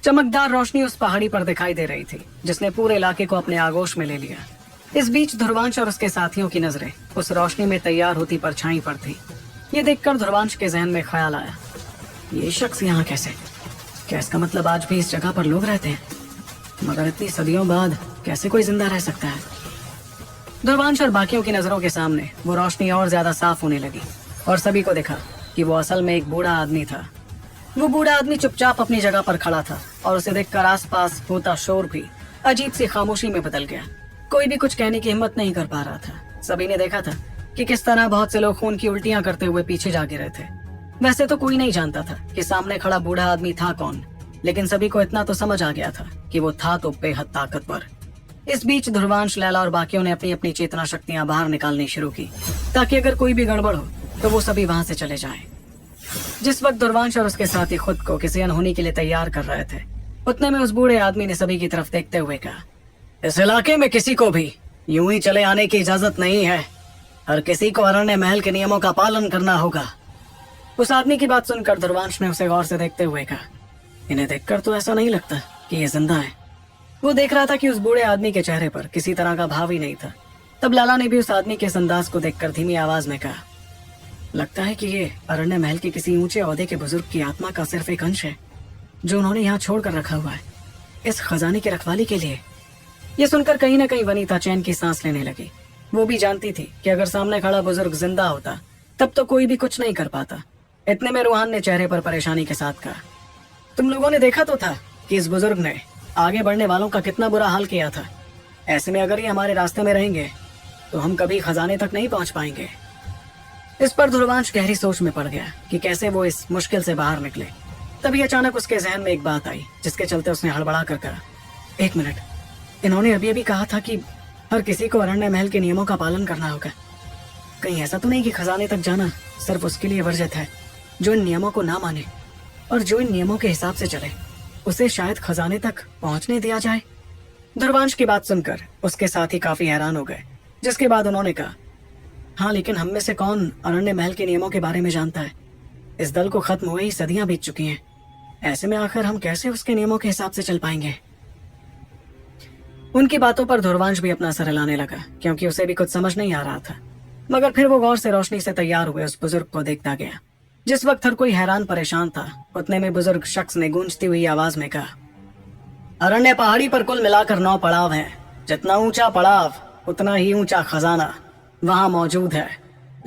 चमकदार रोशनी उस पहाड़ी पर दिखाई दे रही थी जिसने पूरे इलाके को अपने आगोश में ले लिया। इस बीच ध्रुवांश और उसके साथियों की नजरें उस रोशनी में तैयार होती परछाई पर थी। ये देखकर ध्रुवांश के जहन में ख्याल आया, ये शख्स यहाँ कैसे? क्या इसका मतलब आज भी इस जगह पर लोग रहते हैं? मगर इतनी सदियों बाद कैसे कोई जिंदा रह सकता है? ध्रुवांश और बाकियों की नजरों के सामने वो रोशनी और ज्यादा साफ होने लगी और सभी को देखा कि वो असल में एक बूढ़ा आदमी था। वो बूढ़ा आदमी चुपचाप अपनी जगह पर खड़ा था और उसे देखकर आसपास होता शोर भी अजीब सी खामोशी में बदल गया। कोई भी कुछ कहने की हिम्मत नहीं कर पा रहा था। सभी ने देखा था कि किस तरह बहुत से लोग खून की उल्टियां करते हुए पीछे जा गिरे थे। वैसे तो कोई नहीं जानता था कि सामने खड़ा बूढ़ा आदमी था कौन, लेकिन सभी को इतना तो समझ आ गया था कि वो था तो बेहद ताकतवर। इस बीच ध्रुवांश, लैला और बाकियों ने अपनी अपनी चेतना शक्तियां बाहर निकालनी शुरू की ताकि अगर कोई भी गड़बड़ हो तो वो सभी वहां से चले जाएं। जिस वक्त ध्रुवांश और उसके साथी खुद को किसी अनहोनी के लिए तैयार कर रहे थे, उतने में उस बूढ़े आदमी ने सभी की तरफ देखते हुए कहा, इस इलाके में किसी को भी यूं ही चले आने की इजाजत नहीं है। हर किसी को अरण्य महल के नियमों का पालन करना होगा। उस आदमी की बात सुनकर ध्रुवांश ने उसे गौर से देखते हुए कहा, इन्हें देखकर तो ऐसा नहीं लगता कि ये जिंदा है। वो देख रहा था कि उस बूढ़े आदमी के चेहरे पर किसी तरह का भाव ही नहीं था। तब लाला ने भी उस आदमी के इस अंदाज को देखकर धीमी आवाज में कहा, लगता है कि ये अरण्य महल के किसी ऊंचे ओहदे के बुजुर्ग की आत्मा का सिर्फ एक अंश है जो उन्होंने यहाँ छोड़ कर रखा हुआ है इस खजाने की रखवाली के लिए। ये सुनकर कहीं न कहीं वनीता चैन की सांस लेने लगी। वो भी जानती थी कि अगर सामने खड़ा बुजुर्ग जिंदा होता तब तो कोई भी कुछ नहीं कर पाता। इतने में रूहान ने चेहरे पर परेशानी के साथ कहा, तुम लोगों ने देखा तो था कि इस बुजुर्ग ने आगे बढ़ने वालों का कितना बुरा हाल किया था। ऐसे में अगर ये हमारे रास्ते में रहेंगे तो हम कभी खजाने तक नहीं पहुंच पाएंगे। इस पर ध्रुवांश गहरी सोच में पड़ गया कि कैसे वो इस मुश्किल से बाहर निकले। तभी अचानक उसके जहन में एक बात आई जिसके चलते उसने हड़बड़ा कर कहा, एक मिनट, इन्होंने अभी अभी कहा था कि हर किसी को अरण्य महल के नियमों का पालन करना होगा। कहीं ऐसा तो नहीं कि खजाने तक जाना सिर्फ उसके लिए वर्जित है जो इन नियमों को ना माने और जो इन नियमों के हिसाब से चले उसे शायद खजाने तक पहुंचने दिया जाए। ध्रुवांश की बात सुनकर उसके साथी काफी हैरान हो गए, जिसके बाद उन्होंने कहा, हाँ, लेकिन हम में से कौन अरण्य महल के नियमों के बारे में जानता है? इस दल को खत्म हुए ही सदियां बीत चुकी हैं। ऐसे में आखिर हम कैसे उसके नियमों के हिसाब से चल पाएंगे? उनकी बातों पर ध्रुवांश भी अपना सर हिलाने लगा क्योंकि उसे भी कुछ समझ नहीं आ रहा था। मगर फिर वो गौर से रोशनी से तैयार हुए उस बुजुर्ग को देखता गया। जिस वक्त हर कोई हैरान परेशान था, उतने में बुजुर्ग शख्स ने गूंजती हुई आवाज में कहा, अरण्य पहाड़ी पर कुल मिलाकर 9 पड़ाव हैं। जितना ऊंचा पड़ाव उतना ही ऊंचा खजाना वहां मौजूद है।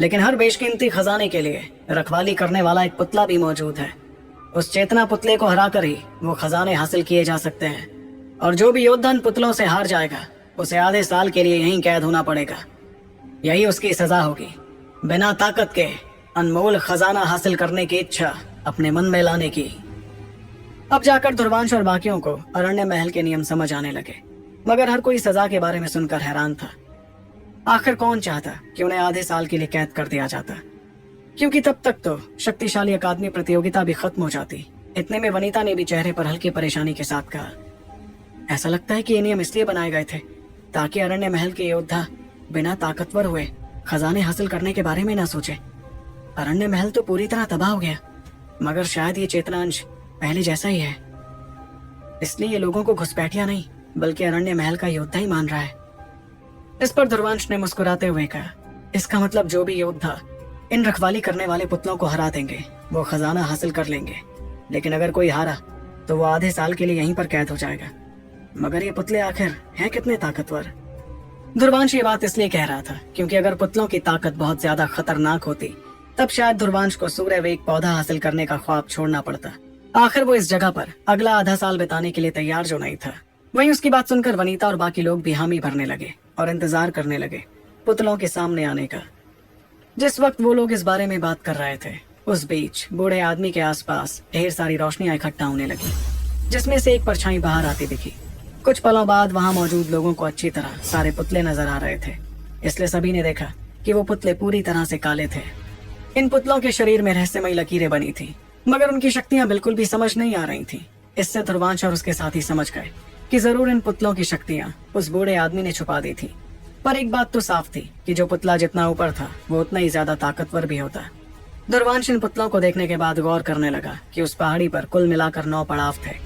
लेकिन हर बेशकीमती खजाने के लिए रखवाली करने वाला एक पुतला भी मौजूद है। उस चेतना पुतले को हराकर ही वो खजाने हासिल किए जा सकते हैं। और जो भी योद्धा इन पुतलों से हार जाएगा उसे आधे साल के लिए यहीं कैद होना पड़ेगा। यही उसकी सजा होगी। बिना ताकत के अनमोल खजाना हासिल करने की इच्छा अपने मन में लाने की। अब जाकर ध्रुवांश और बाकियों को अरण्य महल के नियम समझ आने लगे। मगर हर कोई सजा के बारे में सुनकर हैरान था। आखिर कौन चाहता कि उन्हें आधे साल के लिए कैद कर दिया जाता, क्योंकि तब तक तो शक्तिशाली अकादमी प्रतियोगिता भी खत्म हो जाती। इतने में वनीता ने भी चेहरे पर हल्की परेशानी के साथ कहा, ऐसा लगता है कि ये नियम इसलिए बनाए गए थे ताकि अरण्य महल के योद्धा बिना ताकतवर हुए खजाने हासिल करने के बारे में ना सोचे। अरण्य महल तो पूरी तरह तबाह हो गया, मगर शायद ये चेतनांश पहले जैसा ही है। इसलिए ये लोगों को घुसपैठिया नहीं बल्कि अरण्य महल का योद्धा ही मान रहा है। इस पर ध्रुवांश ने मुस्कुराते हुए कहा, इसका मतलब जो भी योद्धा इन रखवाली करने वाले पुतलों को हरा देंगे वो खजाना हासिल कर लेंगे। लेकिन अगर कोई हारा तो वो आधे साल के लिए यहीं पर कैद हो जाएगा। मगर ये पुतले आखिर हैं कितने ताकतवर? ध्रुवांश ये बात इसलिए कह रहा था क्योंकि अगर पुतलों की ताकत बहुत ज्यादा खतरनाक होती तब शायद ध्रुवांश को सूर्य वेग पौधा हासिल करने का ख्वाब छोड़ना पड़ता। आखिर वो इस जगह पर अगला आधा साल बिताने के लिए तैयार जो नहीं था। वहीं उसकी बात सुनकर वनीता और बाकी लोग भी हामी भरने लगे और इंतजार करने लगे पुतलों के सामने आने का। जिस वक्त वो लोग इस बारे में बात कर रहे थे, उस बीच बूढ़े आदमी के आसपास ढेर सारी रोशनियां इकट्ठा होने लगी, जिसमें से एक परछाई बाहर आती दिखी। कुछ पलों बाद वहां मौजूद लोगों को अच्छी तरह सारे पुतले नजर आ रहे थे, इसलिए सभी ने देखा कि वो पुतले पूरी तरह से काले थे। इन पुतलों के शरीर में रहस्यमयी लकीरें बनी थी, मगर उनकी शक्तियां बिल्कुल भी समझ नहीं आ रही थी। इससे ध्रुवांश और उसके साथी समझ गए कि जरूर इन पुतलों की शक्तियां उस बूढ़े आदमी ने छुपा दी थी। पर एक बात तो साफ थी कि जो पुतला जितना ऊपर था वो उतना ही ज्यादा ताकतवर भी होता। ध्रुवांश इन पुतलों को देखने के बाद गौर करने लगा कि उस पहाड़ी पर कुल मिलाकर 9 पड़ाव थे।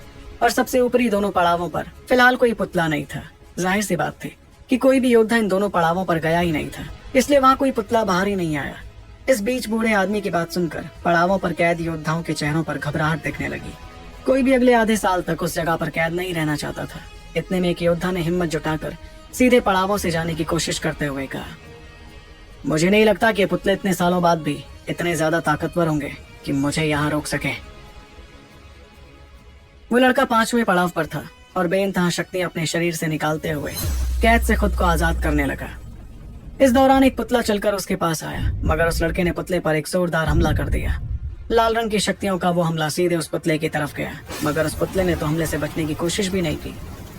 और सबसे ऊपरी दोनों पड़ावों पर फिलहाल कोई पुतला नहीं था। जाहिर सी बात थी कि कोई भी योद्धा इन दोनों पड़ावों पर गया ही नहीं था, इसलिए वहाँ कोई पुतला बाहर ही नहीं आया। इस बीच बूढ़े आदमी की बात सुनकर पड़ावों पर कैद योद्धाओं के चेहरों पर घबराहट दिखने लगी। कोई भी अगले आधे साल तक उस जगह पर कैद नहीं रहना चाहता था। इतने में एक योद्धा ने हिम्मत जुटाकर सीधे पड़ावों से जाने की कोशिश करते हुए कहा, मुझे नहीं लगता कि पुतले इतने सालों बाद भी इतने ज्यादा ताकतवर होंगे कि मुझे यहाँ रोक सके। वो लड़का 5वें पड़ाव पर था और बेइंतहा शक्तियां अपने शरीर से निकालते हुए कैद से खुद को आजाद करने लगा। इस दौरान एक पुतला चलकर उसके पास आया, मगर उस लड़के ने पुतले पर एक जोरदार हमला कर दिया। लाल रंग की शक्तियों का वो हमला सीधे उस पुतले की तरफ गया, मगर उस पुतले ने तो हमले से बचने की कोशिश भी नहीं की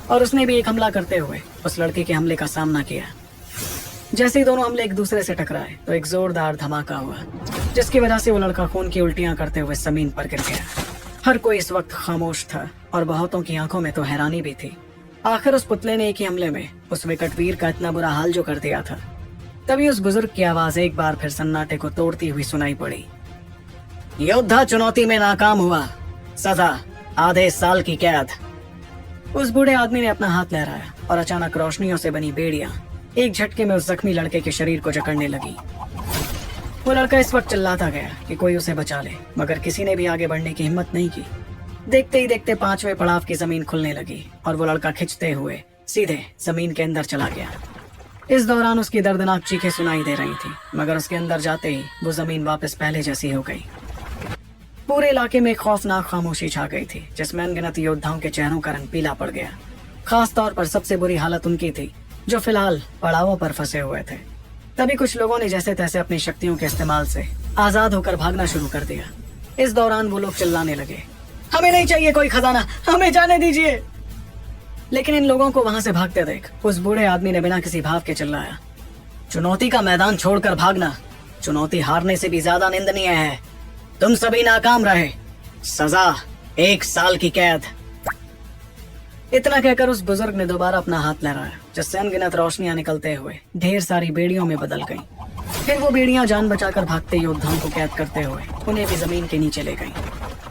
और उसने भी एक हमला करते हुए उस लड़के के हमले का सामना किया। जैसे ही दोनों हमले एक दूसरे से टकराए तो एक जोरदार धमाका हुआ, जिसकी वजह से वो लड़का खून की उल्टियां करते हुए जमीन पर गिर गया। हर कोई इस वक्त खामोश था और बहुतों की आंखों में तो हैरानी भी थी। आखिर उस पुतले ने एक ही हमले में उस विकट वीर का इतना बुरा हाल जो कर दिया था। तभी उस बुजुर्ग की आवाज एक बार फिर सन्नाटे को तोड़ती हुई सुनाई पड़ी, योद्धा चुनौती में नाकाम हुआ, सजा आधे साल की कैद। उस बूढ़े आदमी ने अपना हाथ लहराया और अचानक रोशनियों से बनी बेड़ियां एक झटके में उस जख्मी लड़के के शरीर को जकड़ने लगी। वो लड़का इस वक्त चिल्लाता गया कि कोई उसे बचा ले, मगर किसी ने भी आगे बढ़ने की हिम्मत नहीं की। देखते ही देखते 5वें पड़ाव की जमीन खुलने लगी और वो लड़का खिंचते हुए सीधे जमीन के अंदर चला गया। इस दौरान उसकी दर्दनाक चीखें सुनाई दे रही थी, मगर उसके अंदर जाते ही वो जमीन वापस पहले जैसी हो गई। पूरे इलाके में खौफनाक खामोशी छा गई थी, जिसमें अनगिनत योद्धाओं के चेहरों का रंग पीला पड़ गया। खास तौर पर सबसे बुरी हालत उनकी थी जो फिलहाल पड़ावों पर फंसे हुए थे। तभी कुछ लोगों ने जैसे तैसे अपनी शक्तियों के इस्तेमाल से आजाद होकर भागना शुरू कर दिया। इस दौरान वो लोग चिल्लाने लगे, हमें नहीं चाहिए कोई खजाना, हमें जाने दीजिए। लेकिन इन लोगों को वहां से भागते देख उस बूढ़े आदमी ने बिना किसी भाव के चिल्लाया, चुनौती का मैदान छोड़कर भागना चुनौती हारने से भी ज्यादा निंदनीय है। तुम सभी नाकाम रहे, सजा 1 साल की कैद। इतना कहकर उस बुजुर्ग ने दोबारा अपना हाथ लहराया, जिससे अनगिनत रोशनियां निकलते हुए ढेर सारी बेड़ियों में बदल गईं। फिर वो बेड़ियां जान बचाकर भागते योद्धाओं को कैद करते हुए उन्हें भी जमीन के नीचे ले गईं।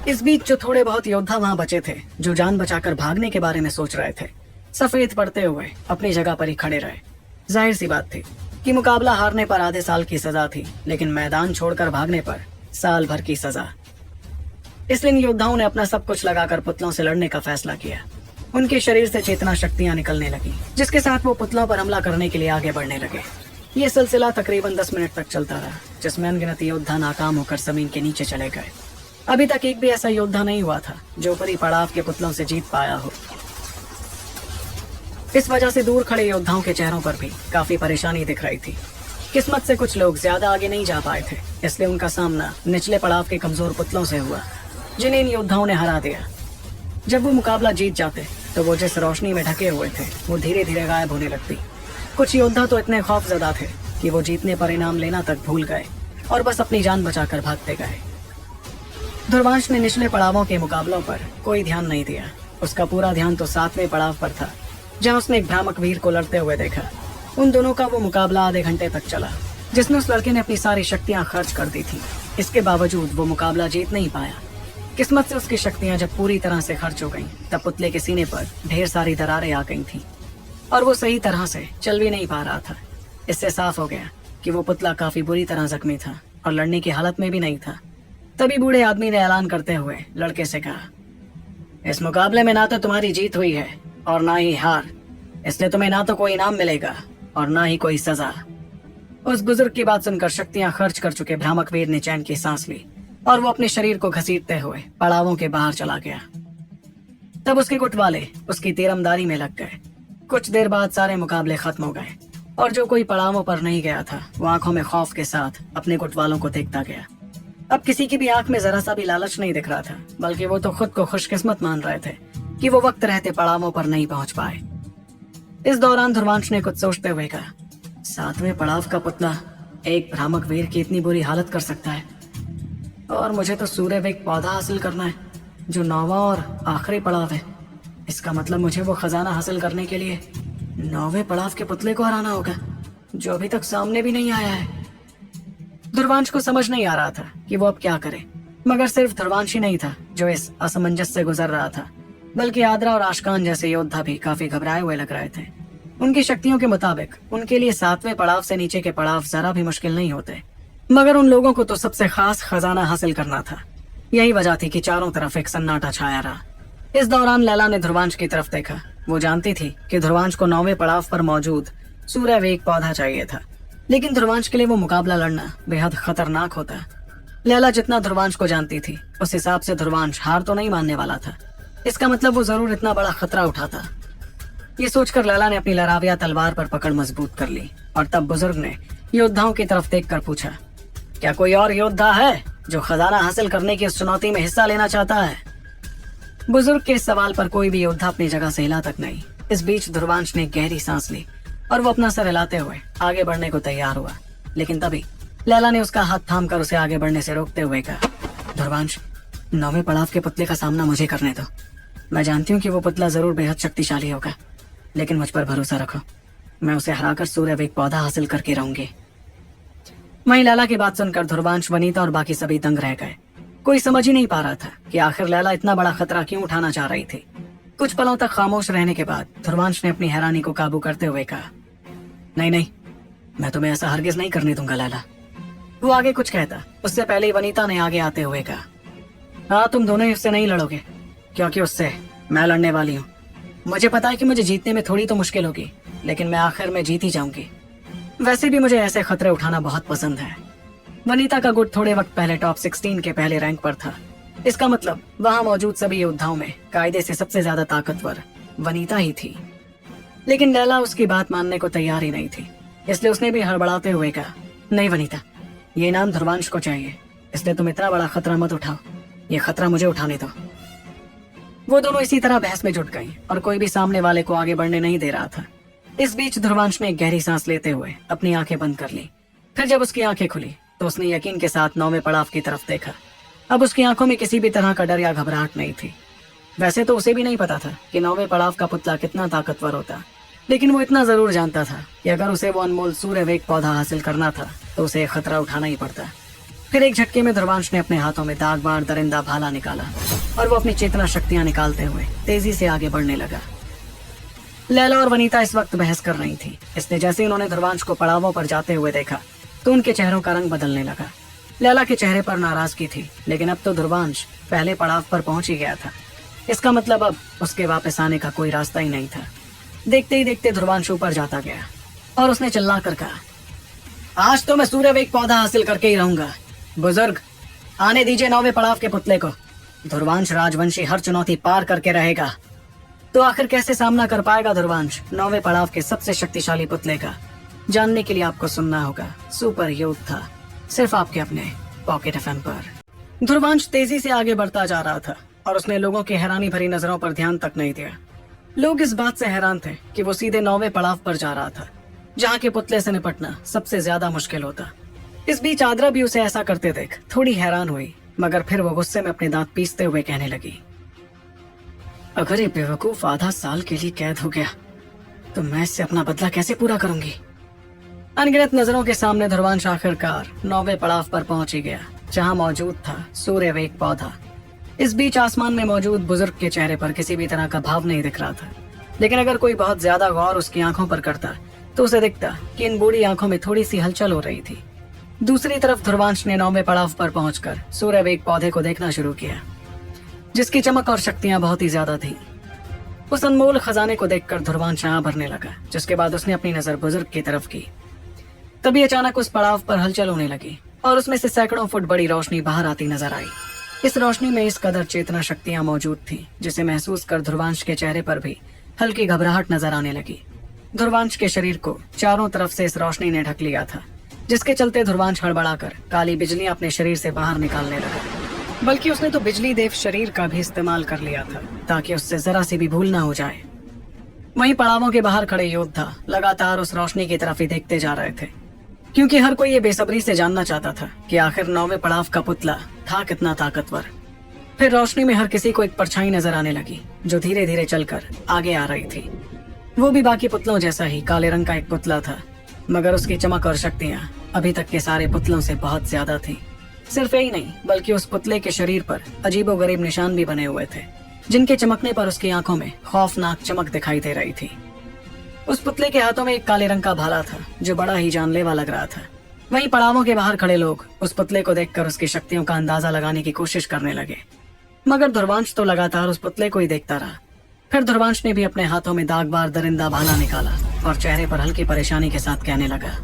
इस बीच जो थोड़े बहुत योद्धा वहां बचे थे, जो जान बचाकर भागने के बारे में सोच रहे थे, सफेद पड़ते हुए अपनी जगह पर ही खड़े रहे। जाहिर सी बात थी कि मुकाबला हारने पर आधे साल की सजा थी, लेकिन मैदान छोड़कर भागने पर साल भर की सजा। इसलिए इन योद्धाओं ने अपना सब कुछ लगाकर पुतलों से लड़ने का फैसला किया। उनके शरीर से चेतना शक्तियां निकलने लगी, जिसके साथ वो पुतलों पर हमला करने के लिए आगे बढ़ने लगे। ये सिलसिला तकरीबन 10 मिनट तक चलता रहा, जिसमें अनगिनत योद्धा नाकाम होकर जमीन के नीचे चले गए। अभी तक एक भी ऐसा योद्धा नहीं हुआ था जो ऊपरी पड़ाव के पुतलों से जीत पाया हो। इस वजह से दूर खड़े योद्धाओं के चेहरों पर भी काफी परेशानी दिख रही थी। किस्मत से कुछ लोग ज्यादा आगे नहीं जा पाए थे, इसलिए उनका सामना निचले पड़ाव के कमजोर पुतलों से हुआ, जिन्हें इन योद्धाओं ने हरा दिया। जब वो मुकाबला जीत जाते तो वो जिस रोशनी में ढके हुए थे वो धीरे धीरे गायब होने लगती। कुछ योद्धा तो इतने खौफजदा थे कि वो जीतने पर इनाम लेना तक भूल गए और बस अपनी जान बचाकर भागते गए। ध्रुवांश ने निचले पड़ावों के मुकाबलों पर कोई ध्यान नहीं दिया। उसका पूरा ध्यान तो 7वें पड़ाव पर था, जहाँ उसने एक भ्रामक वीर को लड़ते हुए देखा। उन दोनों का वो मुकाबला आधे घंटे तक चला, जिसमें उस लड़के ने अपनी सारी शक्तियां खर्च कर दी थी। इसके बावजूद वो मुकाबला जीत नहीं पाया। किस्मत से उसकी शक्तियां जब पूरी तरह से खर्च हो गईं, तब पुतले के सीने पर ढेर सारी दरारें आ गई थीं और वो सही तरह से चल भी नहीं पा रहा था। इससे साफ हो गया कि वो पुतला काफी बुरी तरह जख्मी था और लड़ने की हालत में भी नहीं था। तभी बूढ़े आदमी ने ऐलान करते हुए लड़के से कहा, इस मुकाबले में ना तो तुम्हारी जीत हुई है और ना ही हार, इसलिए तुम्हें ना तो कोई इनाम मिलेगा और ना ही कोई सजा। उस बुजुर्ग की बात सुनकर शक्तियां खर्च कर चुके भ्रामक वीर ने चैन की सांस ली और वो अपने शरीर को घसीटते हुए पड़ावों के बाहर चला गया। तब उसके गुटवाले उसकी तीरमदारी में लग गए। कुछ देर बाद सारे मुकाबले खत्म हो गए और जो कोई पड़ावों पर नहीं गया था वो आंखों में खौफ के साथ अपने गुटवालों को देखता गया। अब किसी की भी आंख में जरा सा भी लालच नहीं दिख रहा था, बल्कि वो तो खुद को खुशकिस्मत मान रहे थे कि वो वक्त रहते पड़ावों पर नहीं पहुंच पाए। इस दौरान ध्रुवांश ने कुछ सोचते हुए कहा, 7वें पड़ाव का पुतला एक भ्रामक वीर की इतनी बुरी हालत कर सकता है, और मुझे तो सूर्यवेग पौधा हासिल करना है जो 9वां और आखिरी पड़ाव है। इसका मतलब मुझे वो खजाना हासिल करने के लिए 9वें पड़ाव के पुतले को हराना होगा, जो अभी तक सामने भी नहीं आया है। ध्रुवांश को समझ नहीं आ रहा था कि वो अब क्या करे, मगर सिर्फ ध्रुवांश ही नहीं था जो इस असमंजस से गुजर रहा था। बल्कि आद्रा और आशकान जैसे योद्धा भी काफी घबराए हुए लग रहे थे। उनकी शक्तियों के मुताबिक उनके लिए 7वें पड़ाव से नीचे के पड़ाव जरा भी मुश्किल नहीं होते, मगर उन लोगों को तो सबसे खास खजाना हासिल करना था। यही वजह थी कि चारों तरफ एक सन्नाटा छाया रहा। इस दौरान लैला ने ध्रुवांश की तरफ देखा। वो जानती थी कि ध्रुवांश को 9वें पड़ाव पर मौजूद सूर्यवेग पौधा चाहिए था, लेकिन ध्रुवांश के लिए वो मुकाबला लड़ना बेहद खतरनाक होता। लैला जितना ध्रुवांश को जानती थी, उस हिसाब से ध्रुवांश हार तो नहीं मानने वाला था। इसका मतलब वो जरूर इतना बड़ा खतरा उठाता। ये सोचकर लैला ने अपनी लड़ाविया तलवार पर पकड़ मजबूत कर ली और तब बुजुर्ग ने योद्धाओं की तरफ देखकर पूछा, क्या कोई और योद्धा है जो खजाना हासिल करने की इस चुनौती में हिस्सा लेना चाहता है? बुजुर्ग के इस सवाल पर कोई भी योद्धा अपनी जगह से हिला तक नहीं। इस बीच ध्रुवांश ने गहरी सांस ली और वो अपना सर हिलाते हुए आगे बढ़ने को तैयार हुआ, लेकिन तभी लैला ने उसका हाथ थामकर उसे आगे बढ़ने से रोकते हुए कहा, ध्रुवांश, 9वें पड़ाव के पुतले का सामना मुझे करने दो। मैं जानती हूँ कि वो पुतला जरूर बेहद शक्तिशाली होगा, लेकिन मुझ पर भरोसा रखो, मैं उसे हराकर सूर्यवेग पौधा हासिल करके रहूंगी। वहीं लैला की बात सुनकर ध्रुवांश, वनीता और बाकी सभी दंग रह गए। कोई समझ ही नहीं पा रहा था कि आखिर लैला इतना बड़ा खतरा क्यों उठाना चाह रही थी। कुछ पलों तक खामोश रहने के बाद ध्रुवांश ने अपनी हैरानी को काबू करते हुए कहा, नहीं नहीं, मैं तुम्हें ऐसा हरगिज नहीं करने दूंगा लैला। वो आगे कुछ कहता, उससे पहले ही वनीता ने आगे आते हुए कहा, हाँ, तुम दोनों ही उससे नहीं लड़ोगे, क्योंकि उससे मैं लड़ने वाली हूँ। मुझे पता है कि मुझे जीतने में थोड़ी तो मुश्किल होगी, लेकिन मैं आखिर में जीत ही जाऊंगी। वैसे भी मुझे ऐसे खतरे उठाना बहुत पसंद है। वनीता का गुट थोड़े वक्त पहले टॉप 16 के पहले रैंक पर था। इसका मतलब वहां मौजूद सभी योद्धाओं में कायदे से सबसे ज्यादा ताकतवर वनीता ही थी। लेकिन लैला उसकी बात मानने को तैयार ही नहीं थी, इसलिए उसने भी हड़बड़ाते हुए कहा, नहीं वनीता, ये इनाम ध्रुवांश को चाहिए, इसलिए तुम इतना बड़ा खतरा मत उठाओ, ये खतरा मुझे उठाने दो। वो दोनों इसी तरह बहस में जुट गईं और कोई भी सामने वाले को आगे बढ़ने नहीं दे रहा था। इस बीच ध्रुवांश ने एक गहरी सांस लेते हुए अपनी आंखें बंद कर ली। फिर जब उसकी आंखें खुली तो उसने यकीन के साथ 9वें पड़ाव की तरफ देखा। अब उसकी आंखों में किसी भी तरह का डर या घबराहट नहीं थी। वैसे तो उसे भी नहीं पता था कि 9वें पड़ाव का पुतला कितना ताकतवर होता, लेकिन वो इतना जरूर जानता था कि अगर उसे वो अनमोल सूर्यवेग पौधा हासिल करना था तो उसे खतरा उठाना ही पड़ता। फिर एक झटके में ध्रुवांश ने अपने हाथों में दागबार दरिंदा भाला निकाला और वो अपनी चेतना शक्तियां निकालते हुए तेजी से आगे बढ़ने लगा। लैला और वनीता इस वक्त बहस कर रही थी, इसलिए जैसे ही उन्होंने ध्रुवांश को पड़ावों पर जाते हुए देखा तो उनके चेहरों का रंग बदलने लगा। लैला के चेहरे पर नाराजगी थी, लेकिन अब तो ध्रुवांश पहले पड़ाव पर पहुंच ही गया था। इसका मतलब अब उसके वापस आने का कोई रास्ता ही नहीं था। देखते ही देखते ध्रुवांश ऊपर जाता गया और उसने चिल्लाकर कहा, आज तो मैं सूर्यवेग पौधा हासिल करके ही रहूंगा। बुजुर्ग, आने दीजिए 9वें पड़ाव के पुतले को। ध्रुवांश राजवंशी हर चुनौती पार करके रहेगा। तो आखिर कैसे सामना कर पाएगा ध्रुवांश 9वें पड़ाव के सबसे शक्तिशाली पुतले का? जानने के लिए आपको सुनना होगा सुपर योद्धा, सिर्फ आपके अपने पॉकेट एफएम पर। ध्रुवांश तेजी से आगे बढ़ता जा रहा था और उसने लोगों की हैरानी भरी नजरों पर ध्यान तक नहीं दिया। लोग इस बात से हैरान थे कि वो सीधे 9वें पड़ाव पर जा रहा था, जहाँ के पुतले से निपटना सबसे ज्यादा मुश्किल होता। इस बीच आद्रा भी उसे ऐसा करते देख थोड़ी हैरान हुई, मगर फिर वो गुस्से में अपने दांत पीसते हुए कहने लगी, अगर ये बेवकूफ आधा साल के लिए कैद हो गया तो मैं इससे अपना बदला कैसे पूरा करूंगी। अनगिनत नजरों के सामने ध्रुवांश आखिरकार 9वें पड़ाव पर पहुंच ही गया, जहां मौजूद था सूर्यवेग पौधा। इस बीच आसमान में मौजूद बुजुर्ग के चेहरे पर किसी भी तरह का भाव नहीं दिख रहा था, लेकिन अगर कोई बहुत ज्यादा गौर उसकी आंखों पर करता तो उसे दिखता कि इन बूढ़ी आंखों में थोड़ी सी हलचल हो रही थी। दूसरी तरफ ध्रुवांश ने 9वें पड़ाव पर पहुंचकर सूर्यवेग पौधे को देखना शुरू किया, जिसकी चमक और शक्तियां बहुत ही ज्यादा थी। उस अनमोल खजाने को देखकर ध्रुवांश आंख भरने लगा, जिसके बाद उसने अपनी नजर बुजुर्ग की तरफ की। तभी अचानक उस पड़ाव पर हलचल होने लगी और उसमें से सैकड़ों फुट बड़ी रोशनी बाहर आती नजर आई। इस रोशनी में इस कदर चेतना शक्तियां मौजूद थी, जिसे महसूस कर ध्रुवांश के चेहरे पर भी हल्की घबराहट नजर आने लगी। ध्रुवांश के शरीर को चारों तरफ से इस रोशनी ने ढक लिया था, जिसके चलते ध्रुवांश हड़बड़ाकर काली बिजली अपने शरीर से बाहर निकालने लगा। बल्कि उसने तो बिजली देव शरीर का भी इस्तेमाल कर लिया था ताकि उससे जरा सी भी भूल ना हो जाए। वहीं पड़ावों के बाहर खड़े योद्धा लगातार उस रोशनी की तरफ ही देखते जा रहे थे, क्योंकि हर कोई ये बेसब्री से जानना चाहता था कि आखिर 9वें पड़ाव का पुतला था कितना ताकतवर। फिर रोशनी में हर किसी को एक परछाई नजर आने लगी, जो धीरे धीरे चलकर आगे आ रही थी। वो भी बाकी पुतलों जैसा ही काले रंग का एक पुतला था, मगर उसकी चमक और शक्तियां अभी तक के सारे पुतलों से बहुत ज्यादा थी। सिर्फ यही नहीं, बल्कि उस पुतले के शरीर पर अजीबोगरीब निशान भी बने हुए थे, जिनके चमकने पर उसकी आंखों में खौफनाक चमक दिखाई दे रही थी। उस पुतले के हाथों में एक काले रंग का भाला था जो बड़ा ही जानलेवा लग रहा था। वहीं पड़ावों के बाहर खड़े लोग उस पुतले को देखकर उसकी शक्तियों का अंदाजा लगाने की कोशिश करने लगे, मगर ध्रुवांश तो लगातार उस पुतले को ही देखता रहा। फिर ध्रुवांश ने भी अपने हाथों में दागबार दरिंदा भाला निकाला और चेहरे पर हल्की परेशानी के साथ कहने लगा,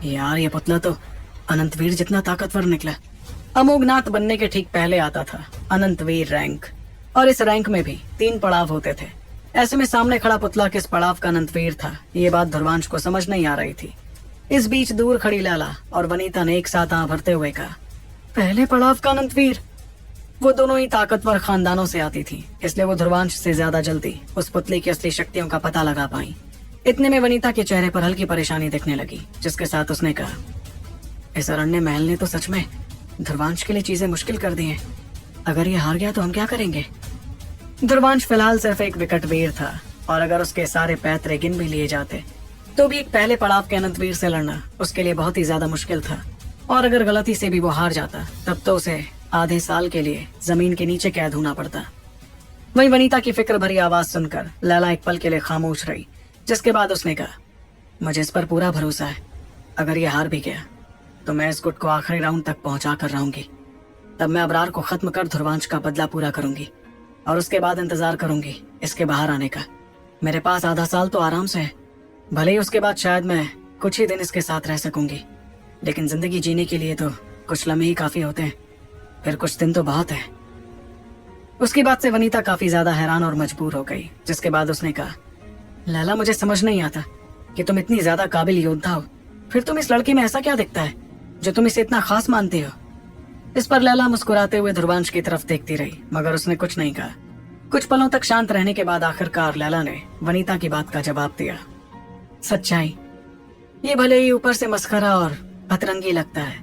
यार ये पुतला तो अनंतवीर जितना ताकतवर निकला। अमोघनाथ बनने के ठीक पहले आता था अनंतवीर रैंक, और इस रैंक में भी 3 पड़ाव होते थे। ऐसे में सामने खड़ा पुतला किस पड़ाव का अनंतवीर था, ये बात ध्रुवांश को समझ नहीं आ रही थी। इस बीच दूर खड़ी लैला और वनीता ने एक साथ आं भरते हुए कहा, पहले पड़ाव का अनंतवीर। वो दोनों ही ताकतवर खानदानों से आती थी, इसलिए वो ध्रुवांश से ज्यादा जल्दी उस पुतले की असली शक्तियों का पता लगा पाई। इतने में वनीता के चेहरे पर हल्की परेशानी दिखने लगी, जिसके साथ उसने कहा, इस अरण्य महल ने तो सच में ध्रुवांश के लिए चीजें मुश्किल कर दी हैं। अगर ये हार गया तो हम क्या करेंगे? ध्रुवांश फिलहाल सिर्फ एक विकट वीर था, और अगर उसके सारे पैतरे गिन भी लिए जाते तो भी एक पहले पड़ाव के अनंतवीर से लड़ना उसके लिए बहुत ही ज्यादा मुश्किल था। और अगर गलती से भी वो हार जाता तब तो उसे आधे साल के लिए जमीन के नीचे कैद होना पड़ता। वहीं वनीता की फिक्र भरी आवाज सुनकर लैला एक पल के लिए खामोश रही, जिसके बाद उसने कहा, मुझे इस पर पूरा भरोसा है। अगर ये हार भी गया तो मैं इस गुट को आखिरी राउंड तक पहुंचा कर रहूंगी। तब मैं अबरार को खत्म कर ध्रुवांश का बदला पूरा करूंगी, और उसके बाद इंतजार करूंगी इसके बाहर आने का। मेरे पास आधा साल तो आराम से है, भले ही उसके बाद शायद मैं कुछ ही दिन इसके साथ रह सकूंगी, लेकिन जिंदगी जीने के लिए तो कुछ लम्हे ही काफी होते हैं, फिर कुछ दिन तो बहुत है। उसकी बात से वनीता काफी ज्यादा हैरान और मजबूर हो गई, जिसके बाद उसने कहा, लैला मुझे समझ नहीं आता कि तुम इतनी ज्यादा काबिल योद्धा हो, फिर तुम इस लड़की में ऐसा क्या दिखता है जो तुम इसे इतना खास मानते हो? इस पर लैला मुस्कुराते हुए ध्रुवांश की तरफ देखती रही, मगर उसने कुछ नहीं कहा। कुछ पलों तक शांत रहने के बाद आखिरकार लैला ने वनीता की बात का जवाब दिया, सच्चाई, ये भले ही ऊपर से मस्खरा और अतरंगी लगता है,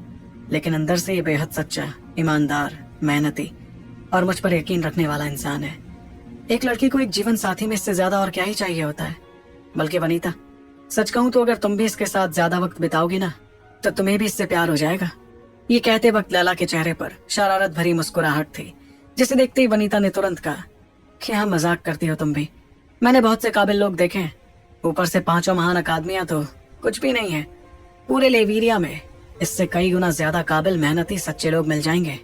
लेकिन अंदर से ये बेहद सच्चा, ईमानदार, मेहनती और मुझ पर यकीन रखने वाला इंसान है। एक लड़की को एक जीवन साथी में इससे ज्यादा और क्या ही चाहिए होता है। बल्कि वनीता, सच कहूं तो अगर तुम भी इसके साथ ज्यादा वक्त बिताओगी ना तो तुम्हें भी इससे प्यार हो जाएगा। ये कहते वक्त लैला के चेहरे पर शरारत भरी मुस्कुराहट थी, जिसे देखते ही वनीता ने तुरंत कहा, क्या मजाक करती हो तुम भी? मैंने बहुत से काबिल लोग देखे हैं, ऊपर से 5 महान अकादमियां तो कुछ भी नहीं है। पूरे लेवीरिया में इससे कई गुना ज्यादा काबिल, मेहनती, सच्चे लोग मिल जाएंगे।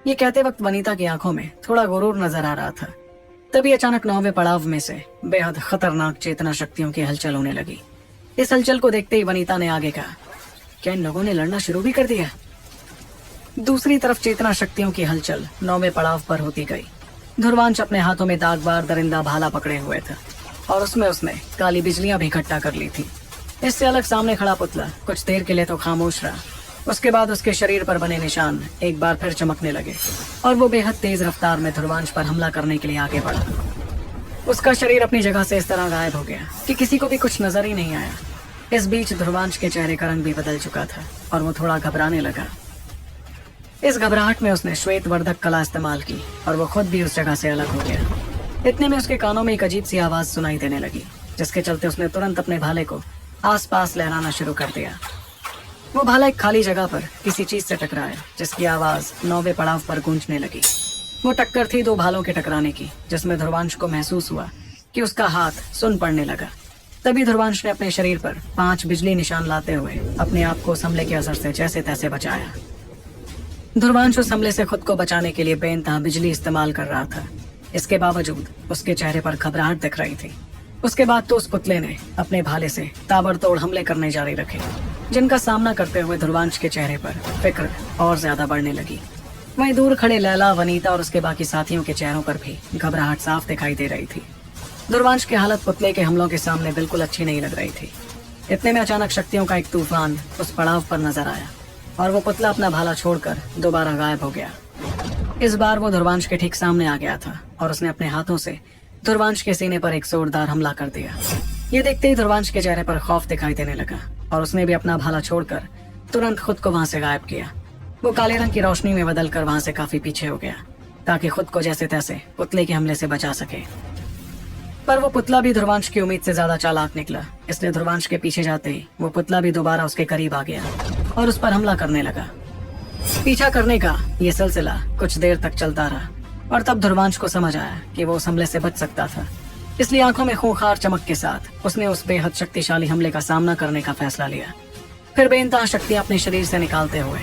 ये कहते वक्त वनीता की आंखों में थोड़ा गुरूर नजर आ रहा था। तभी अचानक 9वें पड़ाव में से बेहद खतरनाक चेतना शक्तियों की हलचल होने लगी। इस हलचल को देखते ही वनीता ने आगे कहा, क्या इन लोगों ने लड़ना शुरू भी कर दिया? दूसरी तरफ चेतना शक्तियों की हलचल 9वें पड़ाव पर होती गई। ध्रुवांश अपने हाथों में दागबार दरिंदा भाला पकड़े हुए था, और उसमें उसने काली बिजलियां भी इकट्ठा कर ली थी। इससे अलग सामने खड़ा पुतला कुछ देर के लिए तो खामोश रहा। उसके बाद उसके शरीर पर बने निशान एक बार फिर चमकने लगे, और वो बेहद तेज रफ्तार में ध्रुवांश पर हमला करने के लिए आगे बढ़ा। उसका शरीर अपनी जगह से इस तरह गायब हो गया कि किसी को भी कुछ नजर ही नहीं आया। इस बीच ध्रुवांश के चेहरे का रंग भी बदल चुका था, और वो थोड़ा घबराने लगा। इस घबराहट में उसने श्वेत वर्धक कला इस्तेमाल की, और वो खुद भी उस जगह से अलग हो गया। इतने में उसके कानों में एक अजीब सी आवाज सुनाई देने लगी, जिसके चलते उसने तुरंत अपने भाले को आसपास लहराना शुरू कर दिया। वो भाला एक खाली जगह पर किसी चीज से टकराया, जिसकी आवाज 9वें पड़ाव पर गूंजने लगी। वो टक्कर थी 2 भालों के टकराने की, जिसमें ध्रुवांश को महसूस हुआ कि उसका हाथ सुन पड़ने लगा। तभी ध्रुवांश ने अपने शरीर पर 5 बिजली निशान लाते हुए अपने आप को उस हमले के असर से जैसे तैसे बचाया। ध्रुवांश उस हमले से खुद को बचाने के लिए बेइंतहा बिजली इस्तेमाल कर रहा था। इसके बावजूद उसके चेहरे पर घबराहट दिख रही थी। उसके बाद तो उस पुतले ने अपने भाले से ताबड़तोड़ हमले करने जारी रखे, जिनका सामना करते हुए ध्रुवांश के चेहरे पर फिक्र और ज्यादा बढ़ने लगी। वहीं दूर खड़े लैला, वनीता और उसके बाकी साथियों के चेहरों पर भी घबराहट साफ दिखाई दे रही थी। ध्रुवांश की हालत पुतले के हमलों के सामने बिल्कुल अच्छी नहीं लग रही थी। इतने में अचानक शक्तियों का एक तूफान उस पड़ाव पर नजर आया, और वो पुतला अपना भाला छोड़कर दोबारा गायब हो गया। इस बार वो ध्रुवांश के ठीक सामने आ गया था, और उसने अपने हाथों से ध्रुवांश के सीने पर एक जोरदार हमला कर दिया। ये देखते ही ध्रुवांश के चेहरे पर खौफ दिखाई देने लगा, और उसने भी अपना भाला छोड़कर तुरंत खुद को वहां से गायब किया। वो काले रंग की रोशनी में बदलकर वहां से काफी पीछे हो गया, ताकि खुद को जैसे तैसे पुतले के हमले से बचा सके। पर वो पुतला भी ध्रुवांश की उम्मीद से ज्यादा चालाक निकला। इसलिए ध्रुवांश के पीछे जाते ही वो पुतला भी दोबारा उसके करीब आ गया और उस पर हमला करने लगा। पीछा करने का ये सिलसिला कुछ देर तक चलता रहा, और तब ध्रुवांश को समझ आया कि वो उस हमले से बच सकता था। इसलिए आंखों में खूंखार चमक के साथ उसने उस बेहद शक्तिशाली हमले का सामना करने का फैसला लिया। फिर बेइंतहा शक्तियां अपने शरीर से निकालते हुए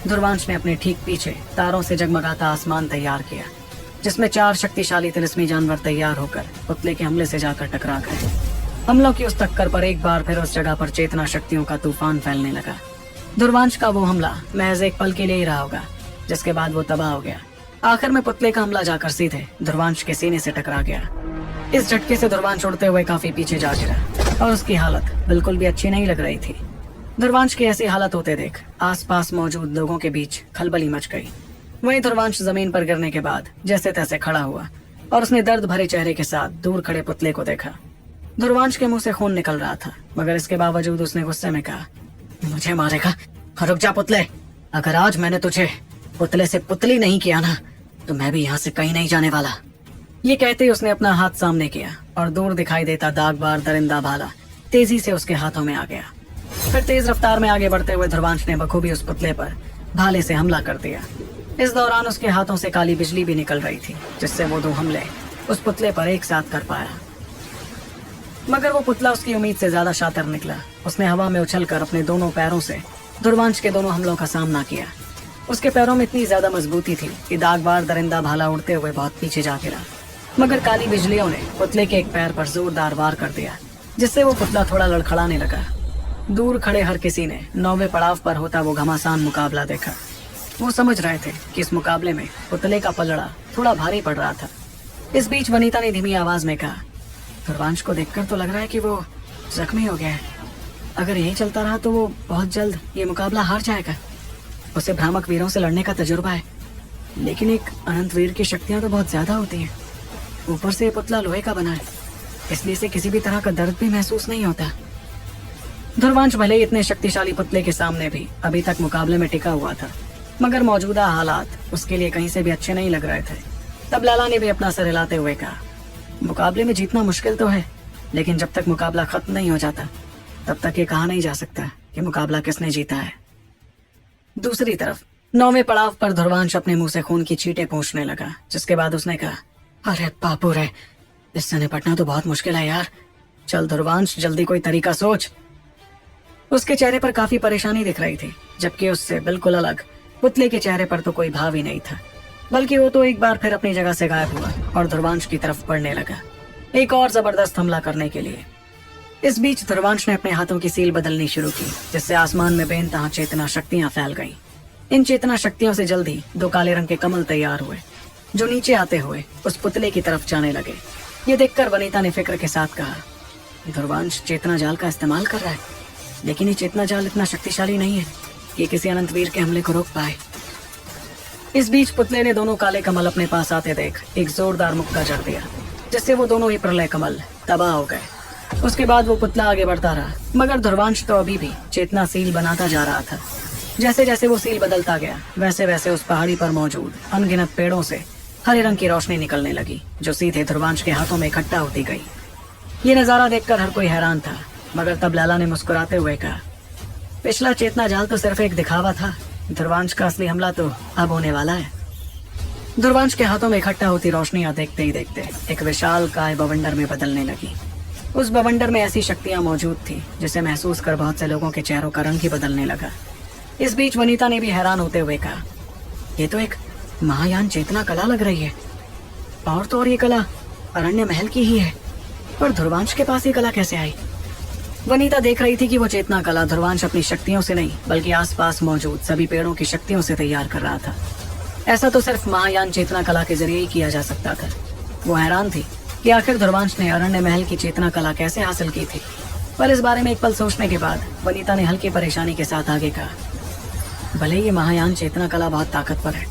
ध्रुवांश ने अपने ठीक पीछे तारों से जगमगाता आसमान तैयार किया, जिसमें 4 शक्तिशाली तिलिस्मी जानवर तैयार होकर पुतले के हमले से जाकर टकरा गए। हमलों की उस टक्कर पर एक बार फिर उस जगह पर चेतना शक्तियों का तूफान फैलने लगा। ध्रुवांश का वो हमला महज एक पल के लिए ही रहा होगा, जिसके बाद वो तबाह हो गया। आखिर में पुतले का हमला जाकर सीधे ध्रुवांश के सीने से टकरा गया। इस झटके से ध्रुवांश उड़ते हुए काफी पीछे जा गिरा और उसकी हालत बिल्कुल भी अच्छी नहीं लग रही थी। ध्रुवांश की ऐसी हालत होते देख आसपास मौजूद लोगों के बीच खलबली मच गई। वहीं ध्रुवांश जमीन पर गिरने के बाद जैसे तैसे खड़ा हुआ और उसने दर्द भरे चेहरे के साथ दूर खड़े पुतले को देखा। ध्रुवांश के मुंह से खून निकल रहा था, मगर इसके बावजूद उसने गुस्से में कहा, मुझे मारेगा? रुक जा पुतले, अगर आज मैंने तुझे पुतले से पुतली नहीं किया ना, तो मैं भी यहाँ से कहीं नहीं जाने वाला। ये कहते ही उसने अपना हाथ सामने किया और दूर दिखाई देता दागबार दरिंदा भाला तेजी से उसके हाथों में आ गया। फिर तेज रफ्तार में आगे बढ़ते हुए ध्रुवांश ने बखूबी उस पुतले पर भाले से हमला कर दिया। इस दौरान उसके हाथों से काली बिजली भी निकल रही थी, जिससे वो 2 हमले उस पुतले पर एक साथ कर पाया। मगर वो पुतला उसकी उम्मीद से ज्यादा शातिर निकला। उसने हवा में उछलकर अपने दोनों पैरों से ध्रुवांश के दोनों हमलों का सामना किया। उसके पैरों में इतनी ज्यादा मजबूती थी कि दागबार दरिंदा भाला उड़ते हुए बहुत पीछे जा गिरा। मगर काली बिजलियों ने पुतले के एक पैर पर जोरदार वार कर दिया, जिससे वो पुतला थोड़ा लड़खड़ाने लगा। दूर खड़े हर किसी ने 9वें पड़ाव पर होता वो घमासान मुकाबला देखा। वो समझ रहे थे कि इस मुकाबले में पुतले का पलड़ा थोड़ा भारी पड़ रहा था। इस बीच वनीता ने धीमी आवाज में कहा, ध्रुवांश को देखकर तो लग रहा है कि वो जख्मी हो गया है। अगर यही चलता रहा तो वो बहुत जल्द ये मुकाबला हार जाएगा। उसे भ्रामक वीरों से लड़ने का तजुर्बा है, लेकिन एक अनंत वीर की शक्तियां तो बहुत ज्यादा होती हैं। ऊपर से ये पुतला लोहे का बना है, इसलिए इसे किसी भी तरह का दर्द भी महसूस नहीं होता। ध्रुवांश भले ही इतने शक्तिशाली पुतले के सामने भी अभी तक मुकाबले में टिका हुआ था, मगर मौजूदा हालात उसके लिए कहीं से भी अच्छे नहीं लग रहे थे। तब लाला ने भी अपना सर हिलाते हुए कहा, मुकाबले में जीतना मुश्किल तो है, लेकिन जब तक मुकाबला खत्म नहीं हो जाता तब तक ये कहा नहीं जा सकता कि मुकाबला किसने जीता है। दूसरी तरफ 9वें पड़ाव पर ध्रुवांश अपने मुंह से खून की छींटे पोंछने लगा, जिसके बाद उसने कहा, अरे बापू रे, इससे निपटना तो बहुत मुश्किल है यार। चल ध्रुवांश, जल्दी कोई तरीका सोच। उसके चेहरे पर काफी परेशानी दिख रही थी, जबकि उससे बिल्कुल अलग पुतले के चेहरे पर तो कोई भाव ही नहीं था, बल्कि वो तो एक बार फिर अपनी जगह से गायब हुआ और ध्रुवांश की तरफ बढ़ने लगा, एक और जबरदस्त हमला करने के लिए। इस बीच ध्रुवांश ने अपने हाथों की सील बदलनी शुरू की, जिससे आसमान में बेनतहा चेतना शक्तियां फैल गईं। इन चेतना शक्तियों से जल्दी 2 काले रंग के कमल तैयार हुए, जो नीचे आते हुए उस पुतले की तरफ जाने लगे। ये देखकर वनीता ने फिक्र के साथ कहा, ध्रुवांश चेतना जाल का इस्तेमाल कर रहा है, लेकिन ये चेतना जाल इतना शक्तिशाली नहीं है कि किसी अनंत वीर के हमले को रोक पाए। इस बीच पुतले ने दोनों काले कमल अपने पास आते देख एक जोरदार मुक्का जड़ दिया, जिससे वो दोनों ही प्रलय कमल तबाह हो गए। उसके बाद वो पुतला आगे बढ़ता रहा, मगर ध्रुवांश तो अभी भी चेतना सील बनाता जा रहा था। जैसे जैसे वो सील बदलता गया, वैसे वैसे उस पहाड़ी पर मौजूद अनगिनत पेड़ों से हरे रंग की रोशनी निकलने लगी, जो सीधे ध्रुवांश के हाथों में इकट्ठा होती गई। ये नजारा देखकर हर कोई हैरान था, मगर तब लाला ने मुस्कुराते हुए कहा, पिछला चेतना जाल तो सिर्फ एक दिखावा था, ध्रुवांश का असली हमला तो अब होने वाला है। ध्रुवांश के हाथों में इकट्ठा होती रोशनियां देखते ही देखते एक विशाल काय बवंडर में बदलने लगी। उस बवंडर में ऐसी शक्तियां मौजूद थी जिसे महसूस कर बहुत से लोगों के चेहरों का रंग ही बदलने लगा। इस बीच वनीता ने भी हैरान होते हुए कहा, ये तो एक महायान चेतना कला लग रही है, और तो और ये कला अरण्य महल की ही है, पर ध्रुवांश के पास ये कला कैसे आई? वनीता देख रही थी कि वो चेतना कला ध्रुवांश अपनी शक्तियों से नहीं, बल्कि आसपास मौजूद सभी पेड़ों की शक्तियों से तैयार कर रहा था। ऐसा तो सिर्फ महायान चेतना कला के जरिए ही किया जा सकता था। वो हैरान थी कि आखिर ध्रुवांश ने अरण्य महल की चेतना कला कैसे हासिल की थी। पर इस बारे में एक पल सोचने के बाद वनीता ने हल्की परेशानी के साथ आगे कहा, भले ये महायान चेतना कला बहुत ताकतवर है,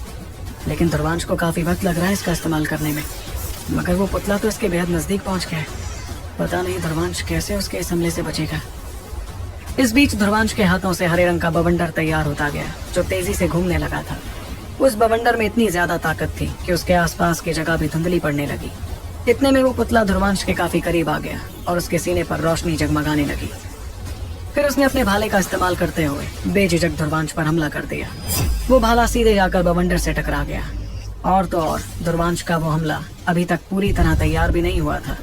लेकिन ध्रुवांश को काफी वक्त लग रहा है इसका इस्तेमाल करने में, मगर वो पुतला तो इसके बेहद नजदीक पहुंच गया है। पता नहीं ध्रुवांश कैसे उसके इस हमले से बचेगा। इस बीच ध्रुवांश के हाथों से हरे रंग का बवंडर तैयार होता गया, जो तेजी से घूमने लगा था। उस बवंडर में इतनी ज्यादा ताकत थी कि उसके आसपास की जगह भी धुंधली पड़ने लगी। इतने में वो पुतला ध्रुवांश के काफी करीब आ गया और उसके सीने पर रोशनी जगमगाने लगी। फिर उसने अपने भाले का इस्तेमाल करते हुए बेझिझक ध्रुवांश पर हमला कर दिया। वो भाला सीधे जाकर बवंडर से टकरा गया। और तो और ध्रुवांश का वो हमला अभी तक पूरी तरह तैयार भी नहीं हुआ था।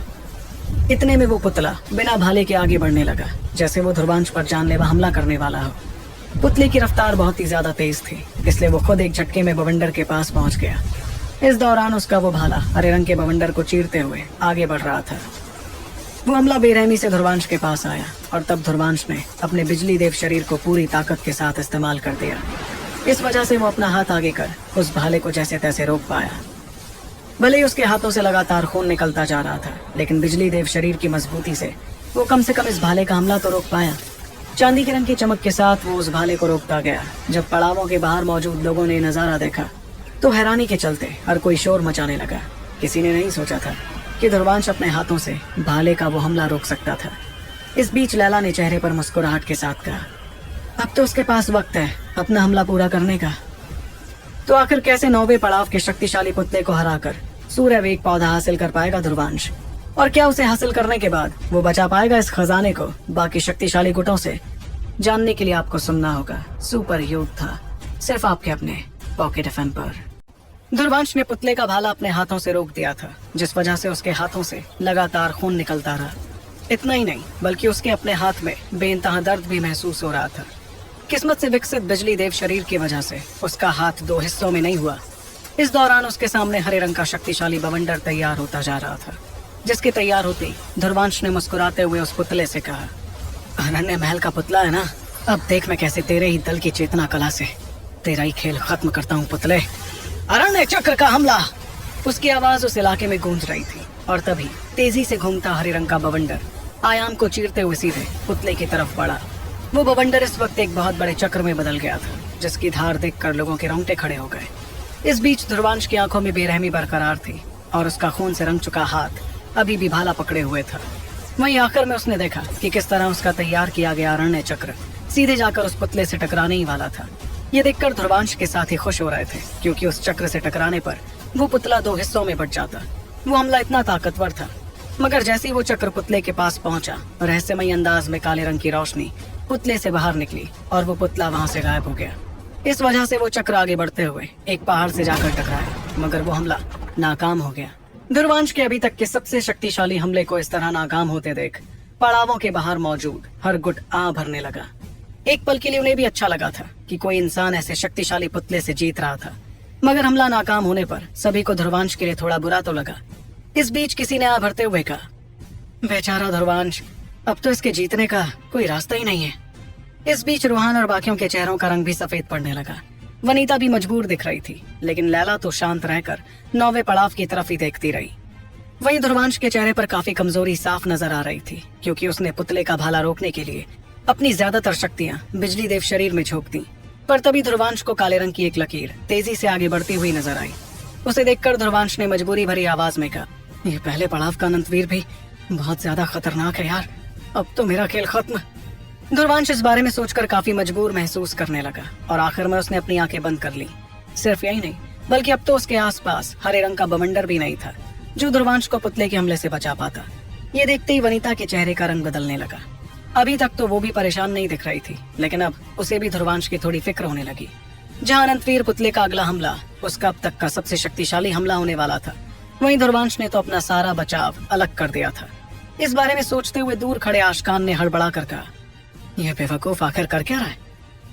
इतने में वो पुतला बिना भाले के आगे बढ़ने लगा, जैसे वो ध्रुवांश पर जानलेवा हमला करने वाला हो। पुतले की रफ्तार बहुत ही ज्यादा तेज थी, इसलिए वो खुद एक झटके में बवंडर के पास पहुंच गया। इस दौरान उसका वो भाला हरे रंग के बवंडर को चीरते हुए आगे बढ़ रहा था। वो हमला बेरहमी से ध्रुवांश के पास आया और तब ध्रुवांश ने अपने बिजली देव शरीर को पूरी ताकत के साथ इस्तेमाल कर दिया। इस वजह से वो अपना हाथ आगे कर उस भाले को जैसे तैसे रोक पाया। भले ही उसके हाथों से लगातार खून निकलता जा रहा था, लेकिन बिजली देव शरीर की मजबूती से वो कम से कम इस भाले का हमला तो रोक पाया। चांदी के रंग की चमक के साथ वो उस भाले को रोकता गया। जब पड़ावों के बाहर मौजूद लोगों ने नजारा देखा तो हैरानी के चलते हर कोई शोर मचाने लगा। किसी ने नहीं सोचा था कि ध्रुवांश अपने हाथों से भाले का वो हमला रोक सकता था। इस बीच लैला ने चेहरे पर मुस्कुराहट के साथ कहा, अब तो उसके पास वक्त है अपना हमला पूरा करने का। तो आखिर कैसे 9वें पड़ाव के शक्तिशाली पुतले को हराकर सूर्य वेग पौधा हासिल कर पाएगा ध्रुवांश, और क्या उसे हासिल करने के बाद वो बचा पाएगा इस खजाने को बाकी शक्तिशाली गुटों से? जानने के लिए आपको सुनना होगा सुपर योद्धा, सिर्फ आपके अपने पॉकेट एफएम पर। ध्रुवांश ने पुतले का भाला अपने हाथों से रोक दिया था, जिस वजह से उसके हाथों से लगातार खून निकलता रहा। इतना ही नहीं, बल्कि उसके अपने हाथ में बेइंतहा दर्द भी महसूस हो रहा था। किस्मत से विकसित बिजली देव शरीर की वजह से उसका हाथ 2 हिस्सों में नहीं हुआ। इस दौरान उसके सामने हरे रंग का शक्तिशाली बवंडर तैयार होता जा रहा था, जिसके तैयार होते ध्रुवांश ने मुस्कुराते हुए उस पुतले से कहा, अरण्य महल का पुतला है ना, अब देख मैं कैसे तेरे ही दल की चेतना कला से तेरा ही खेल खत्म करता हूँ पुतले। अरण्य चक्र का हमला। उसकी आवाज उस इलाके में गूंज रही थी और तभी तेजी से घूमता हरे रंग का बवंडर आयाम को चीरते हुए सीधे पुतले की तरफ बढ़ा। वो बवंडर इस वक्त एक बहुत बड़े चक्र में बदल गया था, जिसकी धार देखकर लोगों के रोंगटे खड़े हो गए। इस बीच ध्रुवांश की आंखों में बेरहमी बरकरार थी और उसका खून से रंग चुका हाथ अभी भी भाला पकड़े हुए था। वहीं आखिर में उसने देखा कि किस तरह उसका तैयार किया गया अरण्य चक्र सीधे जाकर उस पुतले से टकराने ही वाला था। ये देखकर ध्रुवांश के साथ ही खुश हो रहे थे, क्योंकि उस चक्र से टकराने पर वो पुतला 2 हिस्सों में बट जाता। वो हमला इतना ताकतवर था, मगर जैसे ही वो चक्र पुतले के पास पहुंचा, रहस्यमय अंदाज में काले रंग की रोशनी पुतले से बाहर निकली और वो पुतला वहां से गायब हो गया। इस वजह से वो चक्र आगे बढ़ते हुए एक पहाड़ से जाकर टकराया, मगर वो हमला नाकाम हो गया। ध्रुवांश के अभी तक के सबसे शक्तिशाली हमले को इस तरह नाकाम होते देख पड़ावों के बाहर मौजूद हर गुट आ भरने लगा। एक पल के लिए उन्हें भी अच्छा लगा था कि कोई इंसान ऐसे शक्तिशाली पुतले से जीत रहा था, मगर हमला नाकाम होने पर सभी को ध्रुवांश के लिए थोड़ा बुरा तो लगा। इस बीच किसी ने आ भरते हुए कहा, बेचारा ध्रुवांश, अब तो इसके जीतने का कोई रास्ता ही नहीं है। इस बीच रूहान और बाकियों के चेहरों का रंग भी सफेद पड़ने लगा। वनीता भी मजबूर दिख रही थी, लेकिन लैला तो शांत रहकर 9वें पड़ाव की तरफ ही देखती रही। वहीं ध्रुवांश के चेहरे पर काफी कमजोरी साफ नजर आ रही थी, क्योंकि उसने पुतले का भाला रोकने के लिए अपनी ज्यादातर शक्तियां बिजली देव शरीर में झोंक दी। पर तभी ध्रुवांश को काले रंग की एक लकीर तेजी से आगे बढ़ती हुई नजर आई। उसे देखकर ध्रुवांश ने मजबूरी भरी आवाज में कहा, ये पहले पड़ाव का अनंतवीर भी बहुत ज्यादा खतरनाक है यार, अब तो मेरा खेल खत्म। ध्रुवांश इस बारे में सोचकर काफी मजबूर महसूस करने लगा और आखिर में उसने अपनी आंखें बंद कर ली। सिर्फ यही नहीं, बल्कि अब तो उसके आसपास हरे रंग का बवंडर भी नहीं था जो ध्रुवांश को पुतले के हमले से बचा पाता। ये देखते ही वनीता के चेहरे का रंग बदलने लगा। अभी तक तो वो भी परेशान नहीं दिख रही थी, लेकिन अब उसे भी ध्रुवांश की थोड़ी फिक्र होने लगी। जहां अनंतवीर पुतले का अगला हमला उसका अब तक का सबसे शक्तिशाली हमला होने वाला था, वहीं ध्रुवांश ने तो अपना सारा बचाव अलग कर दिया था। इस बारे में सोचते हुए दूर खड़े आशकान ने हड़बड़ा कर कहा, यह बेवकूफ आखिर कर क्या रहा है?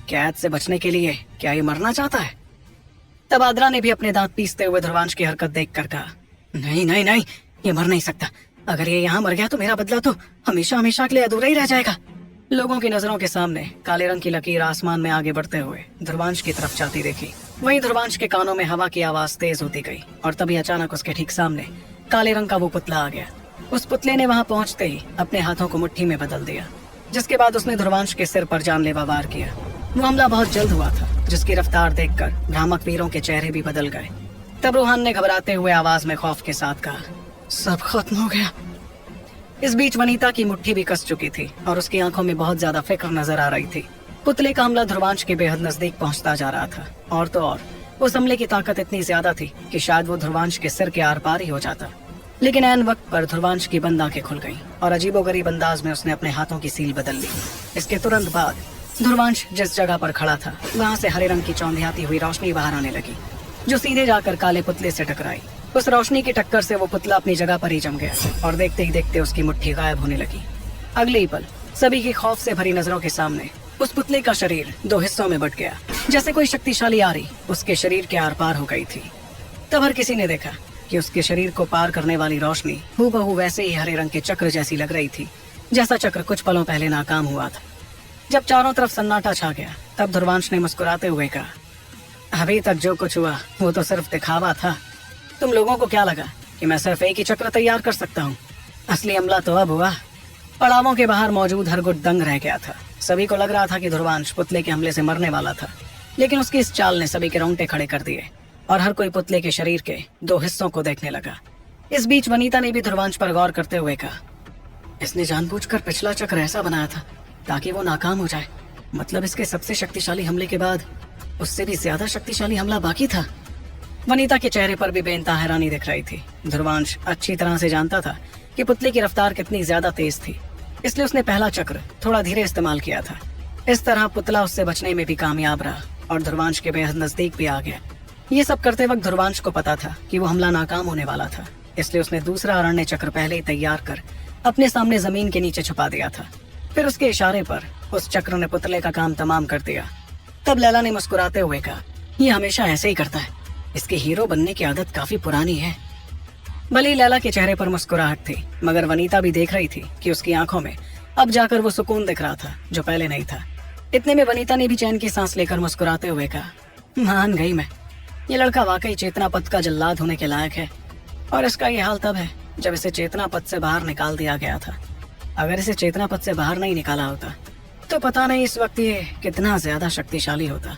कैद से बचने के लिए क्या ये मरना चाहता है? तब आद्रा ने भी अपने दांत पीसते हुए ध्रुवांश की हरकत देख कर कहा, नहीं नहीं नहीं, ये मर नहीं सकता। अगर ये यहाँ मर गया तो मेरा बदला तो हमेशा हमेशा के लिए अधूरा ही रह जाएगा। लोगों की नजरों के सामने काले रंग की लकीर आसमान में आगे बढ़ते हुए ध्रुवांश की तरफ जाती देखी। वहीं ध्रुवांश के कानों में हवा की आवाज तेज होती गई और तभी अचानक उसके ठीक सामने काले रंग का वो पुतला आ गया। उस पुतले ने वहां पहुंचते ही अपने हाथों को मुट्ठी में बदल दिया, जिसके बाद उसने ध्रुवांश के सिर पर जानलेवा वार किया। वो हमला बहुत जल्द हुआ था, जिसकी रफ्तार देखकर भ्रामक वीरों के चेहरे भी बदल गए। तब रूहान ने घबराते हुए आवाज में खौफ के साथ कहा, सब खत्म हो गया। इस बीच वनीता की मुट्ठी भी कस चुकी थी और उसकी आंखों में बहुत ज्यादा फिक्र नजर आ रही थी। पुतले का हमला ध्रुवांश के बेहद नजदीक पहुंचता जा रहा था और तो और उस हमले की ताकत इतनी ज्यादा थी कि शायद वो ध्रुवांश के सिर के आर पार ही हो जाता। लेकिन ऐन वक्त पर ध्रुवांश की बंद आंखें खुल गईं और अजीबोगरीब अंदाज में उसने अपने हाथों की सील बदल ली। इसके तुरंत बाद ध्रुवांश जिस जगह पर खड़ा था वहां से हरे रंग की चौंधियाती हुई रोशनी बाहर आने लगी। जो सीधे जाकर काले पुतले से टकराई। उस रोशनी की टक्कर से वो पुतला अपनी जगह पर ही जम गया और देखते ही देखते उसकी मुट्ठी गायब होने लगी। अगले ही पल सभी की खौफ से भरी नजरों के सामने उस पुतले का शरीर दो हिस्सों में बट गया, जैसे कोई शक्तिशाली आरी उसके शरीर के आर पार हो गई थी। तब हर किसी ने देखा कि उसके शरीर को पार करने वाली रोशनी हूबहू वैसे ही हरे रंग के चक्र जैसी लग रही थी, जैसा चक्र कुछ पलों पहले नाकाम हुआ था। जब चारों तरफ सन्नाटा छा गया, तब ध्रुवांश ने मुस्कुराते हुए कहा, अभी तक जो कुछ हुआ वो तो सिर्फ दिखावा था। तुम लोगों को क्या लगा कि मैं सिर्फ एक ही चक्र तैयार कर सकता हूँ? असली हमला तो अब हुआ। पड़ावों के बाहर मौजूद हर गुट दंग रह गया था। सभी को लग रहा था कि ध्रुवांश पुतले के हमले से मरने वाला था, लेकिन उसकी इस चाल ने सभी के रोंगटे खड़े कर दिए और हर कोई पुतले के शरीर के दो हिस्सों को देखने लगा। इस बीच वनीता ने भी ध्रुवांश पर गौर करते हुए कहा, इसने जानबूझकर पिछला चक्र ऐसा बनाया था ताकि वो नाकाम हो जाए। मतलब इसके सबसे शक्तिशाली हमले के बाद उससे भी ज्यादा शक्तिशाली हमला बाकी था। वनीता के चेहरे पर भी बेइंतहा हैरानी दिख रही थी। ध्रुवांश अच्छी तरह से जानता था कि पुतले की रफ्तार कितनी ज्यादा तेज थी, इसलिए उसने पहला चक्र थोड़ा धीरे इस्तेमाल किया था। इस तरह पुतला उससे बचने में भी कामयाब रहा और ध्रुवांश के बेहद नजदीक भी आ गया। ये सब करते वक्त ध्रुवांश को पता था कि वो हमला नाकाम होने वाला था, इसलिए उसने दूसरा अरण्य चक्र पहले ही तैयार कर अपने सामने जमीन के नीचे छुपा दिया था। फिर उसके इशारे पर उस चक्र ने पुतले का काम तमाम कर दिया। तब लैला ने मुस्कुराते हुए कहा, ये हमेशा ऐसे ही करता है, इसकी हीरो बनने की आदत काफी पुरानी है। भले ही लैला के चेहरे पर मुस्कुराहट थी, मगर वनीता भी देख रही थी कि उसकी आंखों में अब जाकर वो सुकून दिख रहा था जो पहले नहीं था। इतने में वनीता ने भी चैन की सांस लेकर मुस्कुराते हुए कहा, मान गई मैं, ये लड़का वाकई चेतना पथ का जल्लाद होने के लायक है। और इसका ये हाल तब है जब इसे चेतना पथ से बाहर निकाल दिया गया था। अगर इसे चेतना पथ से बाहर नहीं निकाला होता तो पता नहीं इस वक्त ये कितना ज्यादा शक्तिशाली होता,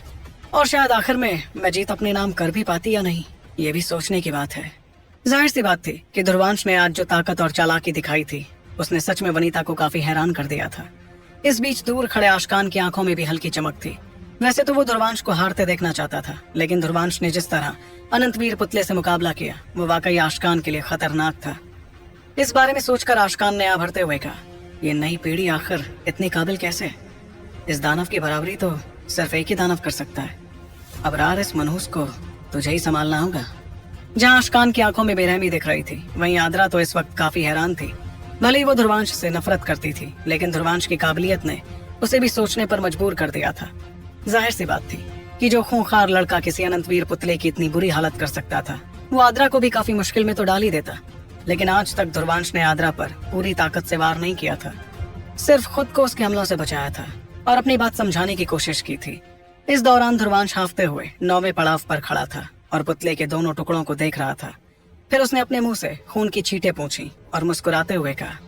और शायद आखिर में मैं जीत अपने नाम कर भी पाती या नहीं, ये भी सोचने की बात है। जाहिर सी बात थी कि ध्रुवांश ने आज जो ताकत और चालाकी दिखाई थी उसने सच में वनीता को काफी हैरान कर दिया था। इस बीच दूर खड़े आशकान की आंखों में भी हल्की चमक थी। वैसे तो वो ध्रुवांश को हारते देखना चाहता था, लेकिन ध्रुवांश ने जिस तरह अनंतवीर पुतले से मुकाबला किया वो वाकई आशकान के लिए खतरनाक था। इस बारे में सोचकर आशकान ने आ भरते हुए कहा, ये नई पीढ़ी आखिर इतनी काबिल कैसे? इस दानव की बराबरी तो सिर्फ एक ही दानव कर सकता है। अबरार, इस मनहूस को तुझे ही संभालना होगा। जहाँ आशकान की आंखों में बेरहमी दिख रही थी, वहीं आद्रा तो इस वक्त काफी हैरान थी। भले ही वो ध्रुवांश से नफरत करती थी, लेकिन ध्रुवांश की काबिलियत ने उसे भी सोचने पर मजबूर कर दिया था। जाहिर सी बात थी कि जो खूंखार लड़का किसी अनंतवीर पुतले की इतनी बुरी हालत कर सकता था, वो आद्रा को भी काफी मुश्किल में तो डाल ही देता। लेकिन आज तक ध्रुवांश ने आद्रा पर पूरी ताकत से वार नहीं किया था, सिर्फ खुद को उसके हमलों से बचाया था और अपनी बात समझाने की कोशिश की थी। इस दौरान ध्रुवांश हांफते हुए 9वें पड़ाव पर खड़ा था और पुतले के दोनों टुकड़ों को देख रहा था। फिर उसने अपने मुंह से खून की छींटें पोंछी और मुस्कुराते हुए कहा,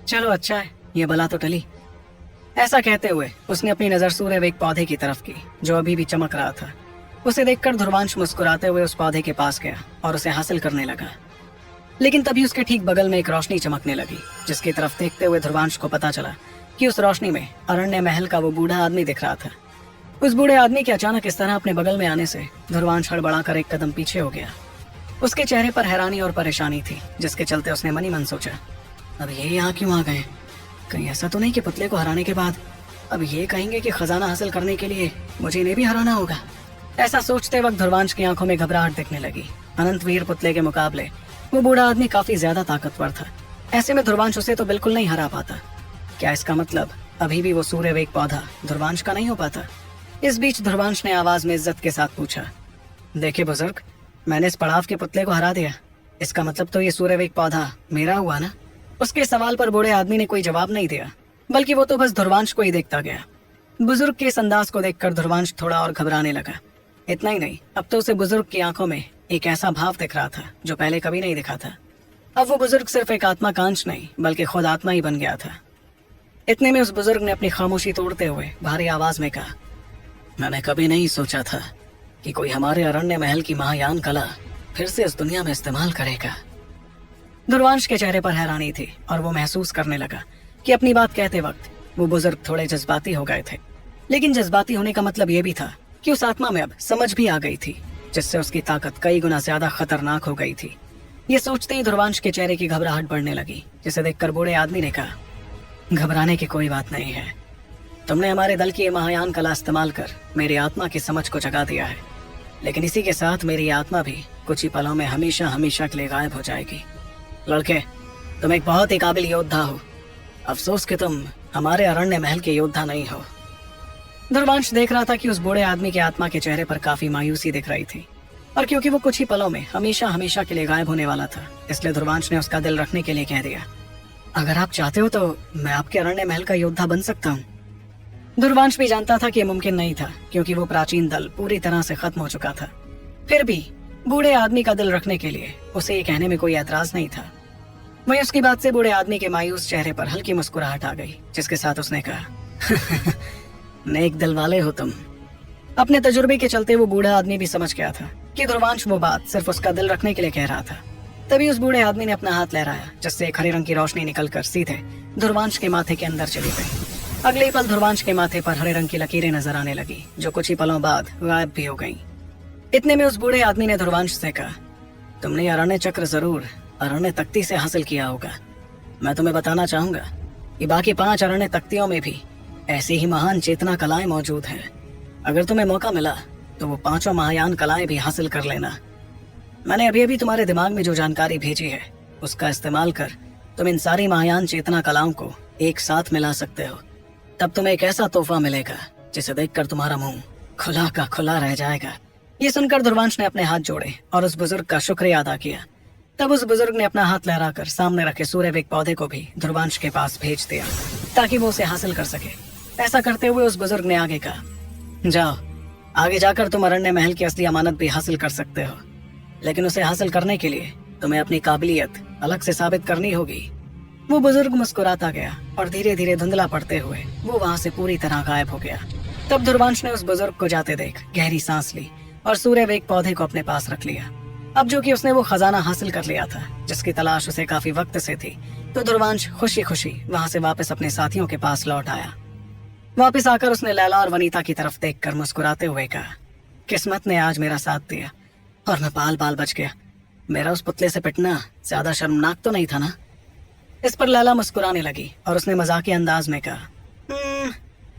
चलो अच्छा है, ये बला तो टली। ऐसा कहते हुए उसने अपनी नजर सूर्यवेग पौधे की तरफ की जो अभी भी चमक रहा था। उसे देखकर ध्रुवांश मुस्कुराते हुए उस पौधे के पास गया और उसे हासिल करने लगा। लेकिन तभी उसके ठीक बगल में एक रोशनी चमकने लगी, जिसकी तरफ देखते हुए ध्रुवांश को पता चला कि उस रोशनी में अरण्य महल का वो बूढ़ा आदमी दिख रहा था। उस बूढ़े आदमी के अचानक इस तरह अपने बगल में आने से ध्रुवांश हड़बड़ाकर एक कदम पीछे हो गया। उसके चेहरे पर हैरानी और परेशानी थी, जिसके चलते उसने मन ही मन सोचा, अब ये यहाँ क्यों आ गए? कहीं ऐसा तो नहीं कि पुतले को हराने के बाद अब ये कहेंगे कि खजाना हासिल करने के लिए मुझे इन्हें भी हराना होगा। ऐसा सोचते वक्त ध्रुवांश की आंखों में घबराहट दिखने लगी। अनंतवीर पुतले के मुकाबले वो बूढ़ा आदमी काफी ज्यादा ताकतवर था। ऐसे में ध्रुवांश उसे तो बिल्कुल नहीं हरा पाता। क्या इसका मतलब अभी भी वो सूर्यवेग पौधा ध्रुवांश का नहीं हो पाता? इस बीच ध्रुवांश ने आवाज में इज्जत के साथ पूछा, देखिए बुजुर्ग, मैंने इस पड़ाव के पुतले को हरा दिया, इसका मतलब तो ये सूर्यवेग पौधा मेरा हुआ ना? उसके सवाल पर बूढ़े आदमी ने कोई जवाब नहीं दिया, बल्कि वो तो बस ध्रुवांश को ही देखता गया। बुजुर्ग के इस अंदाज को देखकर ध्रुवांश थोड़ा और घबराने लगा। इतना ही नहीं, अब तो उसे बुजुर्ग की आंखों में एक ऐसा भाव दिख रहा था जो पहले कभी नहीं दिखा था। अब वो बुजुर्ग सिर्फ एक आत्मा कांच नहीं बल्कि खुद आत्मा ही बन गया था। इतने में उस बुजुर्ग ने अपनी खामोशी तोड़ते हुए भारी आवाज में कहा, मैंने कभी नहीं सोचा था कि कोई हमारे अरण्य महल की महायान कला फिर से इस दुनिया में इस्तेमाल करेगा। ध्रुवांश के चेहरे पर हैरानी थी और वो महसूस करने लगा कि अपनी बात कहते वक्त वो बुजुर्ग थोड़े जज्बाती हो गए थे। लेकिन जज्बाती होने का मतलब ये भी था कि उस आत्मा में अब समझ भी आ गई थी, जिससे उसकी ताकत कई गुना ज्यादा खतरनाक हो गई थी। ये सोचते ही ध्रुवांश के चेहरे की घबराहट बढ़ने लगी, जिसे देखकर बूढ़े आदमी ने कहा, घबराने की कोई बात नहीं है। तुमने हमारे दल की ये महायान कला इस्तेमाल कर मेरी आत्मा की समझ को जगा दिया है। लेकिन इसी के साथ मेरी आत्मा भी कुछ ही पलों में हमेशा हमेशा के लिए गायब हो जाएगी। लड़के, तुम एक बहुत ही काबिल योद्धा हो। अफसोस कि तुम हमारे अरण्य महल के योद्धा नहीं हो। ध्रुवांश देख रहा था कि उस बूढ़े आदमी के आत्मा के चेहरे पर काफी मायूसी दिख रही थी, और क्योंकि वो कुछ ही पलों में हमेशा हमेशा के लिए गायब होने वाला था, इसलिए ध्रुवांश ने उसका दिल रखने के लिए कह दिया, अगर आप चाहते हो तो मैं आपके अरण्य महल का योद्धा बन सकता हूँ। ध्रुवांश भी जानता था कि यह मुमकिन नहीं था, क्योंकि वो प्राचीन दल पूरी तरह से खत्म हो चुका था। फिर भी बूढ़े आदमी का दिल रखने के लिए उसे ये कहने में कोई एतराज नहीं था। वहीं उसकी बात से बूढ़े आदमी के मायूस चेहरे पर हल्की मुस्कुराहट आ गई, जिसके साथ उसने कहा, नेक दिल वाले हो तुम। अपने तजुर्बे के चलते वो बूढ़ा आदमी भी समझ गया था कि ध्रुवांश वो बात सिर्फ उसका दिल रखने के लिए कह रहा था। तभी उस बूढ़े आदमी ने अपना हाथ लहराया, जिससे एक हरे रंग की रोशनी निकलकर सीधे ध्रुवांश के माथे के अंदर चली गई। अगले ही पल ध्रुवांश के माथे पर हरे रंग की लकीरें नजर आने लगी, जो कुछ ही पलों बाद गायब भी हो गईं। इतने में उस बूढ़े आदमी ने ध्रुवांश से कहा, तुमने अरण्य चक्र जरूर अरण्य तख्ती से हासिल किया होगा। मैं तुम्हें बताना चाहूंगा कि बाकी 5 अरण्य तख्तियों में भी ऐसी ही महान चेतना कलाएं मौजूद हैं। अगर तुम्हें मौका मिला तो वो 5 महायान कलाएं भी हासिल कर लेना। मैंने अभी अभी तुम्हारे दिमाग में जो जानकारी भेजी है, उसका इस्तेमाल कर तुम इन सारी महायान चेतना कलाओं को एक साथ मिला सकते हो। तब तुम्हें एक ऐसा तोहफा मिलेगा जिसे देखकर तुम्हारा मुंह खुला का खुला रह जाएगा। ये सुनकर ध्रुवांश ने अपने हाथ जोड़े और उस बुजुर्ग का शुक्रिया अदा किया। तब उस बुजुर्ग ने अपना हाथ लहराकर सामने रखे सूर्यवेग पौधे को भी ध्रुवांश के पास भेज दिया, ताकि वो उसे हासिल कर सके। ऐसा करते हुए उस बुजुर्ग ने आगे कहा, जाओ, आगे जाकर तुम अरण्य महल की असली अमानत भी हासिल कर सकते हो, लेकिन उसे हासिल करने के लिए तुम्हें अपनी काबिलियत अलग से साबित करनी होगी। वो बुजुर्ग मुस्कुराता गया और धीरे धीरे धुंधला पड़ते हुए वो वहाँ से पूरी तरह गायब हो गया। तब ध्रुवांश ने उस बुजुर्ग को जाते देख गहरी सांस ली और सूर्यवेग पौधे को अपने पास रख लिया। अब जो कि उसने वो खजाना हासिल कर लिया था, जिसकी तलाश उसे काफी वक्त से थी, तो ध्रुवांश खुशी खुशी वहाँ से वापस अपने साथियों के पास लौट आया। वापस आकर उसने लैला और वनीता की तरफ देखकर मुस्कुराते हुए कहा, किस्मत ने आज मेरा साथ दिया और मैं बाल बाल बच गया। मेरा उस पुतले से पिटना ज्यादा शर्मनाक तो नहीं था ना? इस पर लैला मुस्कुराने लगी और उसने मजाकी अंदाज में कहा,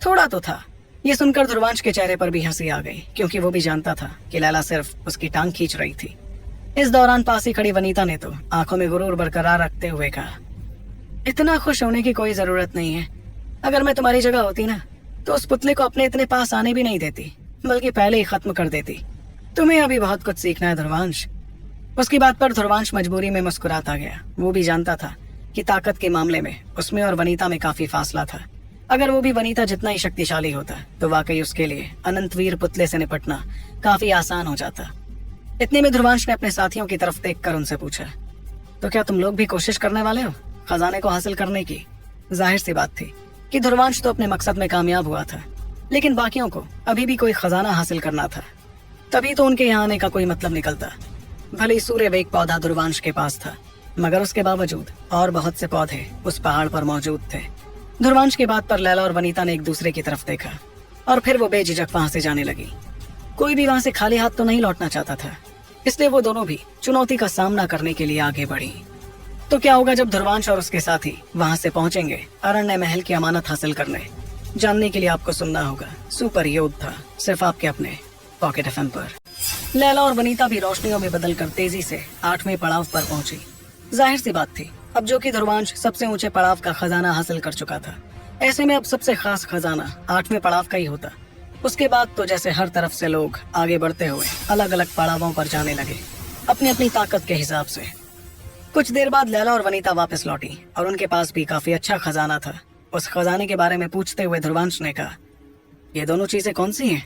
थोड़ा तो था। ये सुनकर ध्रुवांश के चेहरे पर भी हंसी आ गई, क्योंकि वो भी जानता था कि लैला सिर्फ उसकी टांग खींच रही थी। इस दौरान पास ही खड़ी वनीता ने तो आंखों में गुरूर बरकरार रखते हुए कहा, इतना खुश होने की कोई जरूरत नहीं है। अगर मैं तुम्हारी जगह होती ना, तो उस पुतले को अपने इतने पास आने भी नहीं देती, बल्कि पहले ही खत्म कर देती। तुम्हें अभी बहुत कुछ सीखना है ध्रुवांश। उसकी बात पर ध्रुवांश मजबूरी में मुस्कुराता गया। वो भी जानता था कि ताकत के मामले में उसमें और वनीता में काफी फासला था। अगर वो भी वनीता जितना ही शक्तिशाली होता, तो वाकई उसके लिए अनंतवीर पुतले से निपटना काफी आसान हो जाता। इतने में ध्रुवांश ने अपने साथियों की तरफ देखकर उनसे पूछा, तो क्या तुम लोग भी कोशिश करने वाले हो खजाने को हासिल करने की? जाहिर सी बात थी कि ध्रुवांश तो अपने मकसद में कामयाब हुआ था, लेकिन बाकियों को अभी भी कोई खजाना हासिल करना था। तभी तो उनके यहाँ आने का कोई मतलब निकलता। भले ही सूर्यवेग पौधा ध्रुवांश के पास था, मगर उसके बावजूद और बहुत से पौधे उस पहाड़ पर मौजूद थे। ध्रुवांश की बात पर लैला और वनीता ने एक दूसरे की तरफ देखा और फिर वो बेझिझक वहां से जाने लगी। कोई भी वहां से खाली हाथ तो नहीं लौटना चाहता था, इसलिए वो दोनों भी चुनौती का सामना करने के लिए आगे बढ़ी। तो क्या होगा जब ध्रुवांश और उसके साथी वहां से पहुंचेंगे अरण्य महल की अमानत हासिल करने? जानने के लिए आपको सुनना होगा सुपर योद्धा, सिर्फ आपके अपने पॉकेट एफएम पर। लैला और वनीता भी रोशनियों में बदलकर तेजी से 8वें पड़ाव पर पहुंची। जाहिर सी बात थी, अब जो कि ध्रुवांश सबसे ऊंचे पड़ाव का खजाना हासिल कर चुका था, ऐसे में अब सबसे खास खजाना 8वें पड़ाव का ही होता। उसके बाद तो जैसे हर तरफ से लोग आगे बढ़ते हुए अलग अलग पड़ावों पर जाने लगे, अपनी अपनी ताकत के हिसाब से। कुछ देर बाद लैला और वनीता वापस लौटी और उनके पास भी काफी अच्छा खजाना था। उस खजाने के बारे में पूछते हुए ध्रुवांश ने कहा, ये दोनों चीजें कौन सी हैं?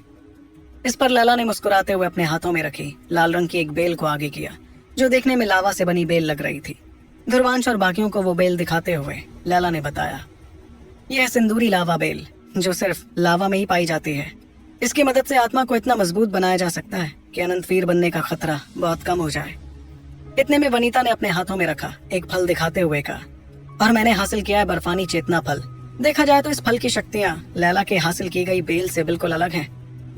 इस पर लैला ने मुस्कुराते हुए अपने हाथों में रखी लाल रंग की एक बेल को आगे किया, जो देखने में लावा से बनी बेल लग रही थी। ध्रुवांश और बाकियों को वो बेल दिखाते हुए लैला ने बताया, यह सिंदूरी लावा बेल, जो सिर्फ लावा में ही पाई जाती है। इसकी मदद से आत्मा को इतना मजबूत बनाया जा सकता है कि अनंतवीर बनने का खतरा बहुत कम हो जाए। इतने में वनीता ने अपने हाथों में रखा एक फल दिखाते हुए कहा, और मैंने हासिल किया है बर्फानी चेतना फल। देखा जाए तो इस फल की शक्तियाँ लैला के हासिल की गई बेल से बिल्कुल अलग है,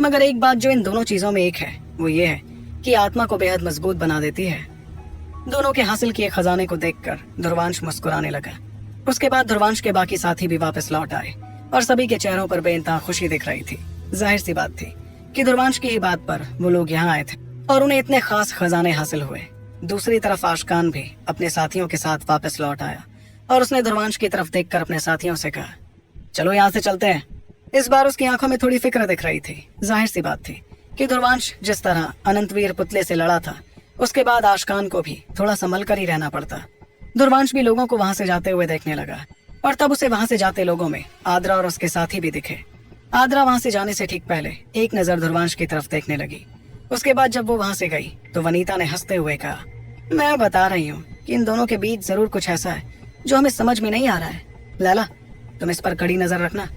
मगर एक बात जो इन दोनों चीजों में एक है, वो ये है कि आत्मा को बेहद मजबूत बना देती है। दोनों के हासिल किए खजाने को देखकर ध्रुवांश मुस्कुराने लगा। उसके बाद ध्रुवांश के बाकी साथी भी वापस लौट आए और सभी के चेहरों पर बेइंतहा खुशी दिख रही थी। जाहिर सी बात थी कि ध्रुवांश की ही बात पर वो लोग यहाँ आए थे और उन्हें इतने खास खजाने हासिल हुए। दूसरी तरफ आशकान भी अपने साथियों के साथ वापस लौट आया और उसने ध्रुवांश की तरफ देखकर अपने साथियों से कहा, चलो यहाँ से चलते हैं। इस बार उसकी आंखों में थोड़ी फिक्र दिख रही थी। जाहिर सी बात थी कि ध्रुवांश जिस तरह अनंतवीर पुतले से लड़ा था, उसके बाद आशकान को भी थोड़ा संभल कर ही रहना पड़ता। ध्रुवांश भी लोगों को वहां से जाते हुए देखने लगा और तब उसे वहां से जाते लोगों में आद्रा और उसके साथी भी दिखे। आद्रा वहां से जाने से ठीक पहले एक नजर ध्रुवांश की तरफ देखने लगी। उसके बाद जब वो वहां से गई तो वनीता ने हंसते हुए कहा, मैं बता रही हूँ कि इन दोनों के बीच जरूर कुछ ऐसा है जो हमें समझ में नहीं आ रहा है। लैला, तुम इस पर कड़ी नजर रखना।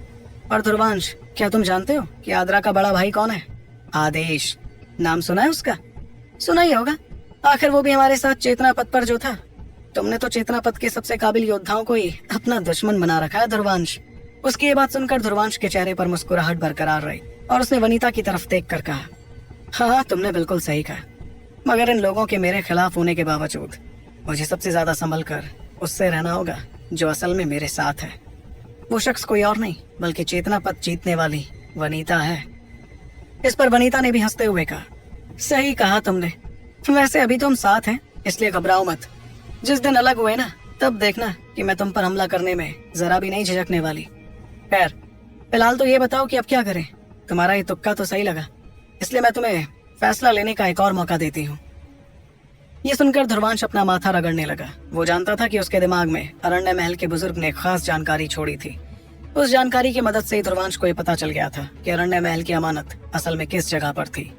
और ध्रुवांश, क्या तुम जानते हो कि आद्रा का बड़ा भाई कौन है? आदेश। नाम सुना है उसका? सुना ही होगा, आखिर वो भी हमारे साथ चेतना पथ पर जो था। तुमने तो चेतना पथ के सबसे काबिल योद्धाओं को ही अपना दुश्मन बना रखा है ध्रुवांश। उसकी ये बात सुनकर ध्रुवांश के चेहरे पर मुस्कुराहट बरकरार रही और उसने वनीता की तरफ देख कर कहा, हाँ तुमने बिल्कुल सही कहा, मगर इन लोगों के मेरे खिलाफ होने के बावजूद मुझे सबसे ज्यादा संभल कर उससे रहना होगा जो असल में मेरे साथ है। वो शख्स कोई और नहीं बल्कि चेतना पथ जीतने वाली वनीता है। इस पर वनीता ने भी हंसते हुए कहा, सही कहा तुमने। वैसे अभी तुम साथ हैं, इसलिए घबराओ मत। जिस दिन अलग हुए ना, तब देखना कि मैं तुम पर हमला करने में जरा भी नहीं झिझकने वाली। खैर, फिलहाल तो ये बताओ कि अब क्या करें। तुम्हारा ये तुक्का तो सही लगा, इसलिए मैं तुम्हें फैसला लेने का एक और मौका देती हूँ। ये सुनकर ध्रुवांश अपना माथा रगड़ने लगा। वो जानता था कि उसके दिमाग में अरण्य महल के बुजुर्ग ने खास जानकारी छोड़ी थी। उस जानकारी की मदद से ध्रुवांश को ये पता चल गया था कि अरण्य महल की अमानत असल में किस जगह पर थी।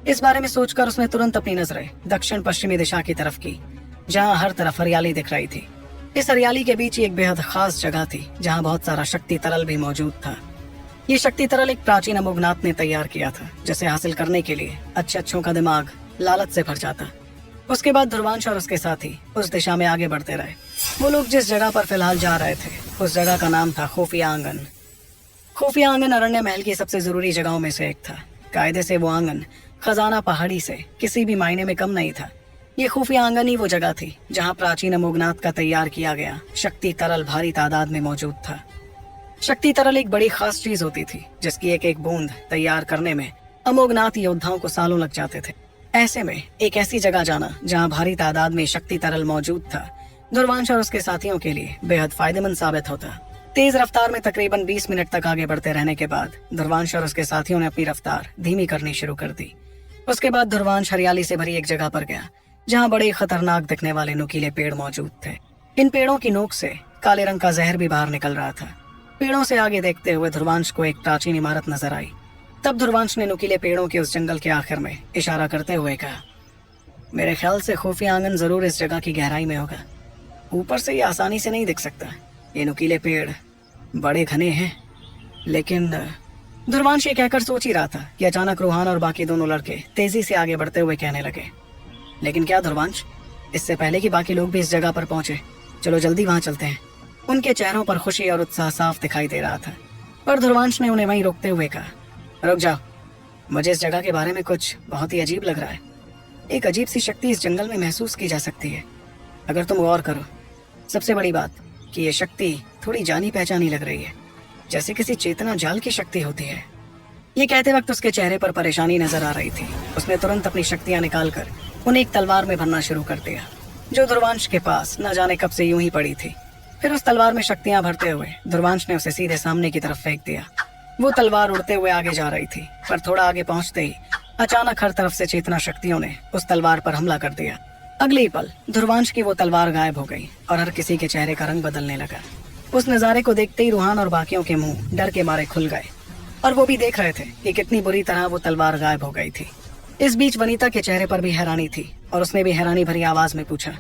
इस बारे में सोचकर उसने तुरंत अपनी नजरें दक्षिण पश्चिमी दिशा की तरफ की, जहाँ हर तरफ हरियाली दिख रही थी। इस हरियाली के बीच एक बेहद खास जगह थी जहाँ बहुत सारा शक्ति तरल भी मौजूद था। ये शक्ति तरल एक प्राचीन अमोघनाथ ने तैयार किया था, जिसे हासिल करने के लिए अच्छों का दिमाग लालच से भर जाता। उसके बाद ध्रुवांश और उसके साथी उस दिशा में आगे बढ़ते रहे। वो लोग जिस जगह पर फिलहाल जा रहे थे, उस जगह का नाम था खुफिया आंगन। खुफिया आंगन अरण्य महल की सबसे जरूरी जगहों में से एक था। कायदे से वो आंगन खजाना पहाड़ी से किसी भी मायने में कम नहीं था। ये खुफिया आंगन ही वो जगह थी जहाँ प्राचीन अमोघनाथ का तैयार किया गया शक्ति तरल भारी तादाद में मौजूद था। शक्ति तरल एक बड़ी खास चीज होती थी, जिसकी एक एक बूंद तैयार करने में अमोघनाथ योद्धाओं को सालों लग जाते थे। ऐसे में एक ऐसी जगह जाना जहाँ भारी तादाद में शक्ति तरल मौजूद था, ध्रुवांश और उसके साथियों के लिए बेहद फायदेमंद साबित होता। तेज रफ्तार में तकरीबन 20 मिनट तक आगे बढ़ते रहने के बाद ध्रुवांश और उसके साथियों ने अपनी रफ्तार धीमी करनी शुरू कर दी। उसके बाद ध्रुवांश हरियाली से भरी एक जगह पर गया जहाँ बड़े खतरनाक दिखने वाले नुकीले पेड़ मौजूद थे। इन पेड़ों की नोक से काले रंग का जहर भी बाहर निकल रहा था। पेड़ों से आगे देखते हुए ध्रुवांश को एक प्राचीन इमारत नजर आई। तब ध्रुवांश ने नुकीले पेड़ों के उस जंगल के आखिर में इशारा करते हुए कहा, मेरे ख्याल से खुफिया आंगन जरूर इस जगह की गहराई में होगा। ऊपर से ये आसानी से नहीं दिख सकता। ये नुकीले पेड़ बड़े घने हैं। लेकिन ध्रुवांश ये कहकर सोच ही रहा था कि अचानक रूहान और बाकी दोनों लड़के तेजी से आगे बढ़ते हुए कहने लगे, लेकिन क्या ध्रुवांश, इससे पहले कि बाकी लोग भी इस जगह पर पहुंचे, चलो जल्दी वहां चलते हैं। उनके चेहरों पर खुशी और उत्साह साफ दिखाई दे रहा था। पर ध्रुवांश ने उन्हें वहीं रोकते हुए कहा, रुक जाओ, मुझे इस जगह के बारे में कुछ बहुत ही अजीब लग रहा है। एक अजीब सी शक्ति इस जंगल में महसूस की जा सकती है, अगर तुम गौर करो। सबसे बड़ी बात कि ये शक्ति थोड़ी जानी पहचानी लग रही है, जैसे किसी चेतना जाल की शक्ति होती है। ये कहते वक्त उसके चेहरे पर परेशानी नजर आ रही थी। उसने तुरंत अपनी शक्तियां निकालकर उन्हें एक तलवार में भरना शुरू कर दिया, जो ध्रुवांश के पास न जाने कब से यूं ही पड़ी थी। फिर उस तलवार में शक्तियां भरते हुए ध्रुवांश ने उसे सीधे सामने की तरफ फेंक दिया। वो तलवार उड़ते हुए आगे जा रही थी, पर थोड़ा आगे पहुंचते ही अचानक हर तरफ से चेतना शक्तियों ने उस तलवार पर हमला कर दिया। अगले ही पल ध्रुवांश की वो तलवार गायब हो गई और हर किसी के चेहरे का रंग बदलने लगा। उस नजारे को देखते ही रूहान और बाकियों के मुंह डर के मारे खुल गए और वो भी देख रहे थे कि कितनी बुरी तरह वो तलवार गायब हो गई थी। इस बीच वनीता के चेहरे पर भी हैरानी थी और उसने भी हैरानी भरी आवाज में पूछा,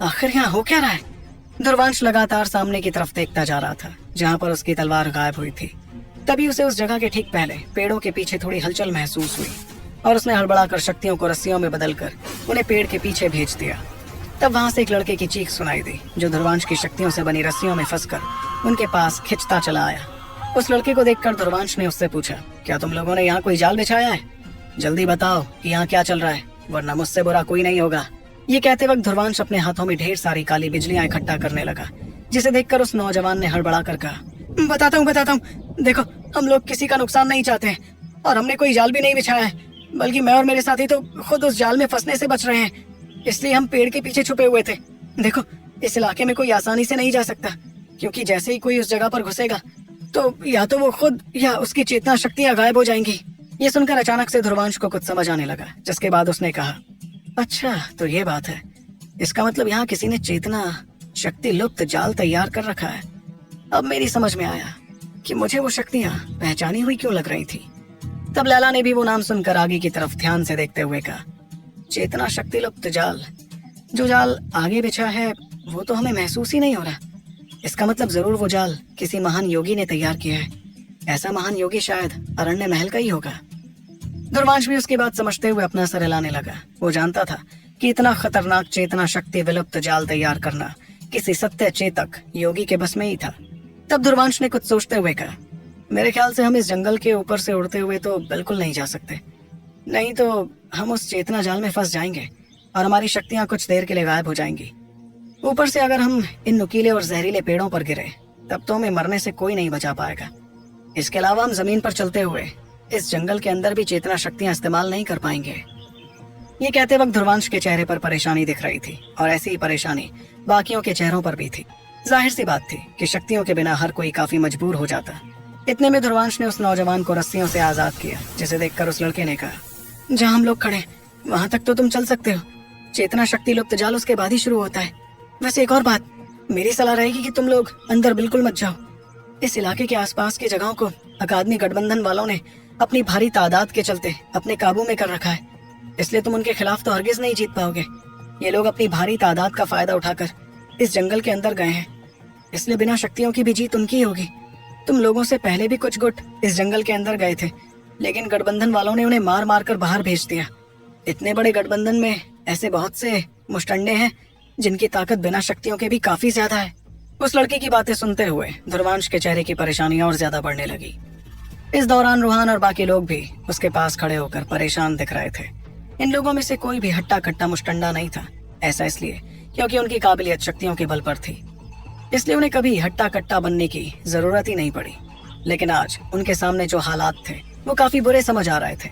आखिर यहाँ हो क्या रहा है? ध्रुवांश लगातार सामने की तरफ देखता जा रहा था जहाँ पर उसकी तलवार गायब हुई थी। तभी उसे उस जगह के ठीक पहले पेड़ों के पीछे थोड़ी हलचल महसूस हुई और उसने हड़बड़ाकर शक्तियों को रस्सियों में बदलकर उन्हें पेड़ के पीछे भेज दिया। तब वहां से एक लड़के की चीख सुनाई दी, जो ध्रुवांश की शक्तियों से बनी रस्सियों में फंसकर उनके पास खिंचता चला आया। उस लड़के को देखकर ध्रुवांश ने उससे पूछा, क्या तुम लोगों ने यहाँ कोई जाल बिछाया है? जल्दी बताओ कि यहाँ क्या चल रहा है, वरना मुझसे बुरा कोई नहीं होगा। ये कहते वक्त ध्रुवांश अपने हाथों में ढेर सारी काली बिजलियां इकट्ठा करने लगा, जिसे देखकर उस नौजवान ने हड़बड़ा कर कहा, बताता हूँ, देखो हम लोग किसी का नुकसान नहीं चाहते हैं, और हमने कोई जाल भी नहीं बिछाया है, बल्कि मैं और मेरे साथी तो खुद उस जाल में फंसने से बच रहे हैं, इसलिए हम पेड़ के पीछे छुपे हुए थे। देखो, इस इलाके में कोई आसानी से नहीं जा सकता, क्योंकि जैसे ही कोई उस जगह पर घुसेगा तो या तो वो खुद या उसकी चेतना शक्तियां गायब हो जाएंगी। ये सुनकर अचानक से ध्रुवांश को कुछ समझ आने लगा, जिसके बाद उसने कहा, अच्छा तो ये बात है, इसका मतलब यहाँ किसी ने चेतना शक्ति लुप्त जाल तैयार कर रखा है। अब मेरी समझ में आया कि मुझे वो शक्तियां पहचानी हुई क्यों लग रही थी। तब लैला ने भी वो नाम सुनकर आगे की तरफ ध्यान से देखते हुए कहा, चेतना शक्ति लुप्त जाल, जो जाल आगे बिछा है वो तो हमें महसूस ही नहीं हो रहा। इसका मतलब जरूर वो जाल किसी महान योगी ने तैयार किया है। ऐसा महान योगी शायद अरण्य महल का ही होगा। ध्रुवांश भी उसकी बात समझते हुए अपना सर हिलाने लगा। वो जानता था कि इतना खतरनाक चेतना शक्ति विलुप्त जाल तैयार करना किसी सत्य चेतक योगी के बस में ही था। तब ध्रुवांश ने कुछ सोचते हुए कहा, मेरे ख्याल से हम इस जंगल के ऊपर से उड़ते हुए तो बिल्कुल नहीं जा सकते, नहीं तो हम उस चेतना जाल में फंस जाएंगे और हमारी शक्तियां कुछ देर के लिए गायब हो जाएंगी। ऊपर से अगर हम इन नुकीले और जहरीले पेड़ों पर गिरे तब तो हमें मरने से कोई नहीं बचा पाएगा। इसके अलावा हम जमीन पर चलते हुए इस जंगल के अंदर भी चेतना शक्तियां इस्तेमाल नहीं कर पाएंगे। ये कहते वक्त ध्रुवांश के चेहरे पर परेशानी दिख रही थी और ऐसी ही परेशानी बाकियों के चेहरों पर भी थी। जाहिर सी बात थी कि शक्तियों के बिना हर कोई काफी मजबूर हो जाता। इतने में ध्रुवांश ने उस नौजवान को रस्सियों से आजाद किया, जिसे देखकर उस लड़के ने कहा, जहाँ हम लोग खड़े वहां तक तो तुम चल सकते हो, चेतना शक्ति लुप्त जाल उसके बाद ही शुरू होता है। वैसे एक और बात, मेरी सलाह रहेगी कि तुम लोग अंदर बिल्कुल मत जाओ। इस इलाके के आसपास की जगहों को अकादमी गठबंधन वालों ने अपनी भारी तादाद के चलते अपने काबू में कर रखा है, इसलिए तुम उनके खिलाफ तो हरगिज नहीं जीत पाओगे। ये लोग अपनी भारी तादाद का फायदा उठाकर इस जंगल के अंदर गए हैं, इसलिए बिना शक्तियों की भी जीत उनकी होगी। तुम लोगों से पहले भी कुछ गुट इस जंगल के अंदर गए थे, लेकिन गठबंधन वालों ने उन्हें मार मार कर बाहर भेज दिया। इतने बड़े गठबंधन में ऐसे बहुत से मुष्टंडे हैं जिनकी ताकत बिना शक्तियों के भी काफी ज्यादा है। उस लड़के की बातें सुनते हुए ध्रुवांश के चेहरे की परेशानी और ज्यादा बढ़ने लगी। इस दौरान रूहान और बाकी लोग भी उसके पास खड़े होकर परेशान दिख रहे थे। इन लोगों में से कोई भी हट्टा कट्टा मुष्टंडा नहीं था। ऐसा इसलिए क्योंकि उनकी काबिलियत शक्तियों के बल पर थी, इसलिए उन्हें कभी हट्टा कट्टा बनने की जरूरत ही नहीं पड़ी। लेकिन आज उनके सामने जो हालात थे वो काफी बुरे समझ आ रहे थे।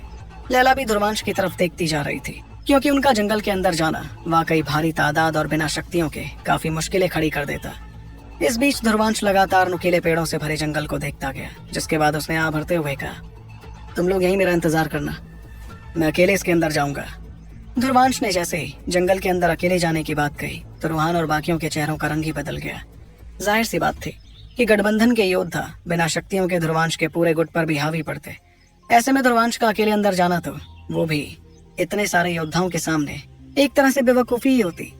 लैला भी ध्रुवांश की तरफ देखती जा रही थी, क्योंकि उनका जंगल के अंदर जाना वाकई भारी तादाद और बिना शक्तियों के काफी मुश्किलें खड़ी कर देता। इस बीच ध्रुवांश लगातार नुकीले पेड़ों से भरे जंगल को देखता गया, जिसके बाद उसने आ भरते हुए कहा, तुम लोग यहीं मेरा इंतजार करना, मैं अकेले इसके अंदर जाऊंगा। ध्रुवांश ने जैसे ही जंगल के अंदर अकेले जाने की बात कही तो रूहान और बाकियों के चेहरों का रंग ही बदल गया। जाहिर सी बात थी कि गठबंधन के योद्धा बिना शक्तियों के ध्रुवांश के पूरे गुट पर भी हावी पड़ते। ऐसे में ध्रुवांश का अकेले अंदर जाना तो वो भी इतने सारे योद्धाओं के सामने एक तरह से बेवकूफी ही होती।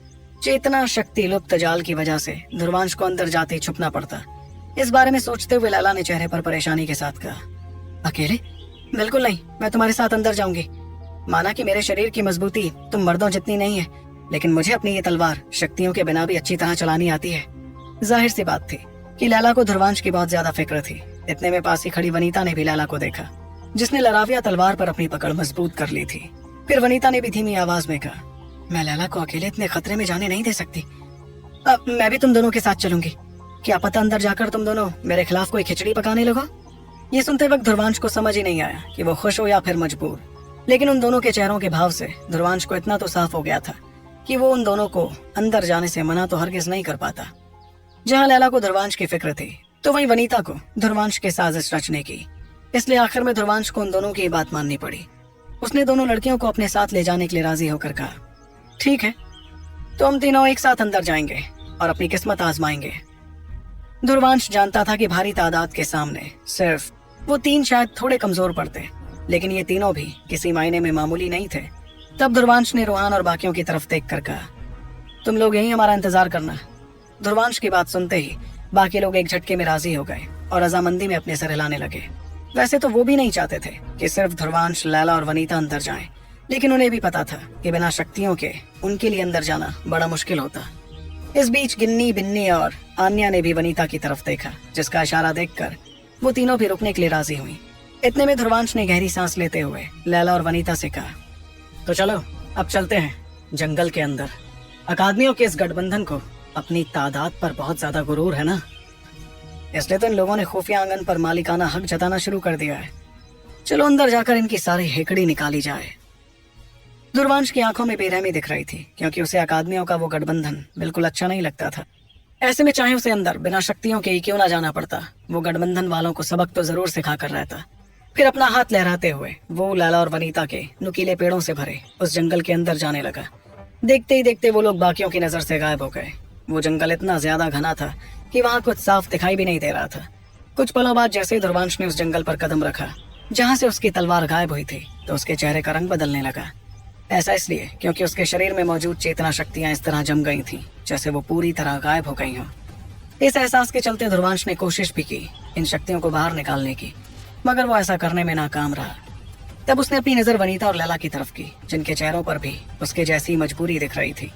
चेतना शक्ति लुप्त जाल की वजह से ध्रुवांश को अंदर जाते ही छुपना पड़ता। इस बारे में सोचते हुए लैला ने चेहरे पर परेशानी के साथ कहा, अकेले? बिल्कुल नहीं, मैं तुम्हारे साथ अंदर जाऊंगी। माना कि मेरे शरीर की मजबूती तुम मर्दों जितनी नहीं है, लेकिन मुझे अपनी ये तलवार शक्तियों के बिना भी अच्छी तरह चलानी आती है। जाहिर सी बात थी कि लैला को ध्रुवांश की बहुत ज्यादा फिक्र थी। इतने में पास ही खड़ी वनीता ने भी लैला को देखा, जिसने लराविया तलवार पर अपनी पकड़ मजबूत कर ली थी। फिर वनीता ने भी धीमी आवाज में कहा, मैं लैला को अकेले इतने खतरे में जाने नहीं दे सकती। अब मैं भी तुम दोनों के साथ चलूंगी। क्या पता अंदर जाकर तुम दोनों मेरे खिलाफ कोई खिचड़ी पकाने लगो। ये सुनते वक्त ध्रुवांश को समझ ही नहीं आया कि वो खुश हो या फिर मजबूर, लेकिन उन दोनों के चेहरों के भाव से ध्रुवांश को इतना तो साफ हो गया था कि वो उन दोनों को अंदर जाने से मना तो हरगिज नहीं कर पाता। जहाँ लैला को ध्रुवांश की फिक्र थी तो वहीं वनीता को ध्रुवांश के साजिश रचने की। इसलिए आखिर में ध्रुवांश को उन दोनों की बात माननी पड़ी। उसने दोनों लड़कियों को अपने साथ ले जाने के लिए राजी होकर कहा, ठीक है, तो हम तीनों एक साथ अंदर जाएंगे और अपनी किस्मत आजमाएंगे। ध्रुवांश जानता था कि भारी तादाद के सामने सिर्फ वो तीन शायद थोड़े कमजोर पड़ते, लेकिन ये तीनों भी किसी मायने में मामूली नहीं थे। तब ध्रुवांश ने रूहान और बाकियों की तरफ देख कर कहा, तुम लोग यहीं हमारा इंतजार करना। ध्रुवांश की बात सुनते ही बाकी लोग एक झटके में राजी हो गए और रजामंदी में अपने सर हिलाने लगे। वैसे तो वो भी नहीं चाहते थे कि सिर्फ ध्रुवांश, लैला और वनीता अंदर जाएं, लेकिन उन्हें भी पता था कि बिना शक्तियों के उनके लिए अंदर जाना बड़ा मुश्किल होता। इस बीच गिन्नी, बिन्नी और आन्या ने भी वनीता की तरफ देखा, जिसका इशारा देखकर वो तीनों भी रुकने के लिए राजी हुई। इतने में ध्रुवांश ने गहरी सांस लेते हुए लैला और वनीता से कहा, तो चलो अब चलते हैं जंगल के अंदर। अकादमियों के इस गठबंधन को अपनी तादाद पर बहुत ज्यादा गुरूर है ना, इसलिए तो इन लोगों ने खुफिया आंगन पर मालिकाना हक जताना शुरू कर दिया है। चलो अंदर जाकर इनकी सारी हेकड़ी निकाली जाए। दुर्वांश की आंखों में बेरहमी दिख रही थी, क्योंकि उसे अकादमियों का वो गठबंधन बिल्कुल अच्छा नहीं लगता था। ऐसे में चाहे उसे अंदर बिना शक्तियों के ही क्यों ना जाना पड़ता, वो गठबंधन वालों को सबक तो जरूर सिखा कर रहता। फिर अपना हाथ लहराते हुए वो लैला और वनीता के नुकीले पेड़ों से भरे उस जंगल के अंदर जाने लगा। देखते ही देखते वो लोग बाकियों की नजर से गायब हो गए। वो जंगल इतना ज्यादा घना था कि वहां कुछ साफ दिखाई भी नहीं दे रहा था। कुछ पलों बाद जैसे ही दुर्वांश ने उस जंगल पर कदम रखा जहां से उसकी तलवार गायब हुई थी, तो उसके चेहरे का रंग बदलने लगा। ऐसा इसलिए क्योंकि उसके शरीर में मौजूद चेतना शक्तियां इस तरह जम गई थीं, जैसे वो पूरी तरह गायब हो गई हों। इस एहसास के चलते दुर्वांश ने कोशिश भी की इन शक्तियों को बाहर निकालने की, मगर वो ऐसा करने में नाकाम रहा। तब उसने अपनी नजर वनीता और लैला की तरफ की, जिनके चेहरों पर भी उसके जैसी मजबूरी दिख रही थी।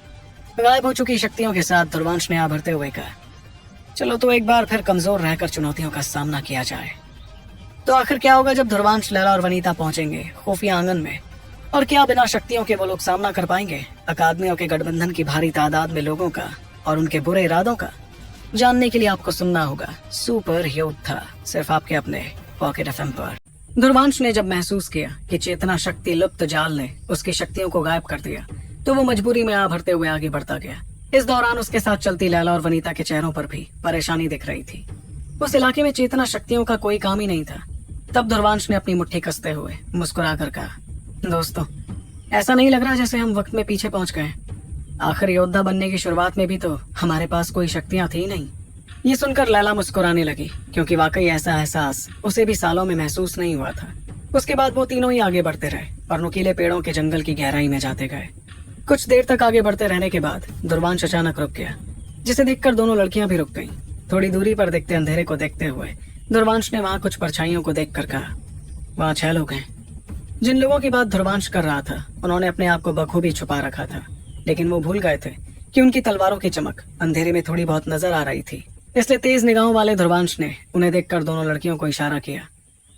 गायब हो चुकी शक्तियों के साथ दुर्वांश ने भरते हुए कहा, चलो तो एक बार फिर कमजोर रहकर चुनौतियों का सामना किया जाए। तो आखिर क्या होगा जब दुर्वांश, लैला और वनीता पहुंचेंगे खुफिया आंगन में? और क्या बिना शक्तियों के वो लोग सामना कर पाएंगे अकादमियों के गठबंधन की भारी तादाद में लोगों का और उनके बुरे इरादों का? जानने के लिए आपको सुनना होगा सुपर योद्धा, सिर्फ आपके अपने पॉकेट एफएम पर। दुर्वांश ने जब महसूस किया कि चेतना शक्ति लुप्त जाल ने उसकी शक्तियों को गायब कर दिया, तो वो मजबूरी में भरते हुए आगे बढ़ता गया। इस दौरान उसके साथ चलती लैला और वनीता के चेहरों पर भी परेशानी दिख रही थी। उस इलाके में चेतना शक्तियों का कोई काम ही नहीं था। तब दुर्वांश ने अपनी मुट्ठी कसते हुए मुस्कुराकर कहा, दोस्तों, ऐसा नहीं लग रहा जैसे हम वक्त में पीछे पहुंच गए। आखिर योद्धा बनने की शुरुआत में भी तो हमारे पास कोई शक्तियां थी नहीं। ये सुनकर लैला मुस्कुराने लगी, क्योंकि वाकई ऐसा एहसास उसे भी सालों में महसूस नहीं हुआ था। उसके बाद वो तीनों ही आगे बढ़ते रहे और नुकीले पेड़ों के जंगल की गहराई में जाते गए। कुछ देर तक आगे बढ़ते रहने के बाद दुर्वांश अचानक रुक गया, जिसे देखकर दोनों लड़कियां भी रुक गईं। थोड़ी दूरी पर दिखते अंधेरे को देखते हुए दुर्वांश ने वहां कुछ परछाइयों को देखकर कहा, वहां 6 लोग हैं। जिन लोगों की बात दुर्वांश कर रहा था, उन्होंने अपने आप को बखूबी छुपा रखा था, लेकिन वो भूल गए थे कि उनकी तलवारों की चमक अंधेरे में थोड़ी बहुत नजर आ रही थी। इसलिए तेज निगाहों वाले दुर्वांश ने उन्हें देखकर दोनों लड़कियों को इशारा किया।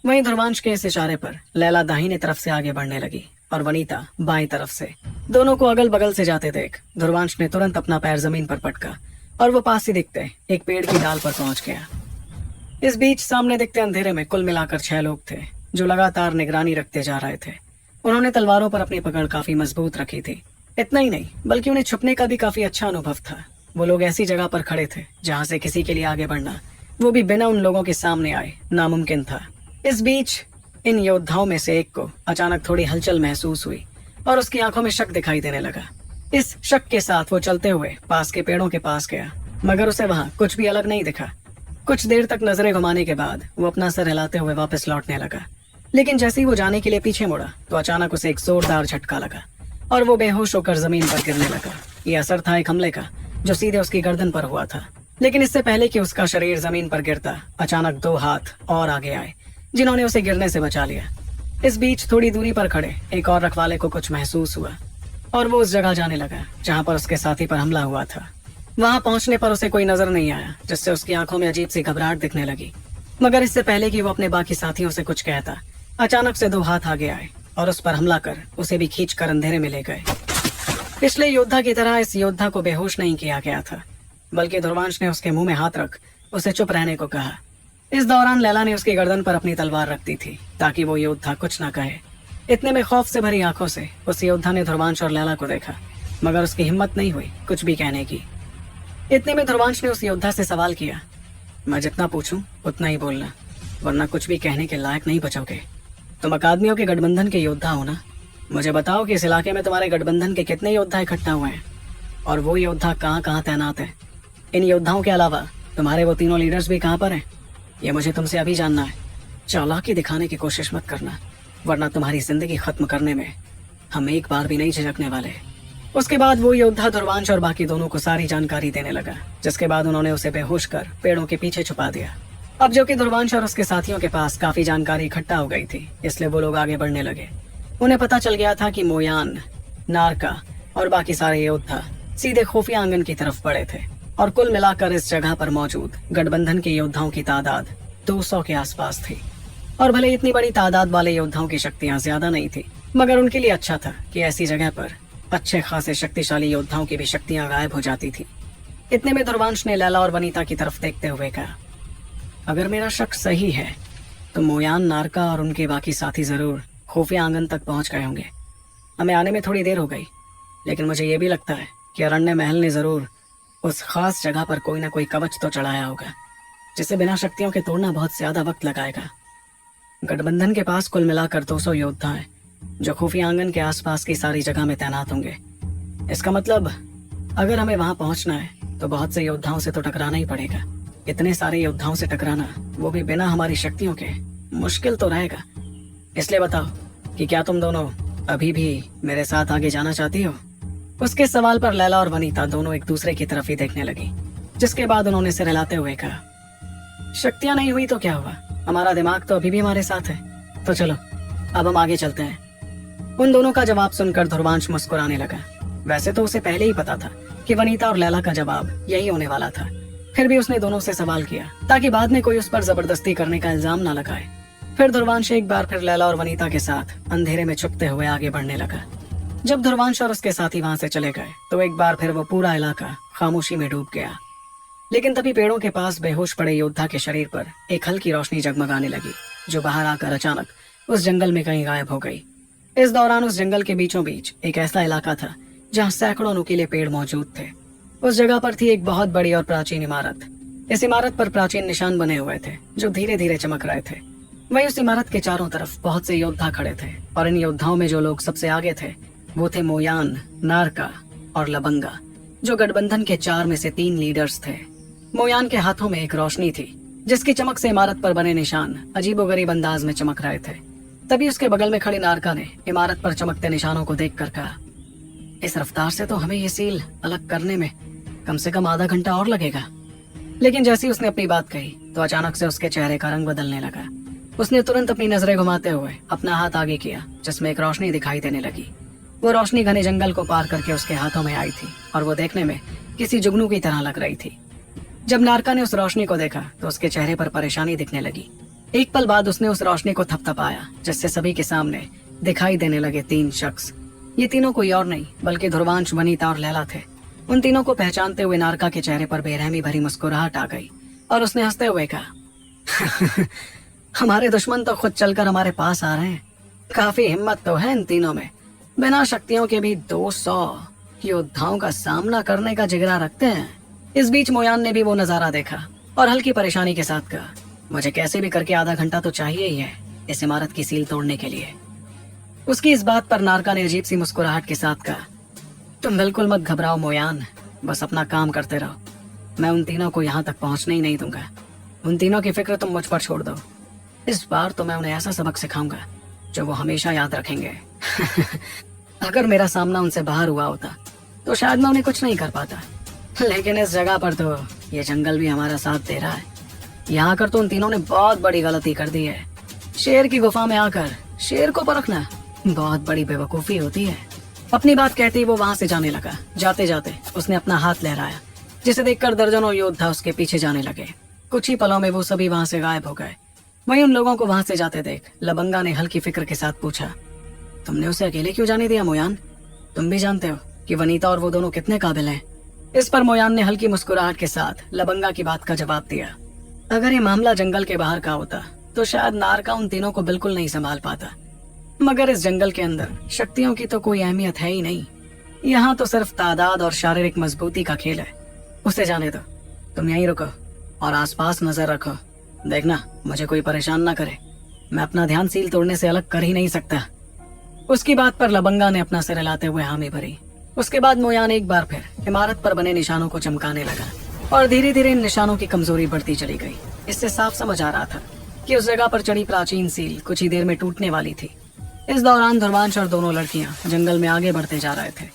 वहीं दुर्वांश के इस इशारे पर लैला दाहिने तरफ से आगे बढ़ने लगी और वनीता बाईं तरफ से। दोनों को अगल बगल से जाते देख दुर्वांश ने तुरंत अपना पैर जमीन पर पटका और वो पास ही दिखते एक पेड़ की डाल पर पहुंच गया। इस बीच सामने दिखते अंधेरे में कुल मिलाकर 6 लोग थे, जो लगातार निगरानी रखते जा रहे थे। उन्होंने तलवारों पर अपनी पकड़ काफी मजबूत रखी थी। इतना ही नहीं, बल्कि उन्हें छुपने का भी काफी अच्छा अनुभव था। वो लोग ऐसी जगह पर खड़े थे जहां से किसी के लिए आगे बढ़ना, वो भी बिना उन लोगों के सामने आए, नामुमकिन था। इस बीच इन योद्धाओं में से एक को अचानक थोड़ी हलचल महसूस हुई और उसकी आंखों में शक दिखाई देने लगा। इस शक के साथ वो चलते हुए पास के पेड़ों के पास गया, मगर उसे वहां कुछ भी अलग नहीं दिखा। कुछ देर तक नजरें घुमाने के बाद वो अपना सर हिलाते हुए वापस लौटने लगा, लेकिन जैसे ही वो जाने के लिए पीछे मुड़ा तो अचानक उसे एक जोरदार झटका लगा और वो बेहोश होकर जमीन पर गिरने लगा। ये असर था एक हमले का जो सीधे उसकी गर्दन पर हुआ था। लेकिन इससे पहले कि उसका शरीर जमीन पर गिरता, अचानक 2 हाथ और आगे आए, जिन्होंने उसे गिरने से बचा लिया। इस बीच थोड़ी दूरी पर खड़े एक और रखवाले को कुछ महसूस हुआ और वो उस जगह जाने लगा जहां पर उसके साथी पर हमला हुआ था। वहां पहुंचने पर उसे कोई नजर नहीं आया, जिससे उसकी आंखों में अजीब सी घबराहट दिखने लगी। मगर इससे पहले कि वो अपने बाकी साथियों से कुछ कहता, अचानक से 2 हाथ आगे आए और उस पर हमला कर उसे भी खींचकर अंधेरे में ले गए। पिछले योद्धा की तरह इस योद्धा को बेहोश नहीं किया गया था, बल्कि दुर्वांश ने उसके मुंह में हाथ रख उसे चुप रहने को कहा। इस दौरान लैला ने उसकी गर्दन पर अपनी तलवार रख दी थी ताकि वो योद्धा कुछ न कहे। इतने में खौफ से भरी आंखों से उस योद्धा ने दुर्वांश और लैला को देखा, मगर उसकी हिम्मत नहीं हुई कुछ भी कहने की। इतने में दुर्वांश ने उस योद्धा से सवाल किया, मैं जितना पूछूं उतना ही बोलना, वरना कुछ भी कहने के लायक नहीं बचोगे। तुम अकादमियों के गठबंधन के योद्धा हो ना? मुझे बताओ कि इस इलाके में तुम्हारे गठबंधन के कितने योद्धा इकट्ठा हुए हैं और वो योद्धा कहाँ कहाँ तैनात है? इन योद्धाओं के अलावा तुम्हारे वो तीनों लीडर्स भी कहाँ पर हैं? ये मुझे तुमसे अभी जानना है। चालाकी दिखाने की कोशिश मत करना, वरना तुम्हारी जिंदगी खत्म करने में हम एक बार भी नहीं झिझकने वाले। उसके बाद वो योद्धा दुर्वांश और बाकी दोनों को सारी जानकारी देने लगा, जिसके बाद उन्होंने उसे बेहोश कर पेड़ों के पीछे छुपा दिया। अब जो कि दुर्वांश और उसके साथियों के पास काफी जानकारी इकट्ठा हो गई थी, इसलिए वो लोग आगे बढ़ने लगे। उन्हें पता चल गया था कि मोयान, नारका और बाकी सारे योद्धा सीधे खुफिया आंगन की तरफ बढ़े थे और कुल मिलाकर इस जगह पर मौजूद गठबंधन के योद्धाओं की तादाद 200 के आसपास थी। और भले इतनी बड़ी तादाद वाले योद्धाओं की शक्तियां ज्यादा नहीं थी, मगर उनके लिए अच्छा था कि ऐसी जगह पर अच्छे खासे शक्तिशाली योद्धाओं की भी शक्तियां गायब हो जाती थी। इतने में दुर्वांश ने लैला और वनीता की तरफ देखते हुए कहा, अगर मेरा शक सही है तो मोयान, नारका और उनके बाकी साथी जरूर खुफिया आंगन तक पहुंच गए होंगे। हमें आने में थोड़ी देर हो गई, लेकिन मुझे ये भी लगता है कि अरण्य महल ने जरूर उस खास जगह पर कोई ना कोई कवच तो चढ़ाया होगा, जिसे बिना शक्तियों के तोड़ना बहुत ज्यादा वक्त लगाएगा। गठबंधन के पास कुल मिलाकर 200 योद्धा हैं, जो खुफिया आंगन के आसपास की सारी जगह में तैनात होंगे। इसका मतलब अगर हमें वहां पहुंचना है तो बहुत से योद्धाओं से तो टकराना ही पड़ेगा। इतने सारे योद्धाओं से टकराना, वो भी बिना हमारी शक्तियों के, मुश्किल तो रहेगा। इसलिए बताओ कि क्या तुम दोनों अभी भी मेरे साथ आगे जाना चाहती हो? उसके सवाल पर लैला और वनीता दोनों एक दूसरे की तरफ ही देखने लगी, जिसके बाद उन्होंने सिर हिलाते हुए कहा, शक्तियां नहीं हुई तो क्या हुआ, हमारा दिमाग तो अभी भी हमारे साथ है। तो चलो अब हम आगे चलते हैं। उन दोनों का जवाब सुनकर ध्रुवांश मुस्कुराने लगा। वैसे तो उसे पहले ही पता था कि वनीता और लैला का जवाब यही होने वाला था, फिर भी उसने दोनों से सवाल किया ताकि बाद में कोई उस पर जबरदस्ती करने का इल्जाम ना लगाए। फिर ध्रुवांश एक बार फिर लैला और वनीता के साथ अंधेरे में छुपते हुए आगे बढ़ने लगा। जब ध्रुवांश और उसके साथी वहां से चले गए तो एक बार फिर वो पूरा इलाका खामोशी में डूब गया। लेकिन तभी पेड़ों के पास बेहोश पड़े योद्धा के शरीर पर एक हल्की रोशनी जगमगाने लगी, जो बाहर आकर अचानक उस जंगल में कहीं गायब हो गई। इस दौरान उस जंगल के बीचों बीच एक ऐसा इलाका था जहाँ सैकड़ों नुकीले पेड़ मौजूद थे। उस जगह पर थी एक बहुत बड़ी और प्राचीन इमारत। इस इमारत पर प्राचीन निशान बने हुए थे जो धीरे धीरे चमक रहे थे। वहीं उस इमारत के चारों तरफ बहुत से योद्धा खड़े थे, और इन योद्धाओं में जो लोग सबसे आगे थे वो थे मोयान, नारका और लबंगा, जो गठबंधन के 4 में से 3 लीडर्स थे। मोयान के हाथों में एक रोशनी थी, जिसकी चमक से इमारत पर बने निशान अजीबोगरीब अंदाज में चमक रहे थे। तभी उसके बगल में खड़ी नारका ने इमारत पर चमकते निशानों को देखकर कहा, इस रफ्तार से तो हमें ये सील अलग करने में कम से कम आधा घंटा और लगेगा। लेकिन जैसे ही उसने अपनी बात कही तो अचानक से उसके चेहरे का रंग बदलने लगा। उसने तुरंत अपनी नजरें घुमाते हुए अपना हाथ आगे किया, जिसमें एक रोशनी दिखाई देने लगी। वो रोशनी घने जंगल को पार करके उसके हाथों में आई थी, और वो देखने में किसी जुगनू की तरह लग रही थी। जब नारका ने उस रोशनी को देखा तो उसके चेहरे पर परेशानी दिखने लगी। एक पल बाद उसने उस रोशनी को थपथपाया, जिससे सभी के सामने दिखाई देने लगे 3 शख्स। ये तीनों कोई और नहीं बल्कि ध्रुवांश, वनीता और लैला थे। उन तीनों को पहचानते हुए नारका के चेहरे पर बेरहमी भरी मुस्कुराहट आ गई, और उसने हंसते हुए कहा, हमारे दुश्मन तो खुद चलकर हमारे पास आ रहे हैं। काफी हिम्मत तो है इन तीनों में, बिना शक्तियों के भी 200 योद्धाओं का सामना करने का जिगरा रखते हैं। इस बीच मोयान ने भी वो नजारा देखा और हल्की परेशानी के साथ कहा, मुझे कैसे भी करके आधा घंटा तो चाहिए ही है इस इमारत की सील तोड़ने के लिए। उसकी इस बात पर नारका ने अजीब सी मुस्कुराहट के साथ कहा, तुम बिल्कुल मत घबराओ मोयान, बस अपना काम करते रहो। मैं उन तीनों को यहाँ तक पहुँचने ही नहीं दूंगा। उन तीनों की फिक्र तुम मुझ पर छोड़ दो। इस बार तो मैं उन्हें ऐसा सबक सिखाऊंगा जो वो हमेशा याद रखेंगे। अगर मेरा सामना उनसे बाहर हुआ होता तो शायद मैं उन्हें कुछ नहीं कर पाता, लेकिन इस जगह पर तो ये जंगल भी हमारा साथ दे रहा है। यहाँ आकर तो उन तीनों ने बहुत बड़ी गलती कर दी है। शेर की गुफा में आकर शेर को परखना बहुत बड़ी बेवकूफी होती है। अपनी बात कहते ही वो वहां से जाने लगा। जाते जाते उसने अपना हाथ लहराया, जिसे देखकर दर्जनों योद्धा उसके पीछे जाने लगे। कुछ ही पलों में वो सभी वहां से गायब हो गए। वहीं उन लोगों को वहां से जाते देख लबंगा ने हल्की फिक्र के साथ पूछा, तुमने उसे अकेले क्यों जाने दिया मोयान? तुम भी जानते हो कि वनीता और वो दोनों कितने काबिल हैं। इस पर मोयान ने हल्की मुस्कुराहट के साथ लबंगा की बात का जवाब दिया, अगर ये मामला जंगल के बाहर का होता तो शायद नारका उन तीनों को बिल्कुल नहीं संभाल पाता, मगर इस जंगल के अंदर शक्तियों की तो कोई अहमियत है ही नहीं। यहाँ तो सिर्फ तादाद और शारीरिक मजबूती का खेल है। उसे जाने दो, तुम यहीं रुको और आसपास नजर रखो। देखना मुझे कोई परेशान ना करे, मैं अपना ध्यान सील तोड़ने से अलग कर ही नहीं सकता। उसकी बात पर लबंगा ने अपना सिर हिलाते हुए हामी भरी। उसके बाद मोयान एक बार फिर इमारत पर बने निशानों को चमकाने लगा, और धीरे धीरे इन निशानों की कमजोरी बढ़ती चली गई। इससे साफ समझ आ रहा था कि उस जगह पर चढ़ी प्राचीन सील कुछ ही देर में टूटने वाली थी। इस दौरान ध्रुवांश और दोनों लड़कियां जंगल में आगे बढ़ते जा रहे थे।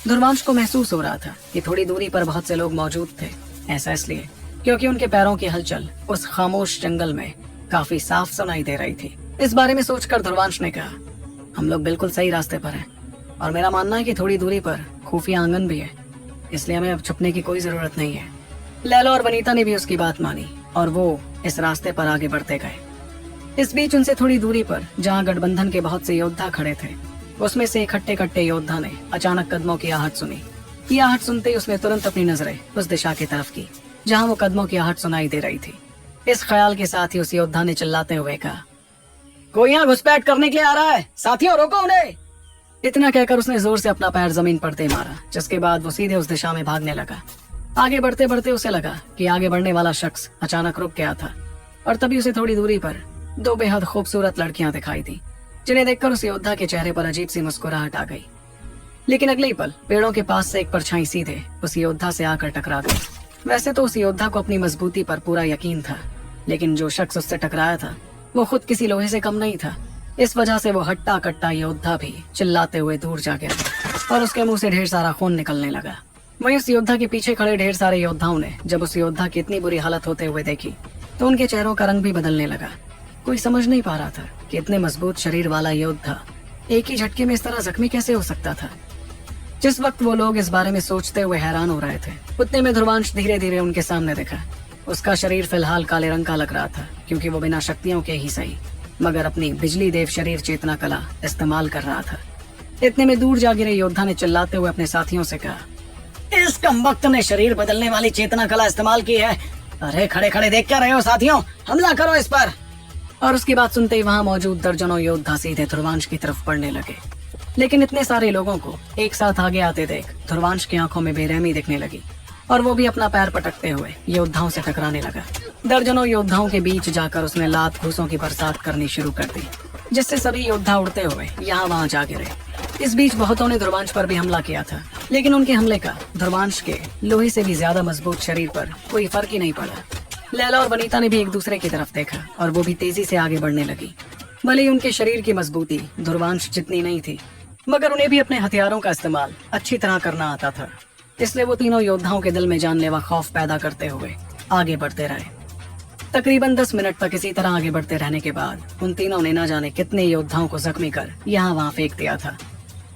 ध्रुवांश को महसूस हो रहा था कि थोड़ी दूरी पर बहुत से लोग मौजूद थे। ऐसा इसलिए क्योंकि उनके पैरों की हलचल उस खामोश जंगल में काफी साफ सुनाई दे रही थी। इस बारे में सोचकर ध्रुवांश ने कहा, हम लोग बिल्कुल सही रास्ते पर हैं, और मेरा मानना है कि थोड़ी दूरी पर खुफिया आंगन भी है, इसलिए हमें अब छुपने की कोई जरूरत नहीं है। लैला और वनीता ने भी उसकी बात मानी और वो इस रास्ते पर आगे बढ़ते गए। इस बीच उनसे थोड़ी दूरी पर जहाँ गठबंधन के बहुत से योद्धा खड़े थे, उसमें से एक हट्टे कट्टे योद्धा ने अचानक कदमों की आहट सुनी। ये आहट सुनते ही उसने तुरंत अपनी नजरें उस दिशा की तरफ की जहाँ वो कदमों की आहट सुनाई दे रही थी। इस ख्याल के साथ ही उस योद्धा ने चिल्लाते हुए कहा, कोई यहाँ घुसपैठ करने के लिए आ रहा है, साथियों रोको उन्हें। इतना कहकर उसने जोर से अपना पैर जमीन पर दे मारा, जिसके बाद वो सीधे उस दिशा में भागने लगा। आगे बढ़ते बढ़ते उसे लगा कि आगे बढ़ने वाला शख्स अचानक रुक गया था और तभी उसे थोड़ी दूरी पर दो बेहद खूबसूरत लड़कियां दिखाई दी, जिन्हें देखकर उस योद्धा के चेहरे पर अजीब सी मुस्कुराहट आ गई। लेकिन अगले ही पल पेड़ों के पास से एक परछाई सीधे उस योद्धा से आकर टकरा गई। वैसे तो उस योद्धा को अपनी मजबूती पर पूरा यकीन था, लेकिन जो शख्स उससे टकराया था वो खुद किसी लोहे से कम नहीं था। इस वजह से वो हट्टा कट्टा योद्धा भी चिल्लाते हुए दूर जा गया और उसके मुंह से ढेर सारा खून निकलने लगा। वहीं उस योद्धा के पीछे खड़े ढेर सारे योद्धाओं ने जब उस योद्धा की इतनी बुरी हालत होते हुए देखी तो उनके चेहरों का रंग भी बदलने लगा। कोई समझ नहीं पा रहा था कि इतने मजबूत शरीर वाला योद्धा एक ही झटके में इस तरह जख्मी कैसे हो सकता था। जिस वक्त वो लोग इस बारे में सोचते हुए हैरान हो रहे थे, उतने में ध्रुवांश धीरे धीरे उनके सामने दिखा। उसका शरीर फिलहाल काले रंग का लग रहा था, क्योंकि वो बिना शक्तियों के ही सही मगर अपनी बिजली देव शरीर चेतना कला इस्तेमाल कर रहा था। इतने में दूर जा गिरे योद्धा ने चिल्लाते हुए अपने साथियों से कहा, इस कमबख्त ने शरीर बदलने वाली चेतना कला इस्तेमाल की है। अरे खड़े खड़े देख क्या रहे हो साथियों, हमला करो इस पर। और उसकी बात सुनते ही वहाँ मौजूद दर्जनों योद्धा सीधे ध्रुवांश की तरफ बढ़ने लगे। लेकिन इतने सारे लोगों को एक साथ आगे आते देख ध्रुवांश की आंखों में बेरहमी दिखने लगी और वो भी अपना पैर पटकते हुए योद्धाओं से टकराने लगा। दर्जनों योद्धाओं के बीच जाकर उसने लात घूसों की बरसात करनी शुरू कर दी, जिससे सभी योद्धा उड़ते हुए यहाँ वहाँ जा गिरे। इस बीच बहुतों ने ध्रुवांश पर भी हमला किया था, लेकिन उनके हमले का ध्रुवांश के लोहे से भी ज्यादा मजबूत शरीर पर कोई फर्क ही नहीं पड़ा। लैला और वनीता ने भी एक दूसरे की तरफ देखा और वो भी तेजी से आगे बढ़ने लगी। भले ही उनके शरीर की मजबूती ध्रुवांश जितनी नहीं थी, मगर उन्हें भी अपने हथियारों का इस्तेमाल अच्छी तरह करना आता था। इसलिए वो तीनों योद्धाओं के दिल में जानलेवा खौफ पैदा करते हुए आगे बढ़ते रहे। तकरीबन 10 मिनट तक इसी तरह आगे बढ़ते रहने के बाद उन तीनों ने न जाने कितने योद्धाओं को जख्मी कर यहाँ वहाँ फेंक दिया था।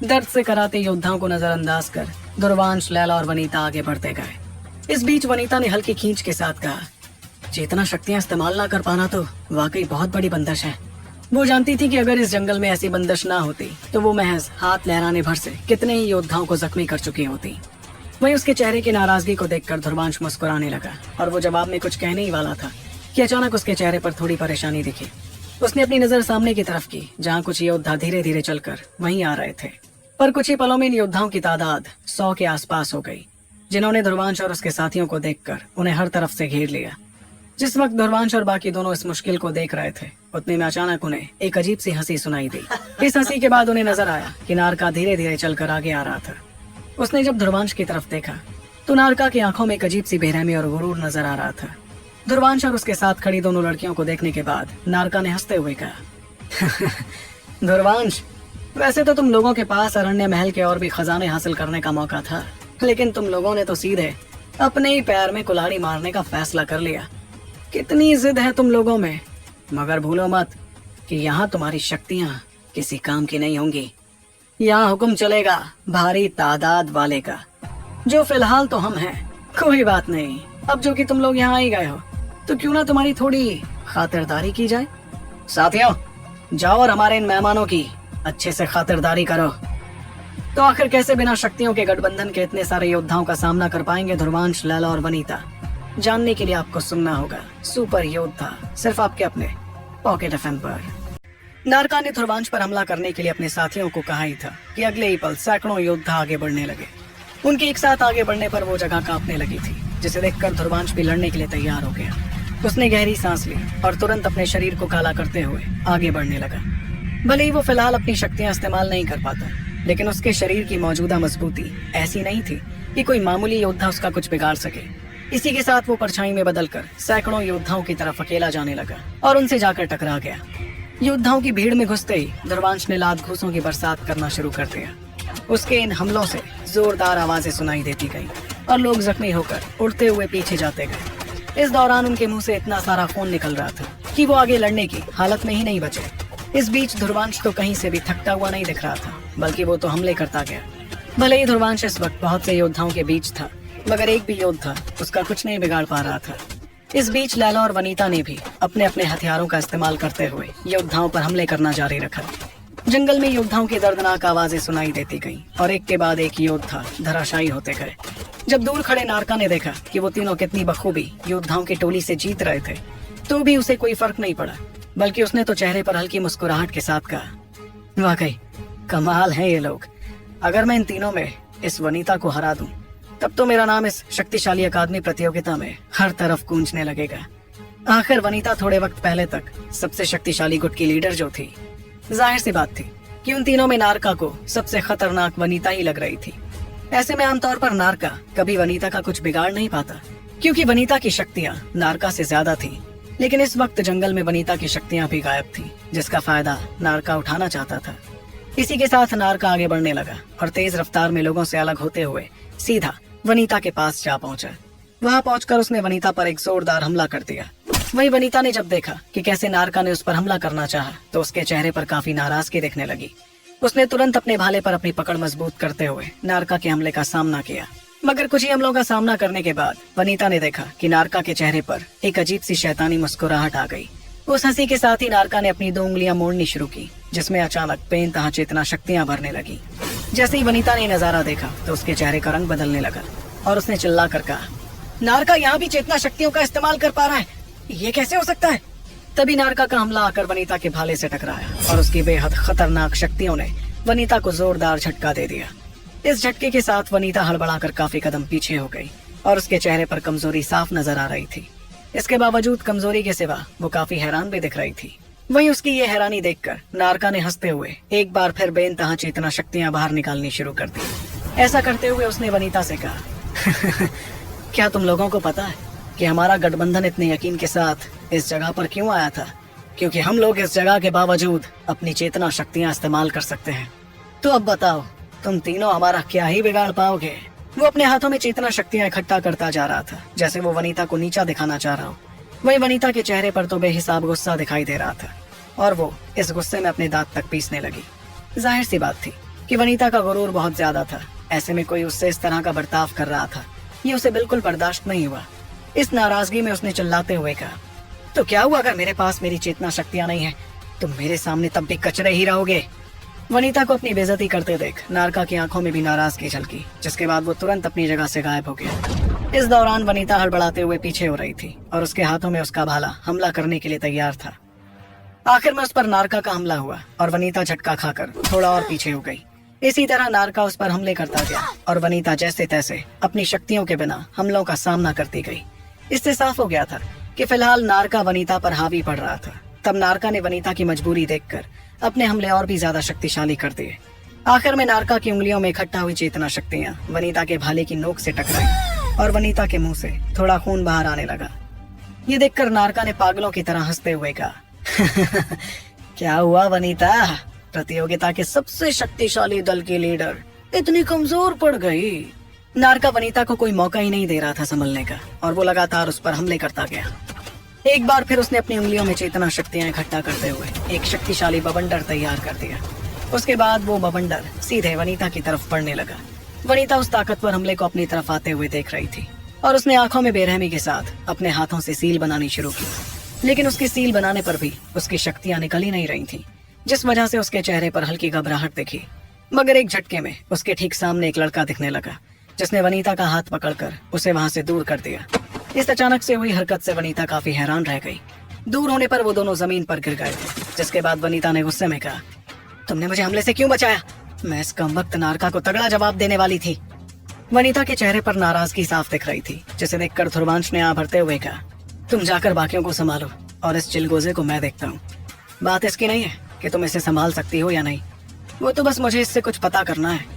दर्द से कराते योद्धाओं को नजरअंदाज कर ध्रुवांश, लैला और वनीता आगे बढ़ते गए। इस बीच वनीता ने हल्की खींच के साथ कहा, चेतना शक्तियाँ इस्तेमाल ना कर पाना तो वाकई बहुत बड़ी बंदिश है। वो जानती थी कि अगर इस जंगल में ऐसी बंदिश ना होती तो वो महज हाथ लहराने भर से कितने ही योद्धाओं को जख्मी कर चुकी होती। वहीं उसके चेहरे की नाराजगी को देखकर ध्रुवांश मुस्कुराने लगा और वो जवाब में कुछ कहने ही वाला था कि अचानक उसके चेहरे पर थोड़ी परेशानी दिखी। उसने अपनी नजर सामने की तरफ की, जहाँ कुछ योद्धा धीरे धीरे चलकर वहीं आ रहे थे। पर कुछ ही पलों में इन योद्धाओं की तादाद 100 के आसपास हो गई, जिन्होंने ध्रुवांश और उसके साथियों को देखकर उन्हें हर तरफ से घेर लिया। जिस वक्त ध्रुवांश और बाकी दोनों इस मुश्किल को देख रहे थे, उतने में अचानक उन्हें एक अजीब सी हंसी सुनाई दी। इस हंसी के बाद उन्हें नजर आया कि नारका धीरे धीरे चलकर आगे आ रहा था। उसने जब ध्रुवांश की तरफ देखा तो नारका की आंखों में एक अजीब सी बेरहमी और गुरूर नजर आ रहा था। ध्रुवांश और उसके साथ खड़ी दोनों लड़कियों को देखने के बाद नारका ने हंसते हुए कहा, ध्रुवांश, वैसे तो तुम लोगों के पास अरण्य महल के और भी खजाने हासिल करने का मौका था, लेकिन तुम लोगों ने तो सीधे अपने ही पैर में कुल्हाड़ी मारने का फैसला कर लिया। कितनी जिद है तुम लोगों में, मगर भूलो मत कि यहाँ तुम्हारी शक्तियाँ किसी काम की नहीं होंगी। यहाँ हुक्म चलेगा भारी तादाद वाले का, जो फिलहाल तो हम हैं। कोई बात नहीं, अब जो कि तुम लोग यहाँ आई गए हो तो क्यों ना तुम्हारी थोड़ी खातिरदारी की जाए। साथियों, जाओ और हमारे इन मेहमानों की अच्छे से खातिरदारी करो। तो आखिर कैसे बिना शक्तियों के गठबंधन के इतने सारे योद्धाओं का सामना कर पाएंगे ध्रुवांश, लैला और वनीता? जानने के लिए आपको सुनना होगा सुपर योद्धा, सिर्फ आपके अपने पॉकेट एफएम पर। नारका ने ध्रुवांश पर हमला करने के लिए अपने साथियों को कहा ही था कि अगले ही पल सैकड़ों योद्धा आगे बढ़ने लगे। उनके एक साथ आगे बढ़ने पर वो जगह कांपने लगी थी, जिसे देखकर ध्रुवांश भी लड़ने के लिए तैयार हो गया। उसने गहरी सांस ली और तुरंत अपने शरीर को काला करते हुए आगे बढ़ने लगा। भले ही वो फिलहाल अपनी शक्तियां इस्तेमाल नहीं कर पाता, लेकिन उसके शरीर की मौजूदा मजबूती ऐसी नहीं थी कि कोई मामूली योद्धा उसका कुछ बिगाड़ सके। इसी के साथ वो परछाई में बदलकर सैकड़ों योद्धाओं की तरफ अकेला जाने लगा और उनसे जाकर टकरा गया। योद्धाओं की भीड़ में घुसते ही ध्रुवांश ने लात घूसों की बरसात करना शुरू कर दिया। उसके इन हमलों से जोरदार आवाजें सुनाई देती गईं और लोग जख्मी होकर उड़ते हुए पीछे जाते गए। इस दौरान उनके मुंह से इतना सारा खून निकल रहा था कि वो आगे लड़ने की हालत में ही नहीं बचे। इस बीच ध्रुवांश तो कहीं से भी थकता हुआ नहीं दिख रहा था, बल्कि वो तो हमले करता गया। भले ही ध्रुवांश इस वक्त बहुत से योद्धाओं के बीच था, मगर एक भी योद्धा उसका कुछ नहीं बिगाड़ पा रहा था। इस बीच लैला और वनीता ने भी अपने अपने हथियारों का इस्तेमाल करते हुए योद्धाओं पर हमले करना जारी रखा। जंगल में योद्धाओं की दर्दनाक आवाजें सुनाई देती गईं और एक के बाद एक योद्धा धराशायी होते गए। जब दूर खड़े नारका ने देखा कि वो तीनों कितनी बखूबी योद्धाओं की टोली से जीत रहे थे, तो भी उसे कोई फर्क नहीं पड़ा। बल्कि उसने तो चेहरे पर हल्की मुस्कुराहट के साथ कहा, वाकई कमाल है ये लोग। अगर मैं इन तीनों में इस वनीता को हरा दूं, तब तो मेरा नाम इस शक्तिशाली अकादमी प्रतियोगिता में हर तरफ गूंजने लगेगा। आखिर वनीता थोड़े वक्त पहले तक सबसे शक्तिशाली गुट की लीडर जो थी। जाहिर सी बात थी कि उन तीनों में नारका को सबसे खतरनाक वनीता ही लग रही थी। ऐसे में आमतौर पर नारका कभी वनीता का कुछ बिगाड़ नहीं पाता, क्योंकि वनीता की शक्तियाँ नारका से ज्यादा थी। लेकिन इस वक्त जंगल में वनीता की शक्तियाँ भी गायब थी, जिसका फायदा नारका उठाना चाहता था। इसी के साथ नारका आगे बढ़ने लगा और तेज रफ्तार में लोगों से अलग होते हुए सीधा वनीता के पास जा पहुंचा। वहां पहुंचकर उसने वनीता पर एक जोरदार हमला कर दिया। वहीं वनीता ने जब देखा कि कैसे नारका ने उस पर हमला करना चाहा, तो उसके चेहरे पर काफी नाराजगी दिखने लगी। उसने तुरंत अपने भाले पर अपनी पकड़ मजबूत करते हुए नारका के हमले का सामना किया। मगर कुछ ही हमलों का सामना करने के बाद वनीता ने देखा कि नारका के चेहरे पर एक अजीब सी शैतानी मुस्कुराहट आ गई। उस हंसी के साथ ही नारका ने अपनी 2 उंगलियां मोड़नी शुरू की, जिसमें अचानक बेइंतहा चेतना शक्तियां भरने लगी। जैसे ही वनीता ने नजारा देखा तो उसके चेहरे का रंग बदलने लगा और उसने चिल्ला कर कहा, नारका यहाँ भी चेतना शक्तियों का इस्तेमाल कर पा रहा है, ये कैसे हो सकता है? तभी नारका का हमला आकर वनीता के भाले से टकराया और उसकी बेहद खतरनाक शक्तियों ने वनीता को जोरदार झटका दे दिया। इस झटके के साथ वनीता हड़बड़ाकर काफी कदम पीछे हो गई और उसके चेहरे पर कमजोरी साफ नजर आ रही थी। इसके बावजूद कमजोरी के सिवा वो काफी हैरान भी दिख रही थी। वहीं उसकी ये हैरानी देखकर नारका ने हंसते हुए एक बार फिर बेइंतहा चेतना शक्तियां बाहर निकालनी शुरू कर दी। ऐसा करते हुए उसने वनीता से कहा, क्या तुम लोगों को पता है कि हमारा गठबंधन इतने यकीन के साथ इस जगह पर क्यों आया था? क्योंकि हम लोग इस जगह के बावजूद अपनी चेतना शक्तियां इस्तेमाल कर सकते हैं। तो अब बताओ, तुम तीनों हमारा क्या ही बिगाड़ पाओगे? वो अपने हाथों में चेतना शक्तियां इकट्ठा करता जा रहा था, जैसे वो वनीता को नीचा दिखाना चाह रहा हो। वहीं वनीता के चेहरे पर तो बेहिसाब गुस्सा दिखाई दे रहा था और वो इस गुस्से में अपने दांत तक पीसने लगी। जाहिर सी बात थी कि वनीता का गुरूर बहुत ज्यादा था। ऐसे में कोई उससे इस तरह का बर्ताव कर रहा था, ये उसे बिल्कुल बर्दाश्त नहीं हुआ। इस नाराजगी में उसने चिल्लाते हुए कहा, तो क्या हुआ अगर मेरे पास मेरी चेतना शक्तियां नहीं है? तुम मेरे सामने तब भी कचरे ही रहोगे। वनीता को अपनी बेइज्जती करते देख नारका की आंखों में भी नाराजगी झलकी, जिसके बाद वो तुरंत अपनी जगह से गायब हो गया। इस दौरान वनीता हड़बड़ाते हुए पीछे हो रही थी और उसके हाथों में उसका भाला हमला करने के लिए तैयार था। आखिर में उस पर नारका का हमला हुआ और वनीता झटका खाकर थोड़ा और पीछे हो गई। इसी तरह नारका उस पर हमले करता गया और वनीता जैसे तैसे अपनी शक्तियों के बिना हमलों का सामना करती गई। इससे साफ हो गया था कि फिलहाल नारका वनीता पर हावी पड़ रहा था। तब नारका ने वनीता की मजबूरी देखकर अपने हमले और भी ज्यादा शक्तिशाली कर दिए। आखिर में नारका की उंगलियों में इकट्ठा हुई चेतना शक्तियां वनीता के भाले की नोक से टकराई और वनीता के मुंह से थोड़ा खून बाहर आने लगा। ये देखकर नारका ने पागलों की तरह हंसते हुए कहा, क्या हुआ वनीता? प्रतियोगिता के सबसे शक्तिशाली दल की लीडर इतनी कमजोर पड़ गई। नारका वनीता को कोई मौका ही नहीं दे रहा था संभलने का और वो लगातार उस पर हमले करता गया। एक बार फिर उसने अपनी उंगलियों में चेतना शक्तियां इकट्ठा करते हुए एक शक्तिशाली बवंडर तैयार कर दिया। उसके बाद वो बवंडर सीधे वनीता की तरफ बढ़ने लगा। वनीता उस ताकतवर हमले को अपनी तरफ आते हुए देख रही थी और उसने आंखों में बेरहमी के साथ अपने हाथों से सील बनानी शुरू की। लेकिन उसकी सील बनाने पर भी उसकी शक्तियां निकल ही नहीं रही थी, जिस वजह से उसके चेहरे पर हल्की घबराहट दिखी। मगर एक झटके में उसके ठीक सामने एक लड़का दिखने लगा, जिसने वनीता का हाथ पकड़कर उसे वहां से दूर कर दिया। इस अचानक से हुई हरकत से वनीता काफी हैरान रह गई। दूर होने पर वो दोनों जमीन पर गिर गए थे, जिसके बाद वनीता ने गुस्से में कहा, तुमने मुझे हमले से क्यों बचाया? मैं इस कमबख्त नारका को तगड़ा जवाब देने वाली थी। वनीता के चेहरे पर नाराजगी साफ दिख रही थी, जिसे देखकर ध्रुवांश ने आह भरते हुए कहा, तुम जाकर बाकियों को संभालो और इस चिलगोजे को मैं देखता हूँ। बात इसकी नहीं है कि तुम इसे संभाल सकती हो या नहीं, वो तो बस मुझे इससे कुछ पता करना है।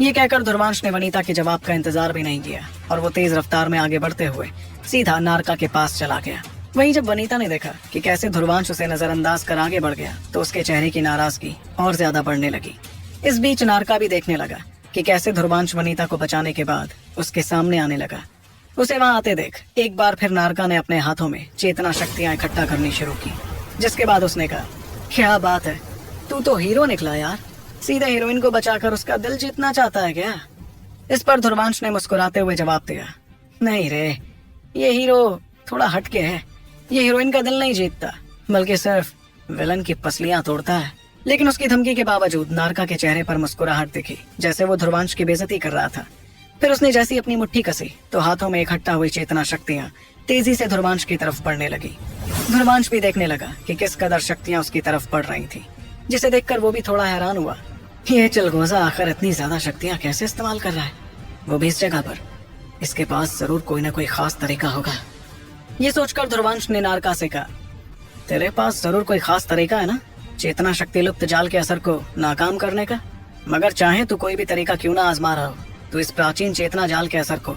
ये कहकर ध्रुवांश ने वनीता के जवाब का इंतजार भी नहीं किया और वो तेज रफ्तार में आगे बढ़ते हुए सीधा नारका के पास चला गया। वहीं जब वनीता ने देखा कि कैसे ध्रुवांश उसे नजरअंदाज कर आगे बढ़ गया, तो उसके चेहरे की नाराजगी और ज्यादा बढ़ने लगी। इस बीच नारका भी देखने लगा कि कैसे ध्रुवांश वनीता को बचाने के बाद उसके सामने आने लगा। उसे वहां आते देख एक बार फिर नारका ने अपने हाथों में चेतना शक्तियां इकट्ठा करनी शुरू की, जिसके बाद उसने कहा, क्या बात है, तू तो हीरो निकला यार, सीधे हीरोइन को बचाकर उसका दिल जीतना चाहता है क्या? इस पर ध्रुवांश ने मुस्कुराते हुए जवाब दिया, नहीं रे, ये हीरो थोड़ा हटके है। ये हीरोइन का दिल नहीं जीतता, बल्कि सिर्फ विलन की पसलियां तोड़ता है। लेकिन उसकी धमकी के बावजूद नारका के चेहरे पर मुस्कुराहट दिखी, जैसे वो ध्रुवांश की बेइज्जती कर रहा था। फिर उसने जैसी अपनी मुट्ठी कसी तो हाथों में इकट्ठा हुई चेतना शक्तियां तेजी से ध्रुवांश की तरफ बढ़ने लगी। ध्रुवांश भी देखने लगा कि किस कदर शक्तियां उसकी तरफ बढ़ रही थी, जिसे देखकर वो भी थोड़ा हैरान हुआ। ये चिलगोजा आखिर इतनी ज्यादा शक्तियां कैसे इस्तेमाल कर रहा है, वो भी इस जगह पर। इसके पास जरूर कोई ना कोई खास तरीका होगा। ये सोचकर ध्रुवांश ने नारका से कहा, तेरे पास जरूर कोई खास तरीका है ना, चेतना शक्ति लुप्त जाल के असर को नाकाम करने का। मगर चाहे तो कोई भी तरीका क्यों ना आजमा रहा हो, तो इस प्राचीन चेतना जाल के असर को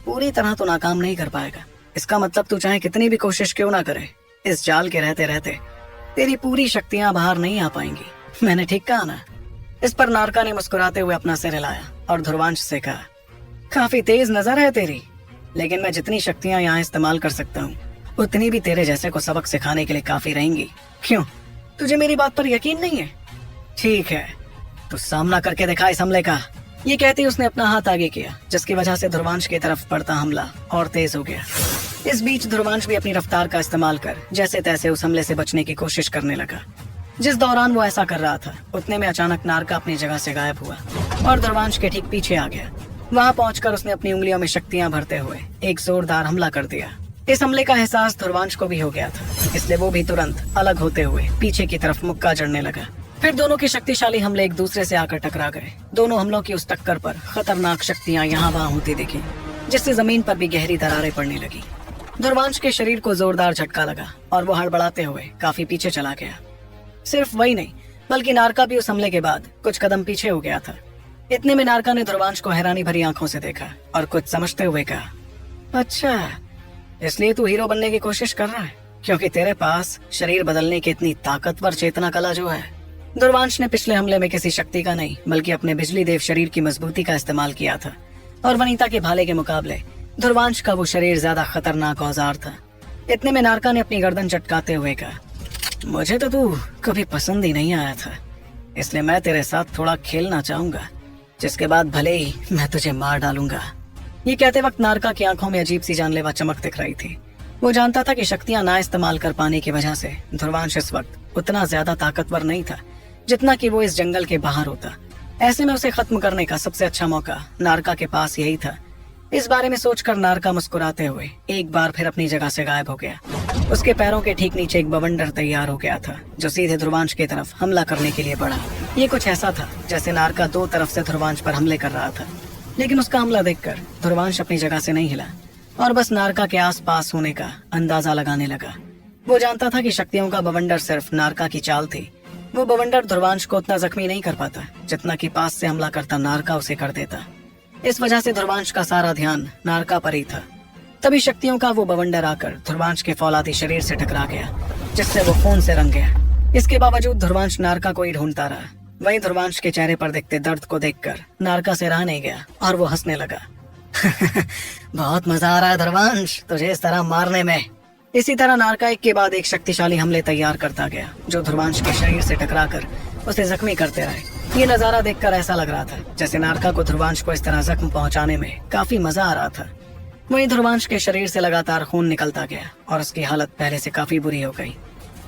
पूरी तरह तो नाकाम नहीं कर पाएगा। इसका मतलब तू चाहे कितनी भी कोशिश क्यों ना करे, इस जाल के रहते रहते तेरी पूरी शक्तियां बाहर नहीं आ पाएंगी। मैंने ठीक कहा ना? इस पर नारका ने मुस्कुराते हुए अपना सिर हिलाया और ध्रुवांश से कहा, काफी तेज नजर है तेरी, लेकिन मैं जितनी शक्तियां यहाँ इस्तेमाल कर सकता हूँ उतनी भी तेरे जैसे को सबक सिखाने के लिए काफी रहेंगी। क्यों, तुझे मेरी बात पर यकीन नहीं है? ठीक है, तो सामना करके दिखा इस हमले का। ये कहते उसने अपना हाथ आगे किया, जिसकी वजह से ध्रुवांश की तरफ बढ़ता हमला और तेज हो गया। इस बीच ध्रुवांश भी अपनी रफ्तार का इस्तेमाल कर जैसे तैसे उस हमले से बचने की कोशिश करने लगा। जिस दौरान वो ऐसा कर रहा था, उतने में अचानक नारका अपनी जगह से गायब हुआ और ध्रुवांश के ठीक पीछे आ गया। वहाँ पहुंचकर उसने अपनी उंगलियों में शक्तियां भरते हुए एक जोरदार हमला कर दिया। इस हमले का एहसास ध्रुवांश को भी हो गया था, इसलिए वो भी तुरंत अलग होते हुए पीछे की तरफ मुक्का जड़ने लगा। फिर दोनों के शक्तिशाली हमले एक दूसरे से आकर टकरा गए। दोनों हमलों की उस टक्कर पर खतरनाक शक्तियां यहाँ वहाँ होती दिखी, जिससे जमीन पर भी गहरी दरारें पड़ने लगी। ध्रुवांश के शरीर को जोरदार झटका लगा और वो हड़बड़ाते हुए काफी पीछे चला गया। सिर्फ वही नहीं, बल्कि नारका भी उस हमले के बाद कुछ कदम पीछे हो गया था। इतने में नारका ने ध्रुवांश को हैरानी भरी आंखों से देखा और कुछ समझते हुए कहा, अच्छा, इसलिए तू हीरो बनने की कोशिश कर रहा है, क्योंकि तेरे पास शरीर बदलने की इतनी ताकतवर चेतना कला जो है। ध्रुवांश ने पिछले हमले में किसी शक्ति का नहीं, बल्कि अपने बिजली देव शरीर की मजबूती का इस्तेमाल किया था, और वनीता के भाले के मुकाबले ध्रुवांश का वो शरीर ज्यादा खतरनाक औजार था। इतने में नारका ने अपनी गर्दन चटकाते हुए कहा, मुझे तो तू कभी पसंद ही नहीं आया था, इसलिए मैं तेरे साथ थोड़ा खेलना चाहूंगा, जिसके बाद भले ही मैं तुझे मार डालूंगा। ये कहते वक्त नारका की आंखों में अजीब सी जानलेवा चमक दिख रही थी। वो जानता था कि शक्तियां ना इस्तेमाल कर पाने की वजह से ध्रुवांश इस वक्त उतना ज्यादा ताकतवर नहीं था जितना कि वो इस जंगल के बाहर होता। ऐसे में उसे खत्म करने का सबसे अच्छा मौका नारका के पास यही था। इस बारे में सोचकर नारका मुस्कुराते हुए एक बार फिर अपनी जगह से गायब हो गया। उसके पैरों के ठीक नीचे एक बवंडर तैयार हो गया था, जो सीधे ध्रुवांश की तरफ हमला करने के लिए बढ़ा। ये कुछ ऐसा था जैसे नारका दो तरफ से ध्रुवांश पर हमले कर रहा था, लेकिन उसका हमला देखकर ध्रुवांश अपनी जगह से नहीं हिला और बस नारका के आसपास होने का अंदाजा लगाने लगा। वो जानता था कि शक्तियों का बवंडर सिर्फ नारका की चाल थी। वो बवंडर ध्रुवांश को उतना जख्मी नहीं कर पाता जितना कि पास से हमला करता नारका उसे कर देता। इस वजह से ध्रुवांश का सारा ध्यान नारका पर ही था। तभी शक्तियों का वो बवंडर आकर ध्रुवांश के फौलादी शरीर से टकरा गया, जिससे वो खून से रंग गया। इसके बावजूद ध्रुवांश नारका को ही ढूंढता रहा। वहीं ध्रुवांश के चेहरे पर दिखते दर्द को देखकर नारका से रहा नहीं गया और वो हंसने लगा। बहुत मजा आ रहा है ध्रुवांश तुझे इस तरह मारने में। इसी तरह नारका एक के बाद एक शक्तिशाली हमले तैयार करता गया, जो ध्रुवांश के शरीर से टकराकर उसे जख्मी करते रहे। ये नजारा देखकर ऐसा लग रहा था जैसे नारका को ध्रुवांश को इस तरह जख्म पहुंचाने में काफी मजा आ रहा था। वहीं ध्रुवांश के शरीर से लगातार खून निकलता गया और उसकी हालत पहले से काफी बुरी हो गई।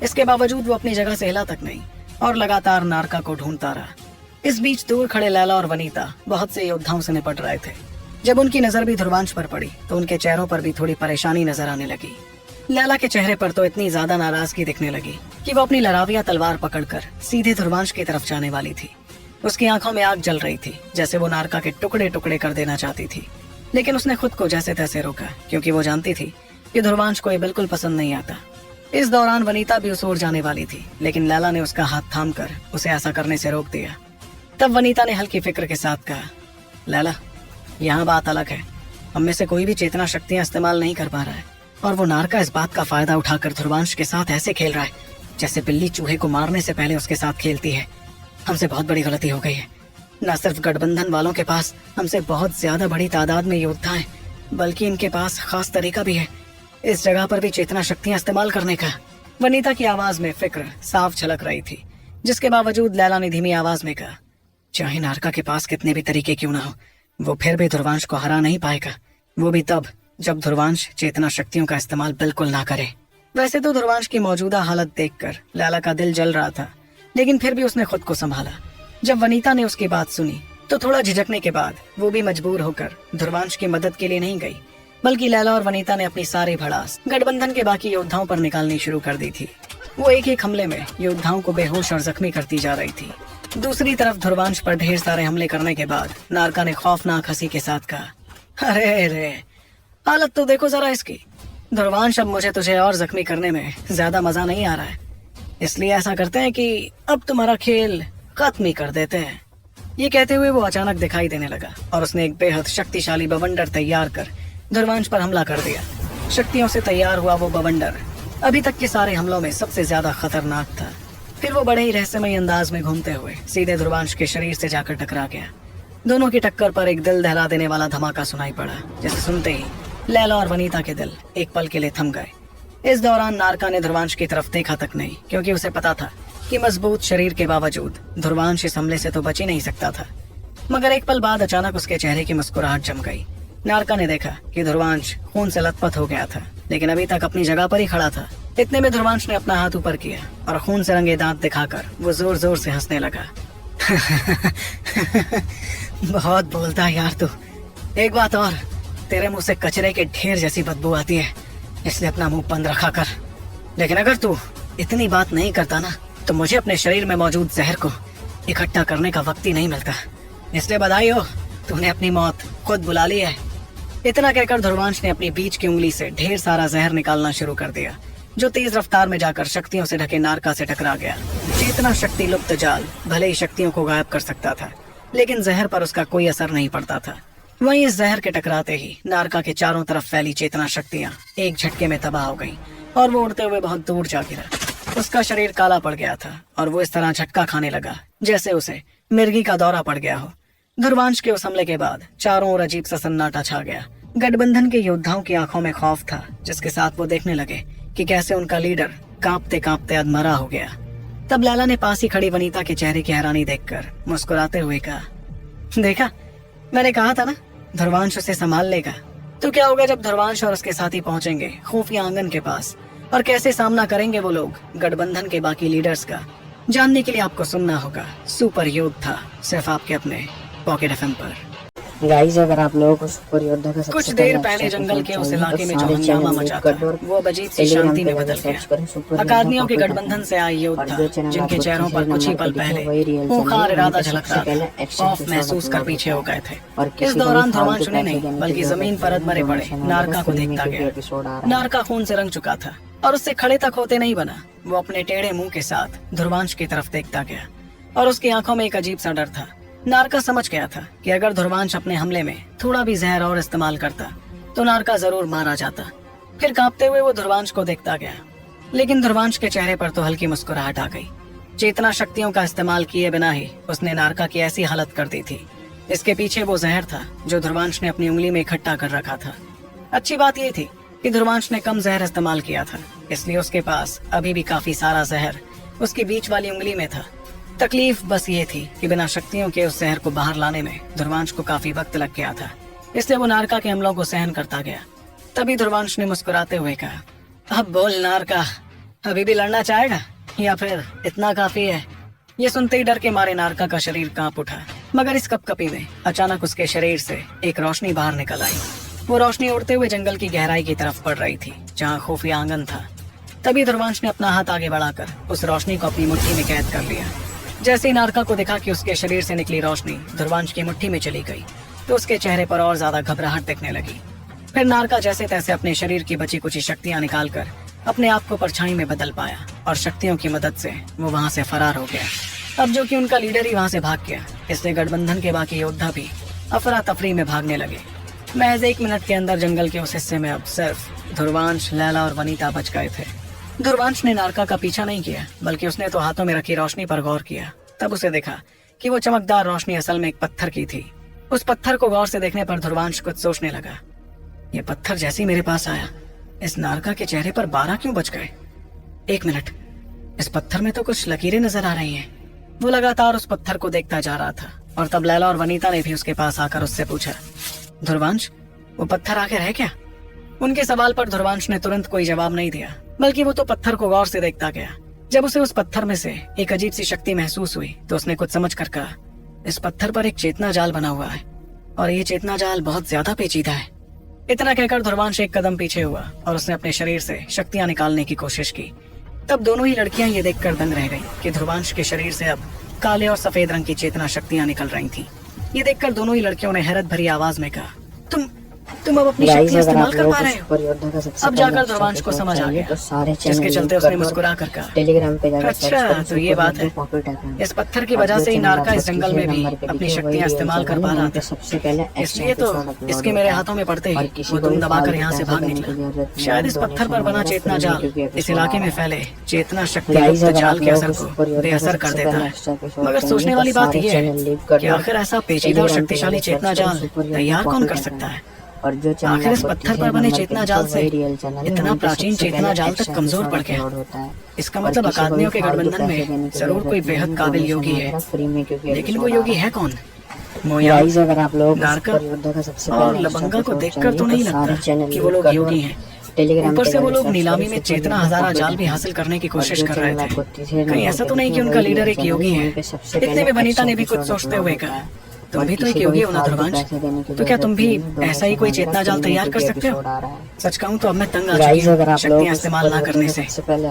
इसके बावजूद वो अपनी जगह से हिला तक नहीं और लगातार नारका को ढूंढता रहा। इस बीच दूर खड़े लैला और वनीता बहुत से योद्धाओं से निपट रहे थे। जब उनकी नजर भी ध्रुवांश पर पड़ी तो उनके चेहरों पर भी थोड़ी परेशानी नजर आने लगी। लैला के चेहरे पर तो इतनी ज्यादा नाराजगी दिखने लगी कि वो अपनी लड़ाविया तलवार पकड़कर सीधे ध्रुवांश की तरफ जाने वाली थी। उसकी आंखों में आग जल रही थी, जैसे वो नारका के टुकड़े टुकड़े कर देना चाहती थी, लेकिन उसने खुद को जैसे तैसे रोका, क्योंकि वो जानती थी कि ध्रुवांश को ये बिल्कुल पसंद नहीं आता। इस दौरान वनीता भी उस ओर जाने वाली थी, लेकिन लैला ने उसका हाथ थामकर उसे ऐसा करने से रोक दिया। तब वनीता ने हल्की फिक्र के साथ कहा, लैला, यहाँ बात अलग है। हम में से कोई भी चेतना शक्तियाँ इस्तेमाल नहीं कर पा रहा है, और वो नारका इस बात का फायदा उठाकर ध्रुवांश के साथ ऐसे खेल रहा है जैसे बिल्ली चूहे को मारने से पहले उसके साथ खेलती है। हमसे बहुत बड़ी गलती हो गई है। न सिर्फ गठबंधन वालों के पास हमसे बहुत ज्यादा बड़ी तादाद में योद्धा हैं, बल्कि इनके पास खास तरीका भी है इस जगह पर भी चेतना शक्तियां इस्तेमाल करने का। वनीता की आवाज में फिक्र साफ झलक रही थी, जिसके बावजूद लैला ने धीमी आवाज में कहा, चाहे नारका के पास कितने भी तरीके क्यों ना हो, वो फिर भी ध्रुवांश को हरा नहीं पाएगा। वो भी तब जब ध्रुवांश चेतना शक्तियों का इस्तेमाल बिल्कुल ना करे। वैसे तो ध्रुवांश की मौजूदा हालत देखकर लैला का दिल जल रहा था, लेकिन फिर भी उसने खुद को संभाला। जब वनीता ने उसकी बात सुनी तो थोड़ा झिझकने के बाद वो भी मजबूर होकर ध्रुवांश की मदद के लिए नहीं गई, बल्कि लैला और वनीता ने अपनी सारी भड़ास गठबंधन के बाकी योद्धाओं पर निकालनी शुरू कर दी थी। वो एक एक हमले में योद्धाओं को बेहोश और जख्मी करती जा रही थी। दूसरी तरफ ध्रुवांश पर ढेर सारे हमले करने के बाद नारका ने खौफनाक हंसी के साथ कहा, अरे रे, हालत तो देखो जरा इसकी। ध्रुवांश, अब मुझे तुझे और जख्मी करने में ज्यादा मजा नहीं आ रहा है, इसलिए ऐसा करते हैं कि अब तुम्हारा खेल खत्म ही कर देते हैं। ये कहते हुए वो अचानक दिखाई देने लगा और उसने एक बेहद शक्तिशाली बवंडर तैयार कर ध्रुवांश पर हमला कर दिया। शक्तियों से तैयार हुआ वो बवंडर अभी तक के सारे हमलों में सबसे ज्यादा खतरनाक था। फिर वो बड़े ही रहस्यमय अंदाज में घूमते हुए सीधे ध्रुवांश के शरीर से जाकर टकरा गया। दोनों की टक्कर पर एक दिल दहला देने वाला धमाका सुनाई पड़ा, जिसे सुनते ही लैला और वनीता के दिल एक पल के लिए थम गए। इस दौरान नारका ने ध्रुवांश की तरफ देखा तक नहीं, क्योंकि उसे पता था कि मजबूत शरीर के बावजूद ध्रुवांश इस हमले से तो बच ही नहीं सकता था। मगर एक पल बाद अचानक उसके चेहरे की मुस्कुराहट जम गई। नारका ने देखा कि ध्रुवांश खून से लथपथ हो गया था, लेकिन अभी तक अपनी जगह पर ही खड़ा था। इतने में ध्रुवांश ने अपना हाथ ऊपर किया और खून से रंगे दांत दिखाकर वो जोर जोर से हंसने लगा। बहुत बोलता है यार तू। एक बात और, तेरे मुंह से कचरे के ढेर जैसी बदबू आती है, इसलिए अपना मुंह बंद रखा कर। लेकिन अगर तू इतनी बात नहीं करता ना, तो मुझे अपने शरीर में मौजूद जहर को इकट्ठा करने का वक्त ही नहीं मिलता। इसलिए बधाई हो, तूने अपनी मौत खुद बुला ली है। इतना कहकर ध्रुवांश ने अपनी बीच की उंगली से ढेर सारा जहर निकालना शुरू कर दिया, जो तेज रफ्तार में जाकर शक्तियों से ढके नारका से टकरा गया। चेतना शक्ति लुप्त जाल भले ही शक्तियों को गायब कर सकता था, लेकिन जहर पर उसका कोई असर नहीं पड़ता था। वहीं इस जहर के टकराते ही नारका के चारों तरफ फैली चेतना शक्तियां एक झटके में तबाह हो गईं और वो उड़ते हुए बहुत दूर जा गिरा। उसका शरीर काला पड़ गया था और वो इस तरह झटका खाने लगा जैसे उसे मिर्गी का दौरा पड़ गया हो। ध्रुवांश के उस हमले के बाद चारों ओर अजीब सा सन्नाटा छा गया। गठबंधन के योद्धाओं की आंखों में खौफ था, जिसके साथ वो देखने लगे कि कैसे उनका लीडर कांपते कांपते अधमरा हो गया। तब लैला ने पास ही खड़ी वनीता के चेहरे की हैरानी देखकर मुस्कुराते हुए कहा, देखा, मैंने कहा था ना, ध्रुवांश उसे संभाल लेगा। तो क्या होगा जब ध्रुवांश और उसके साथी पहुंचेंगे खुफिया आंगन के पास, और कैसे सामना करेंगे वो लोग गठबंधन के बाकी लीडर्स का। जानने के लिए आपको सुनना होगा सुपर योद्धा, सिर्फ आपके अपने पॉकेट एफएम पर। गाइस, अगर आप लोगों को सुपर योद्धा का कुछ देर पहले जंगल के उस इलाके में जो हंगामा मचा था, वो अब अजीब सी शांति में बदल गया। अकादमियों के गठबंधन से आए योद्धा, जिनके चेहरों पर कुछ ही पल पहले खूंखार इरादा झलकता था, खौफ महसूस कर पीछे हो गए थे। इस दौरान ध्रुवांश ने नहीं, बल्कि जमीन पर अधमरे पड़े नारका को देखता गया। नारका खून से रंग चुका था और उससे खड़े तक होते नहीं बना। वो अपने टेढ़े मुंह के साथ ध्रुवांश की तरफ देखता गया और उसकी आंखों में एक अजीब सा डर था। नारका समझ गया था कि अगर ध्रुवांश अपने हमले में थोड़ा भी जहर और इस्तेमाल करता तो नारका जरूर मारा जाता। फिर कांपते हुए वो ध्रुवांश को देखता गया, लेकिन ध्रुवांश के चेहरे पर तो हल्की मुस्कुराहट आ गई। चेतना शक्तियों का इस्तेमाल किए बिना ही उसने नारका की ऐसी हालत कर दी थी। इसके पीछे वो जहर था जो ध्रुवांश ने अपनी उंगली में इकट्ठा कर रखा था। अच्छी बात ये थी कि ध्रुवांश ने कम जहर इस्तेमाल किया था, इसलिए उसके पास अभी भी काफी सारा जहर उसकी बीच वाली उंगली में था। तकलीफ बस ये थी कि बिना शक्तियों के उस जहर को बाहर लाने में ध्रुवांश को काफी वक्त लग गया था, इसलिए वो नारका के हमलों को सहन करता गया। तभी ध्रुवांश ने मुस्कुराते हुए कहा, अब बोल नारका, अभी भी लड़ना चाहेगा या फिर इतना काफी है? ये सुनते ही डर के मारे नारका का शरीर कांप उठा, मगर इस कपकपी में अचानक उसके शरीर से एक रोशनी बाहर निकल आई। वो रोशनी उड़ते हुए जंगल की गहराई की तरफ पड़ रही थी, जहाँ खुफिया आंगन था। तभी ध्रुवांश ने अपना हाथ आगे बढ़ाकर उस रोशनी को अपनी मुट्ठी में कैद कर लिया। जैसे ही नारका को देखा कि उसके शरीर से निकली रोशनी ध्रुवांश की मुट्ठी में चली गई, तो उसके चेहरे पर और ज्यादा घबराहट दिखने लगी। फिर नारका जैसे तैसे अपने शरीर की बची कुछ शक्तियां निकालकर अपने आप को परछाई में बदल पाया और शक्तियों की मदद से वो वहां से फरार हो गया। अब जो कि उनका लीडर ही वहां से भाग गया, इसलिए गठबंधन के बाकी योद्धा भी अफरा तफरी में भागने लगे। महज 1 मिनट के अंदर जंगल के उस हिस्से में अब सिर्फ ध्रुवांश, लैला और वनीता बच गए थे। ध्रुवांश ने नारका का पीछा नहीं किया, बल्कि उसने तो हाथों में रखी रोशनी पर गौर किया। तब उसे देखा कि वो चमकदार रोशनी असल में एक पत्थर की थी। उस पत्थर को गौर से देखने पर ध्रुवांश कुछ सोचने लगा, ये पत्थर जैसे मेरे पास आया, इस नारका के चेहरे पर 12 क्यों बच गए? 1 मिनट, इस पत्थर में तो कुछ लकीरें नजर आ रही हैं। वो लगातार उस पत्थर को देखता जा रहा था और तब लैला और वनीता ने भी उसके पास आकर उससे पूछा, ध्रुवांश, वो पत्थर आखिर है क्या? उनके सवाल पर ध्रुवांश ने तुरंत कोई जवाब नहीं दिया, बल्कि वो तो पत्थर को गौर से देखता गया। जब उसे उस पत्थर में से एक अजीब सी शक्ति महसूस हुई, तो उसने कुछ समझ कर कहा, इस पत्थर पर एक चेतना जाल बना हुआ है और ये चेतना जाल बहुत ज्यादा पेचीदा है। इतना कहकर ध्रुवांश एक कदम पीछे हुआ और उसने अपने शरीर से शक्तियां निकालने की कोशिश की। तब दोनों ही लड़कियां ये देखकर दंग रह गईं कि ध्रुवांश के शरीर से अब काले और सफेद रंग की चेतना शक्तियां निकल रही थीं। ये देखकर दोनों ही लड़कियों ने हैरत भरी आवाज में कहा, तुम अब अपनी शक्ति इस्तेमाल कर पा रहे हो। अब जाकर ध्रुवांश को समझ आ गया, जिसके चलते उसने मुस्कुरा कर कहा, टेलीग्राम पे जाकर अच्छा तो ये बात है, इस पत्थर की वजह से ही नारका इस जंगल में भी अपनी शक्तियां इस्तेमाल कर पा रहा था। सबसे पहले इसलिए तो इसके मेरे हाथों में पड़ते ही वो दुम दबाकर यहाँ से भाग निकला। शायद इस पत्थर पर बना चेतना जाल इस इलाके में फैले चेतना शक्ति युक्त जाल के असर को बेअसर कर देता है। मगर सोचने वाली बात यह है कि आखिर ऐसा पेचीदा और शक्तिशाली चेतना जाल तैयार कौन कर सकता है। और जो आखिर इस पत्थर पर बने चेतना जाल से इतना प्राचीन चेतना जाल तक कमजोर पड़ गया। इसका मतलब अकादमियों के गठबंधन में जरूर कोई बेहद काबिल योगी है, लेकिन वो योगी है कौन? गाइस अगर आप लोग नारका और लबंगा को देखकर तो नहीं लगता कि वो लोग योगी हैं। ऊपर से वो लोग नीलामी में चेतना हजारा जाल भी हासिल करने की कोशिश कर रहे थे। कहीं ऐसा तो नहीं कि उनका लीडर एक योगी है? इतने में वनीता ने भी कुछ सोचते हुए कहा, तुम भी तो एक योगी हो ना ध्रुवांश, तो क्या तुम भी ऐसा ही कोई चेतना जाल तैयार कर सकते हो? सच कहूँ तो अब मैं तंग आ चुकी हूँ शक्तियाँ इस्तेमाल न करने से।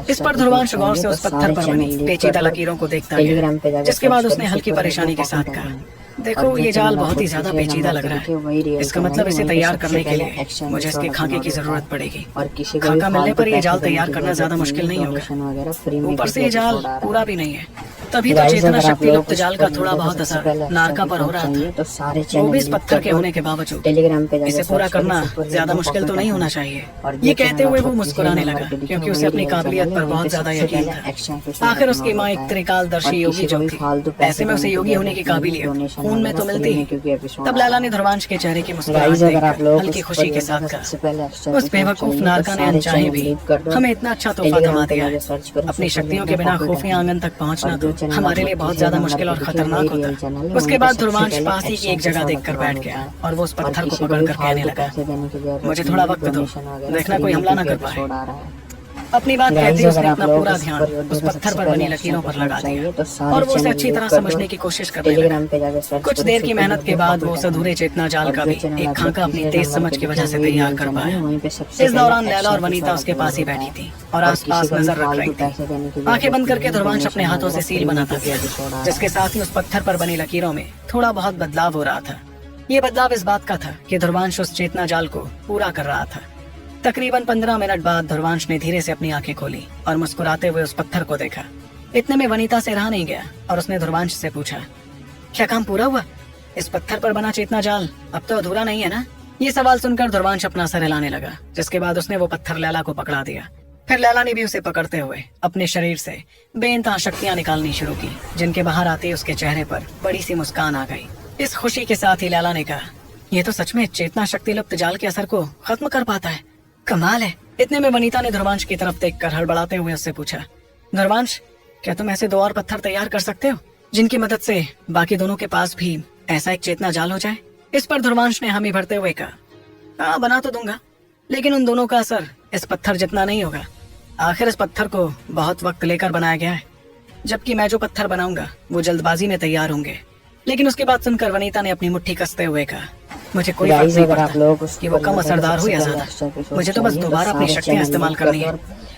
इस पर ध्रुवांश गौर से उस पत्थर पर बनी पेचीदा लकीरों को देखता गया, जिसके बाद उसने हल्की परेशानी के साथ कहा, देखो ये जाल बहुत ही ज्यादा पेचीदा लग रहा है। इसका मतलब इसे तैयार करने के लिए मुझे इसके खाके की जरूरत पड़ेगी। खाका मिलने पर यह जाल तैयार करना ज्यादा मुश्किल नहीं होगा। ऊपर से ये जाल पूरा भी नहीं है, तभी तो चेतना शक्ति लुप्त जाल का थोड़ा बहुत असर नारका पर हो रहा था। वो भी इस पत्थर के होने के बावजूद इसे पूरा करना ज्यादा मुश्किल तो नहीं होना चाहिए। ये कहते हुए वो मुस्कुराने लगा, क्योंकि उसे अपनी काबिलियत पर बहुत ज्यादा यकीन था। आखिर उसकी माँ एक त्रिकालदर्शी योगी जो थी, ऐसे में उसे योगी होने की काबिलियत खून में तो मिलती है। तब लैला ने ध्रुवांश के चेहरे की मुस्कुराहट देखकर हल्की खुशी के साथ कहा, उस बेवकूफ नारका ने अनचाहे भी हमें इतना अच्छा तोहफा थमा दिया है। अपनी शक्तियों के बिना खुफिया आंगन तक पहुंचना तो हमारे लिए बहुत ज्यादा मुश्किल और खतरनाक होता। उसके बाद ध्रुवांश पास ही की एक जगह देखकर बैठ गया और वो उस पत्थर को पकड़कर कहने लगा, मुझे थोड़ा वक्त दो, देखना कोई हमला न कर पाए। अपनी बात कहते उसने अपना पूरा ध्यान उस पत्थर पर बनी लकीरों पर लगा दिया और वो उसे अच्छी तरह समझने की कोशिश करने लगा। कुछ देर की मेहनत के बाद वो उस अधूरे चेतना जाल का भी एक खाका अपनी तेज समझ की वजह से तैयार कर पाया। इस दौरान लैला और वनीता उसके पास ही बैठी थी और आसपास नजर रख रही थी। आंखें बंद करके ध्रुवांश अपने हाथों से सील बनाता गया, जिसके साथ ही उस पत्थर पर बनी लकीरों में थोड़ा बहुत बदलाव हो रहा था। ये बदलाव इस बात का था कि ध्रुवांश उस चेतना जाल को पूरा कर रहा था। तकरीबन 15 मिनट बाद ध्रुवांश ने धीरे से अपनी आंखें खोली और मुस्कुराते हुए उस पत्थर को देखा। इतने में वनीता से रहा नहीं गया और उसने ध्रुवांश से पूछा, क्या काम पूरा हुआ? इस पत्थर पर बना चेतना जाल अब तो अधूरा नहीं है ना? ये सवाल सुनकर ध्रुवांश अपना सर हिलाने लगा, जिसके बाद उसने वो पत्थर लैला को पकड़ा दिया। फिर लैला ने भी उसे पकड़ते हुए अपने शरीर से बेइंतहा शक्तियां निकालनी शुरू की, जिनके बाहर आते ही उसके चेहरे पर बड़ी सी मुस्कान आ गई। इस खुशी के साथ ही लैला ने कहा, ये तो सच में चेतना शक्ति लुप्त जाल के असर को खत्म कर पाता है, कमाल है। इतने में वनीता ने ध्रुवांश की तरफ देखकर हड़बड़ाते हुए उससे पूछा, ध्रुवांश क्या तुम ऐसे 2 और पत्थर तैयार कर सकते हो जिनकी मदद से बाकी दोनों के पास भी ऐसा एक चेतना जाल हो जाए? इस पर ध्रुवांश ने हामी भरते हुए कहा, हाँ बना तो दूंगा, लेकिन उन दोनों का असर इस पत्थर जितना नहीं होगा। आखिर इस पत्थर को बहुत वक्त लेकर बनाया गया है, जबकि मैं जो पत्थर बनाऊंगा वो जल्दबाजी में तैयार होंगे। लेकिन उसकी बात सुनकर वनीता ने अपनी मुट्ठी कसते हुए कहा, मुझे कोई फर्क नहीं पड़ता कि वो कम असरदार हो या ज्यादा, मुझे तो बस दोबारा अपनी शक्तियां इस्तेमाल करनी है।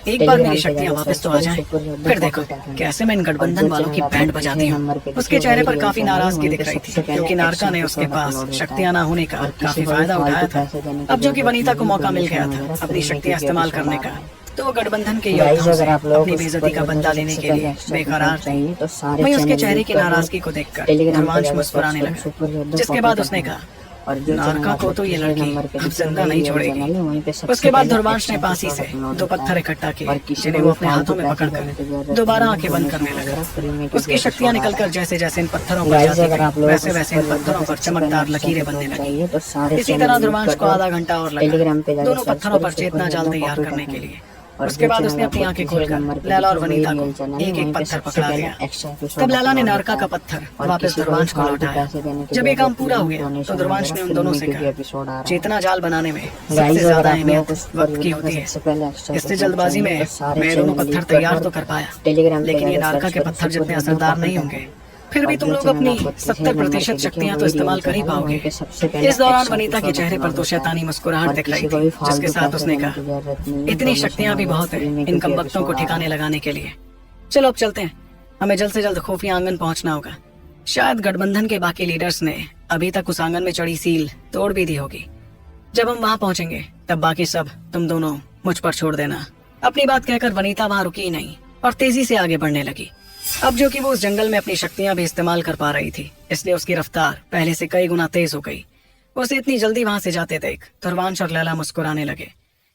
एक बार मेरी शक्तियां वापस तो आ जाएं, फिर देखो कैसे मैं इन गठबंधन वालों की बैंड बजाती हूँ। उसके चेहरे पर काफी नाराजगी दिख रही थी, क्योंकि नारका ने उसके पास शक्तियां न होने का काफी फायदा उठाया था। अब जो कि वनीता को मौका मिल गया था अपनी शक्तियां इस्तेमाल करने का, तो वो गठबंधन के योद्धाओं से अपनी बेइज्जती का बदला लेने के लिए बेकरार थे। वहीं उसके चेहरे की नाराजगी को देखकर ध्रुवांश मुस्कुराने लगा, जिसके बाद उसने कहा, नारका को तो ये लड़की अब जिंदा नहीं छोड़ेगी। उसके बाद ध्रुवांश ने पासी से 2 पत्थर इकट्ठा किए, जिन्हें वो अपने हाथों में पकड़कर दोबारा आंखें बंद करने लगा। उसकी शक्तियां निकलकर जैसे जैसे इन पत्थरों पर जाती गईं, वैसे वैसे इन पत्थरों पर चमकदार लकीरें बनने लगी। इसी तरह ध्रुवांश को आधा घंटा और लगा दोनों पत्थरों पर चेतना जाल तैयार करने के लिए। उसके बाद उसने अपनी आंखें खोलकर लैला और वनीता को एक एक पत्थर पकड़ा दिया। तब लैला ने नारका का पत्थर वापस ध्रुवांश को लौटाया। जब ये काम पूरा हुआ तो ध्रुवांश ने उन दोनों से कहा, चेतना जाल बनाने में सबसे ज्यादा अहमियत वक्त की होती है। इससे जल्दबाजी में मैं दोनों पत्थर तैयार तो कर पाया, लेकिन ये नारका के पत्थर जितने असरदार नहीं होंगे। फिर भी तुम लोग अपनी 70% शक्तियां तो इस्तेमाल कर ही पाओगे। इस दौरान वनीता के चेहरे पर तो शैतानी मुस्कुराहट दिख रही थी, जिसके साथ उसने कहा, इतनी शक्तियां भी बहुत है इन कमबख्तों को ठिकाने लगाने के लिए। चलो अब चलते हैं, हमें जल्द से जल्द खुफिया आंगन पहुंचना होगा। शायद गठबंधन के बाकी लीडर्स ने अभी तक उस आंगन में चढ़ी सील तोड़ भी दी होगी। जब हम वहां पहुंचेंगे तब बाकी सब तुम दोनों मुझ पर छोड़ देना। अपनी बात कहकर वनीता वहां रुकी ही नहीं और तेजी से आगे बढ़ने लगी। अब जो कि वो उस जंगल में अपनी शक्तियां भी इस्तेमाल कर पा रही थी, इसलिए उसकी रफ्तार पहले से कई गुना तेज हो गई। उसे इतनी जल्दी वहां से जाते देख ध्रुवांश और लैला मुस्कुराने लगे,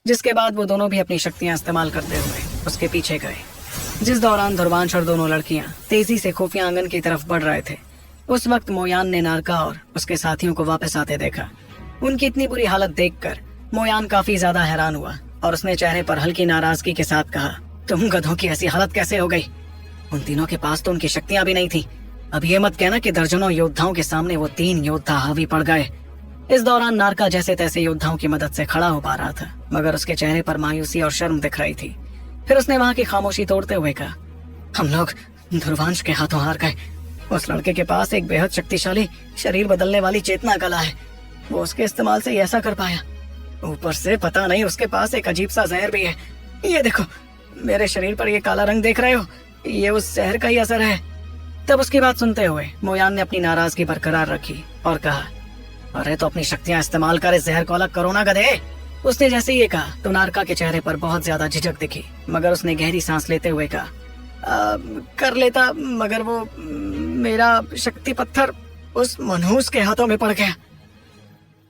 जिसके बाद वो दोनों भी अपनी शक्तियां इस्तेमाल करते हुए उसके पीछे गए। जिस दौरान ध्रुवांश और दोनों लड़कियां तेजी से खुफिया आंगन की तरफ बढ़ रहे थे, उस वक्त मोयान ने नारका और उसके साथियों को वापस आते देखा। उनकी इतनी बुरी हालत देखकर मोयान काफी ज्यादा हैरान हुआ और उसने चेहरे पर हल्की नाराजगी के साथ कहा, तुम गधों की ऐसी हालत कैसे हो गई? उन तीनों के पास तो उनकी शक्तियां भी नहीं थी। अब ये मत कहना कि दर्जनों योद्धाओं के सामने वो 3 योद्धा हावी पड़ गए। इस दौरान नारका जैसे तैसे योद्धाओं की मदद से खड़ा हो पा रहा था, मगर उसके चेहरे पर मायूसी और शर्म दिख रही थी। फिर उसने वहां की खामोशी तोड़ते हुए कहा, हम लोग ध्रुवांश के हाथों हार गए। उस लड़के के पास एक बेहद शक्तिशाली शरीर बदलने वाली चेतना कला है, वो उसके इस्तेमाल से ऐसा कर पाया। ऊपर से पता नहीं उसके पास एक अजीब सा जहर भी है। ये देखो, मेरे शरीर पर ये काला रंग देख रहे हो, ये उस जहर का ही असर है। तब उसकी बात सुनते हुए मोयान ने अपनी नाराजगी बरकरार रखी और कहा, अरे तो अपनी शक्तियां इस्तेमाल कर इस जहर को अलग करो ना गधे। उसने जैसे ये कहा तो नारका के चेहरे पर बहुत ज्यादा झिझक दिखी, मगर उसने गहरी सांस लेते हुए कहा, कर लेता, मगर वो मेरा शक्ति पत्थर उस मनहूस के हाथों में पड़ गया।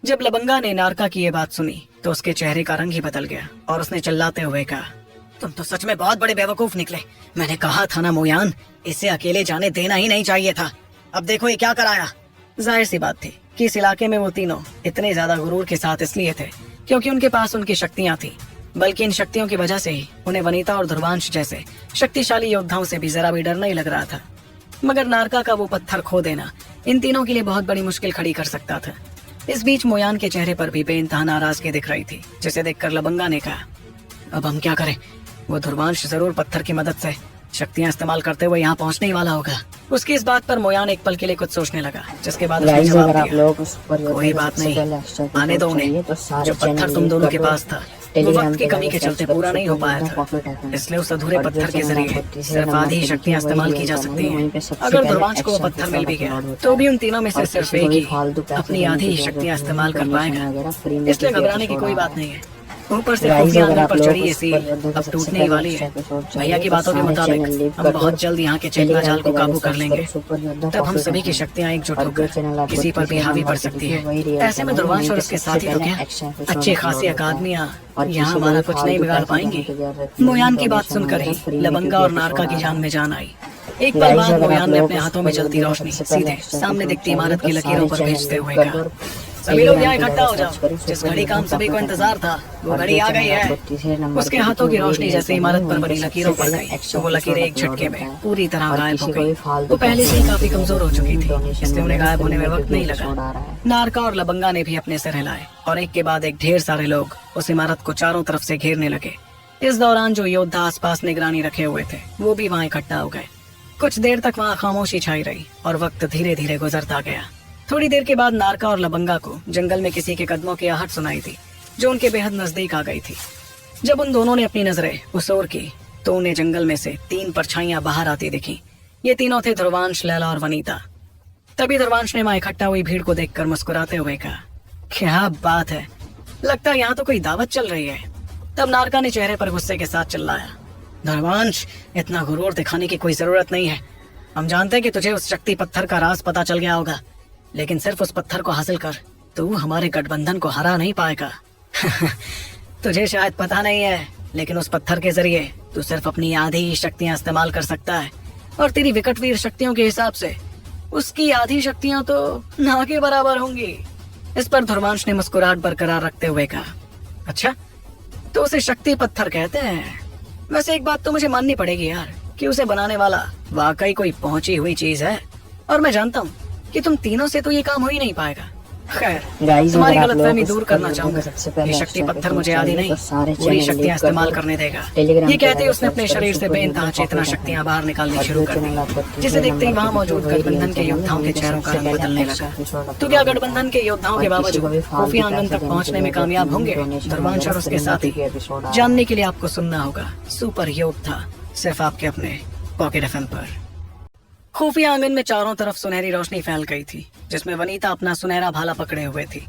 जब लबंगा ने नारका की ये बात सुनी तो उसके चेहरे का रंग ही बदल गया और उसने चिल्लाते हुए कहा, तुम तो सच में बहुत बड़े बेवकूफ निकले। मैंने कहा था ना मोयान, इसे अकेले जाने देना ही नहीं चाहिए था। अब देखो ये क्या कराया। जाहिर सी बात थी कि इस इलाके में वो तीनों इतने ज्यादा गुरूर के साथ इसलिए थे क्योंकि उनके पास उनकी शक्तियां थी, बल्कि इन शक्तियों की वजह से ही उन्हें वनीता और ध्रुवांश जैसे शक्तिशाली योद्धाओं से भी जरा भी डर नहीं लग रहा था। मगर नारका का वो पत्थर खो देना इन तीनों के लिए बहुत बड़ी मुश्किल खड़ी कर सकता था। इस बीच मोयान के चेहरे पर भी बेइंतहा नाराजगी दिख रही थी, जिसे देखकर लबंगा ने कहा, अब हम क्या करें? वो ध्रुवांश जरूर पत्थर की मदद से शक्तियां इस्तेमाल करते हुए यहाँ पहुँचने ही वाला होगा। उसकी इस बात पर मोयान एक पल के लिए कुछ सोचने लगा, जिसके बाद उसने जवाब दिया, कोई बात नहीं, आने दो उन्हें। जो पत्थर तुम दोनों के पास था वो वक्त की कमी के चलते पूरा नहीं हो पाया था, इसलिए उस अधूरे पत्थर के जरिए सिर्फ आधी शक्तियां इस्तेमाल की जा सकती हैं। अगर ध्रुवांश को वो पत्थर मिल भी गया तो भी उन तीनों में से सिर्फ एक ही अपनी आधी शक्तियां इस्तेमाल कर पाएगा, इसलिए घबराने की कोई बात नहीं है। ऊपर से खुफिया आंगन पर चढ़ी ये सील अब टूटने ही वाली है। भैया की बातों के मुताबिक हम बहुत जल्द यहाँ के चेतना जाल को काबू कर लेंगे। तब हम सभी की शक्तियाँ एकजुट होकर किसी पर भी हावी पड़ सकती है। ऐसे में ध्रुवांश और उसके साथी तो क्या, अच्छे खासी अकादमियाँ यहाँ हमारा कुछ नहीं बिगाड़ पाएंगी। मोयान की बात सुनकर ही लबंगा और नारका की जान में जान आई। एक पल बाद मोयान ने अपने हाथों में जलती रोशनी सीधे सामने दिखती इमारत की लकीरों पर भेजते हुए कहा, सभी लोग यहाँ इकट्ठा हो जाओ। जिस घड़ी का हम सभी को इंतजार था वो घड़ी आ गई है। उसके हाथों की रोशनी जैसे इमारत पर बनी लकीरों पर गई तो वो लकीरें एक झटके में पूरी तरह गायब हो गई। वो पहले से ही काफी कमजोर हो चुकी थी, इसलिए उन्हें गायब होने में वक्त नहीं लगा। नारका और लबंगा ने भी अपने सिर हिलाए और एक के बाद एक ढेर सारे लोग उस इमारत को चारों तरफ से घेरने लगे। इस दौरान जो योद्धा आसपास निगरानी रखे हुए थे वो भी वहाँ इकट्ठा हो गए। कुछ देर तक वहाँ खामोशी छाई रही और वक्त धीरे धीरे गुजरता गया। थोड़ी देर के बाद नारका और लबंगा को जंगल में किसी के कदमों की आहट सुनाई थी, जो उनके बेहद नजदीक आ गई थी। जब उन दोनों ने अपनी नजरें उस ओर की तो उन्हें जंगल में से 3 परछाइयां बाहर आती दिखी। ये तीनों थे ध्रुवांश, लैला और वनीता। तभी ध्रुवांश ने वहां इकट्ठा हुई भीड़ को देखकर मुस्कुराते हुए कहा, क्या बात है, लगता है यहाँ तो कोई दावत चल रही है। तब नारका ने चेहरे पर गुस्से के साथ चिल्लाया, ध्रुवांश, इतना गुरूर दिखाने की कोई जरूरत नहीं है। हम जानते हैं कि तुझे उस शक्ति पत्थर का राज पता चल गया होगा, लेकिन सिर्फ उस पत्थर को हासिल कर तू हमारे गठबंधन को हरा नहीं पाएगा। तुझे शायद पता नहीं है, लेकिन उस पत्थर के जरिए तू सिर्फ अपनी आधी शक्तियां इस्तेमाल कर सकता है, और तेरी विकटवीर शक्तियों के हिसाब से उसकी आधी शक्तियां तो ना के बराबर होंगी। इस पर ध्रुवांश ने मुस्कुराहट बरकरार रखते हुए कहा, अच्छा तो उसे शक्ति पत्थर कहते हैं। वैसे एक बात तो मुझे माननी पड़ेगी यार, कि उसे बनाने वाला वाकई कोई पहुंची हुई चीज है, और मैं जानता हूँ कि तुम तीनों से तो ये काम हो ही नहीं पाएगा। खैर, गाइस तुम्हारी अगर आप गलतफहमी लोग दूर उस करना पर चाहूंगा। सबसे पहले ये शक्ति एक्स्ट्रा पत्थर पे मुझे पहुंच आदि जाइए नहीं, तो सारे पूरी चैनल शक्तियां लीव कर इस्तेमाल दो। करने देगा। टेलीग्राम ये पे कहते ही जाकर उसने अपने सर्च करो शरीर से सुपर बेइंतहा योद्धा चेतना पॉकेट शक्तियां एफएम। बाहर निकालनी और शुरू जो कर चैनल दी, आपको जिसे तीसरे देखते ही नंबर वहां पे दिखे मौजूद वही रियल गठबंधन के चैनल है, योद्धाओं वहीं के पे चेहरों का सबसे रंग पहले बदलने एक्स्ट्रा लगा। एपिसोड तो क्या अपलोड होता गठबंधन है। के योद्धाओं और के किसी को भी बावजूद फालतू खुफिया आंगन पैसे तक देने के पहुंचने लिए में अगर कामयाब होंगे डोनेशन ध्रुवांश वगैरह और उसके फ्री में साथी? क्योंकि एपिसोड आ रहा है। जानने के लिए आपको सुनना होगा सुपर योद्धा, सिर्फ आपके अपने पॉकेट एफएम पर। खुफिया आंगन में चारों तरफ सुनहरी रोशनी फैल गई थी, जिसमें वनीता अपना सुनहरा भाला पकड़े हुए थी।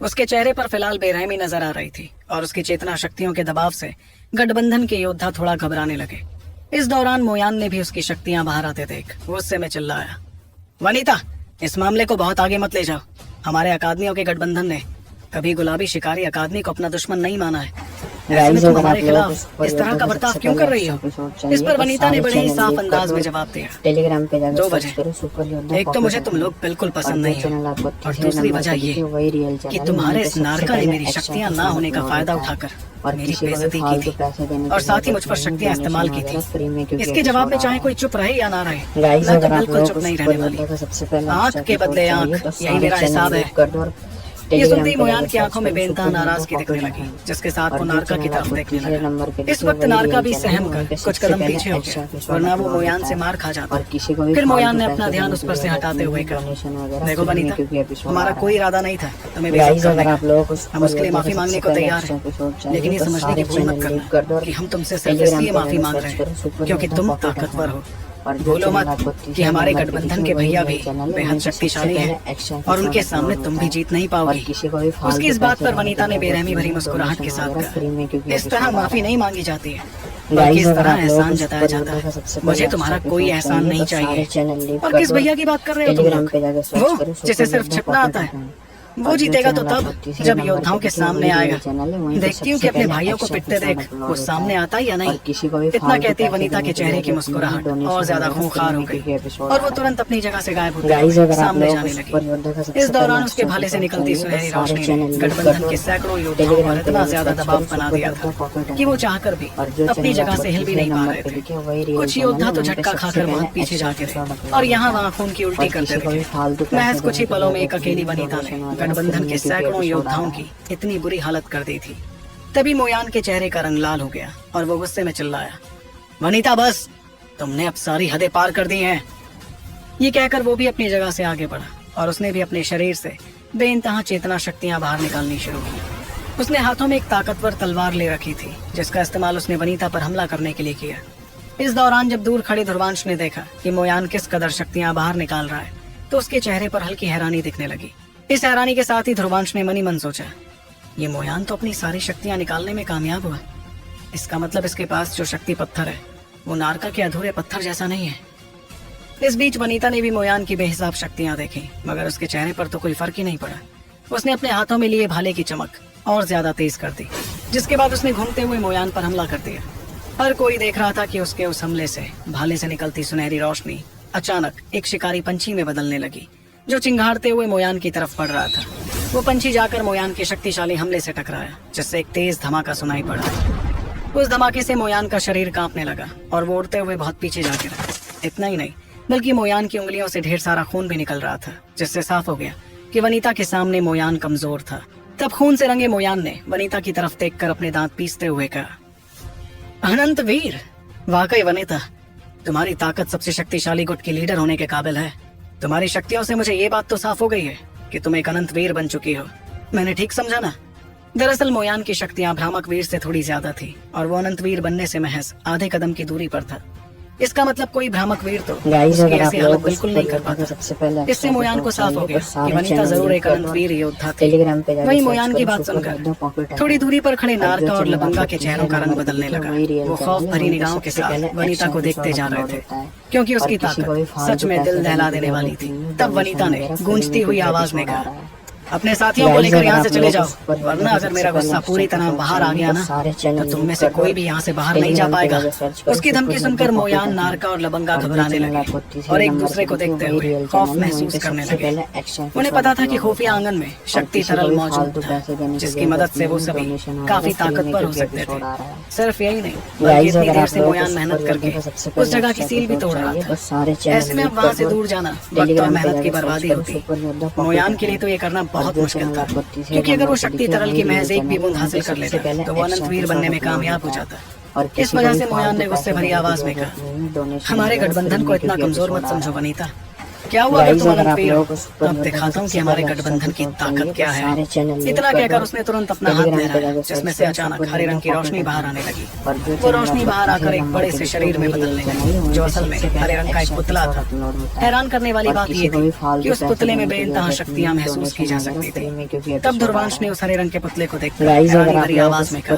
उसके चेहरे पर फिलहाल बेरहमी नजर आ रही थी और उसकी चेतना शक्तियों के दबाव से गठबंधन के योद्धा थोड़ा घबराने लगे। इस दौरान मोयान ने भी उसकी शक्तियां बाहर आते देख गुस्से में चिल्लाया, वनीता, इस मामले को बहुत आगे मत ले जाओ। हमारे अकादमियों के गठबंधन ने कभी गुलाबी शिकारी अकादमी को अपना दुश्मन नहीं माना है। ऐसे में तुम हमारे खिलाफ इस तरह का बर्ताव क्यों कर रही हो? इस पर वनीता ने बड़े ही साफ अंदाज में जवाब दिया, टेलीग्राम पे जाकर 2 सर्च बजे। करो सुपर योद्धा एक तो मुझे तुम लोग बिल्कुल पसंद नहीं हो, और दूसरी वजह ये वही रियल कि तुम्हारे इस नारका ने मेरी शक्तियां ना होने का फायदा उठाकर मेरी बेइज्जती की थी और साथ ही मुझ पर शक्तियां इस्तेमाल की थी। इसके जवाब में चाहे कोई चुप रहे या ना रहे, मैं तो बिल्कुल चुप नहीं रहने वाली। आंख के बदले आंख, यही मेरा हिसाब है। ये सुनते ही मोयान की आंखों में बेनता नाराजगी दिखने लगी, जिसके साथ वो नारका की तरफ देखने लगा। इस वक्त नारका भी सहम कर कुछ कदम पीछे हो गया, वरना वो मोयान से मार खा जाता। फिर मोयान ने अपना ध्यान उस पर से हटाते हुए कहा, देखो वनीता, हमारा कोई इरादा नहीं था तुम्हें बेइज्जत करने का। हम उसके लिए माफी मांगने को तैयार हैं, लेकिन ये समझने की भूल मत करना कि हम तुमसे सिर्फ इसलिए माफी मांग रहे हैं क्योंकि तुम ताकतवर हो। भूलो मत कि हमारे गठबंधन के भैया भी बेहद शक्तिशाली हैं और उनके सामने तुम भी जीत नहीं पाओगी। उसकी इस बात पर वनीता ने बेरहमी भरी मुस्कुराहट के साथ कहा, इस तरह माफी नहीं मांगी जाती है, बल्कि इस तरह एहसान जताया जाता है। मुझे तुम्हारा कोई एहसान नहीं चाहिए। और किस भैया की बात कर रहे हो तुम लोग? वो जिसे सिर्फ छिपना आता है, वो जीतेगा तो तब जब योद्धाओं के सामने आएगा। देखती हूँ कि अपने भाइयों को पिटते देख वो सामने आता या नहीं। इतना कहती वनीता के चेहरे की मुस्कुराहट और ज्यादा खूंखार हो गई और वो तुरंत अपनी जगह से गायब होते हुए सामने जाने लगी। इस दौरान उसके भाले से निकलती सुनहरी रोशनी ने गठबंधन के सैकड़ों योद्धाओं पर इतना ज्यादा दबाव बना दिया था कि वो चाहकर भी अपनी जगह से हिल भी नहीं पा रहे थे। कुछ योद्धा तो झटका खाकर बहुत पीछे जाते थे और यहाँ वहाँ खून की उल्टी करते थे। महज कुछ ही पलों में एक अकेली वनीता ने गठबंधन के सैकड़ों योद्धाओं की इतनी बुरी हालत कर दी थी। तभी मोयान के चेहरे का रंग लाल हो गया और वो गुस्से में चिल्लाया, वनीता बस, तुमने अब सारी हदें पार कर दी हैं। ये कहकर वो भी अपनी जगह से आगे बढ़ा और उसने भी अपने शरीर से बेइंतहा चेतना शक्तियां बाहर निकालनी शुरू की। उसने हाथों में एक ताकतवर तलवार ले रखी थी, जिसका इस्तेमाल उसने वनीता पर हमला करने के लिए किया। इस दौरान जब दूर खड़े ध्रुवांश ने देखा कि मोयान किस कदर शक्तियां बाहर निकाल रहा है, तो उसके चेहरे पर हल्की हैरानी दिखने लगी। इस हैरानी के साथ ही ध्रुवांश ने मनी मन सोचा, ये मोयान तो अपनी सारी शक्तियां निकालने में कामयाब हुआ। इसका मतलब इसके पास जो शक्ति पत्थर है वो नारका के अधूरे पत्थर जैसा नहीं है। इस बीच वनीता ने भी मोयान की बेहिसाब शक्तियां देखी, मगर उसके चेहरे पर तो कोई फर्क ही नहीं पड़ा। उसने अपने हाथों में लिए भाले की चमक और ज्यादा तेज कर दी, जिसके बाद उसने घूमते हुए मोयान पर हमला कर दिया। हर कोई देख रहा था कि उसके उस हमले से भाले से निकलती सुनहरी रोशनी अचानक एक शिकारी पंछी में बदलने लगी, जो चिंगारते हुए मोयान की तरफ बढ़ रहा था। वो पंछी जाकर मोयान के शक्तिशाली हमले से टकराया, जिससे एक तेज धमाका सुनाई पड़ा। उस धमाके से मोयान का शरीर कांपने लगा और वो उड़ते हुए बहुत पीछे जा गिरा। इतना ही नहीं, बल्कि मोयान की उंगलियों से ढेर सारा खून भी निकल रहा था, जिससे साफ हो गया कि वनीता के सामने मोयान कमजोर था। तब खून से रंगे मोयान ने वनीता की तरफ देखकर अपने दांत पीसते हुए कहा, अनंत वीर, वाकई वनीता, तुम्हारी ताकत सबसे शक्तिशाली गुट की लीडर होने के काबिल है। तुम्हारी शक्तियों से मुझे ये बात तो साफ हो गई है कि तुम एक अनंत वीर बन चुकी हो। मैंने ठीक समझा ना? दरअसल मोयान की शक्तियां भ्रामक वीर से थोड़ी ज्यादा थी और वो अनंत वीर बनने से महज आधे कदम की दूरी पर था। इसका मतलब कोई भ्रामक वीर तो उसकी ऐसी हालत बिल्कुल नहीं कर पाता। इससे मोयान को साफ हो गया कि वनीता जरूर एक अनंत वीर योद्धा थी। वही मोयान की बात सुनकर थोड़ी दूरी पर खड़े नारका और लबंगा के चेहरों का रंग बदलने लगा। वो खौफ भरी निगाहों के साथ वनीता को देखते जा रहे थे, क्योंकि उसकी ताकत सच में दिल दहला देने वाली थी। तब वनीता ने गूंजती हुई आवाज में कहा, अपने साथियों को लेकर यहाँ से चले जाओ, वरना अगर मेरा गुस्सा पूरी तरह बाहर आ गया ना, तो तुम में से कोई भी यहाँ से बाहर नहीं जा पाएगा। उसकी धमकी सुनकर मोयान, नारका और लबंगा घबराने लगे और एक दूसरे को देखते हुए खौफ महसूस करने लगे। उन्हें पता था कि खुफिया आंगन में शक्ति तरल मौजूद था, जिसकी मदद से वो सभी काफी ताकतवर हो सकते थे। सिर्फ यही नहीं, बल्कि इतनी देर से मोयान मेहनत करके उस जगह की सील भी तोड़ रहा था। ऐसे में अब वहाँ से दूर जाना वक्त और मेहनत की बर्बादी होती। मोयान के लिए तो ये करना बहुत मुश्किल था, क्योंकि अगर वो शक्ति तरल की महज एक भी बूंद हासिल कर लेता तो वो अनंत वीर बनने में कामयाब हो जाता। इस वजह से मोयान ने गुस्से भरी आवाज में कहा, हमारे गठबंधन को इतना कमजोर मत समझो वनीता। क्या हुआ अगर तुम अनंत वीर हो? अब दिखाता हूँ कि हमारे गठबंधन की ताकत क्या है। इतना कहकर उसने तुरंत अपना हाथ लहराया, जिसमें से अचानक हरे रंग की रोशनी बाहर आने लगी। वो रोशनी बाहर आकर एक बड़े से शरीर में बदलने लगी, जो असल में हरे रंग का एक पुतला था। हैरान करने वाली बात ये थी कि उस पुतले में बेइंतहा शक्तियां महसूस की जा सकती थी। तब ध्रुवांश ने उस हरे रंग के पुतले को देखकर हैरानी भरी आवाज में कहा,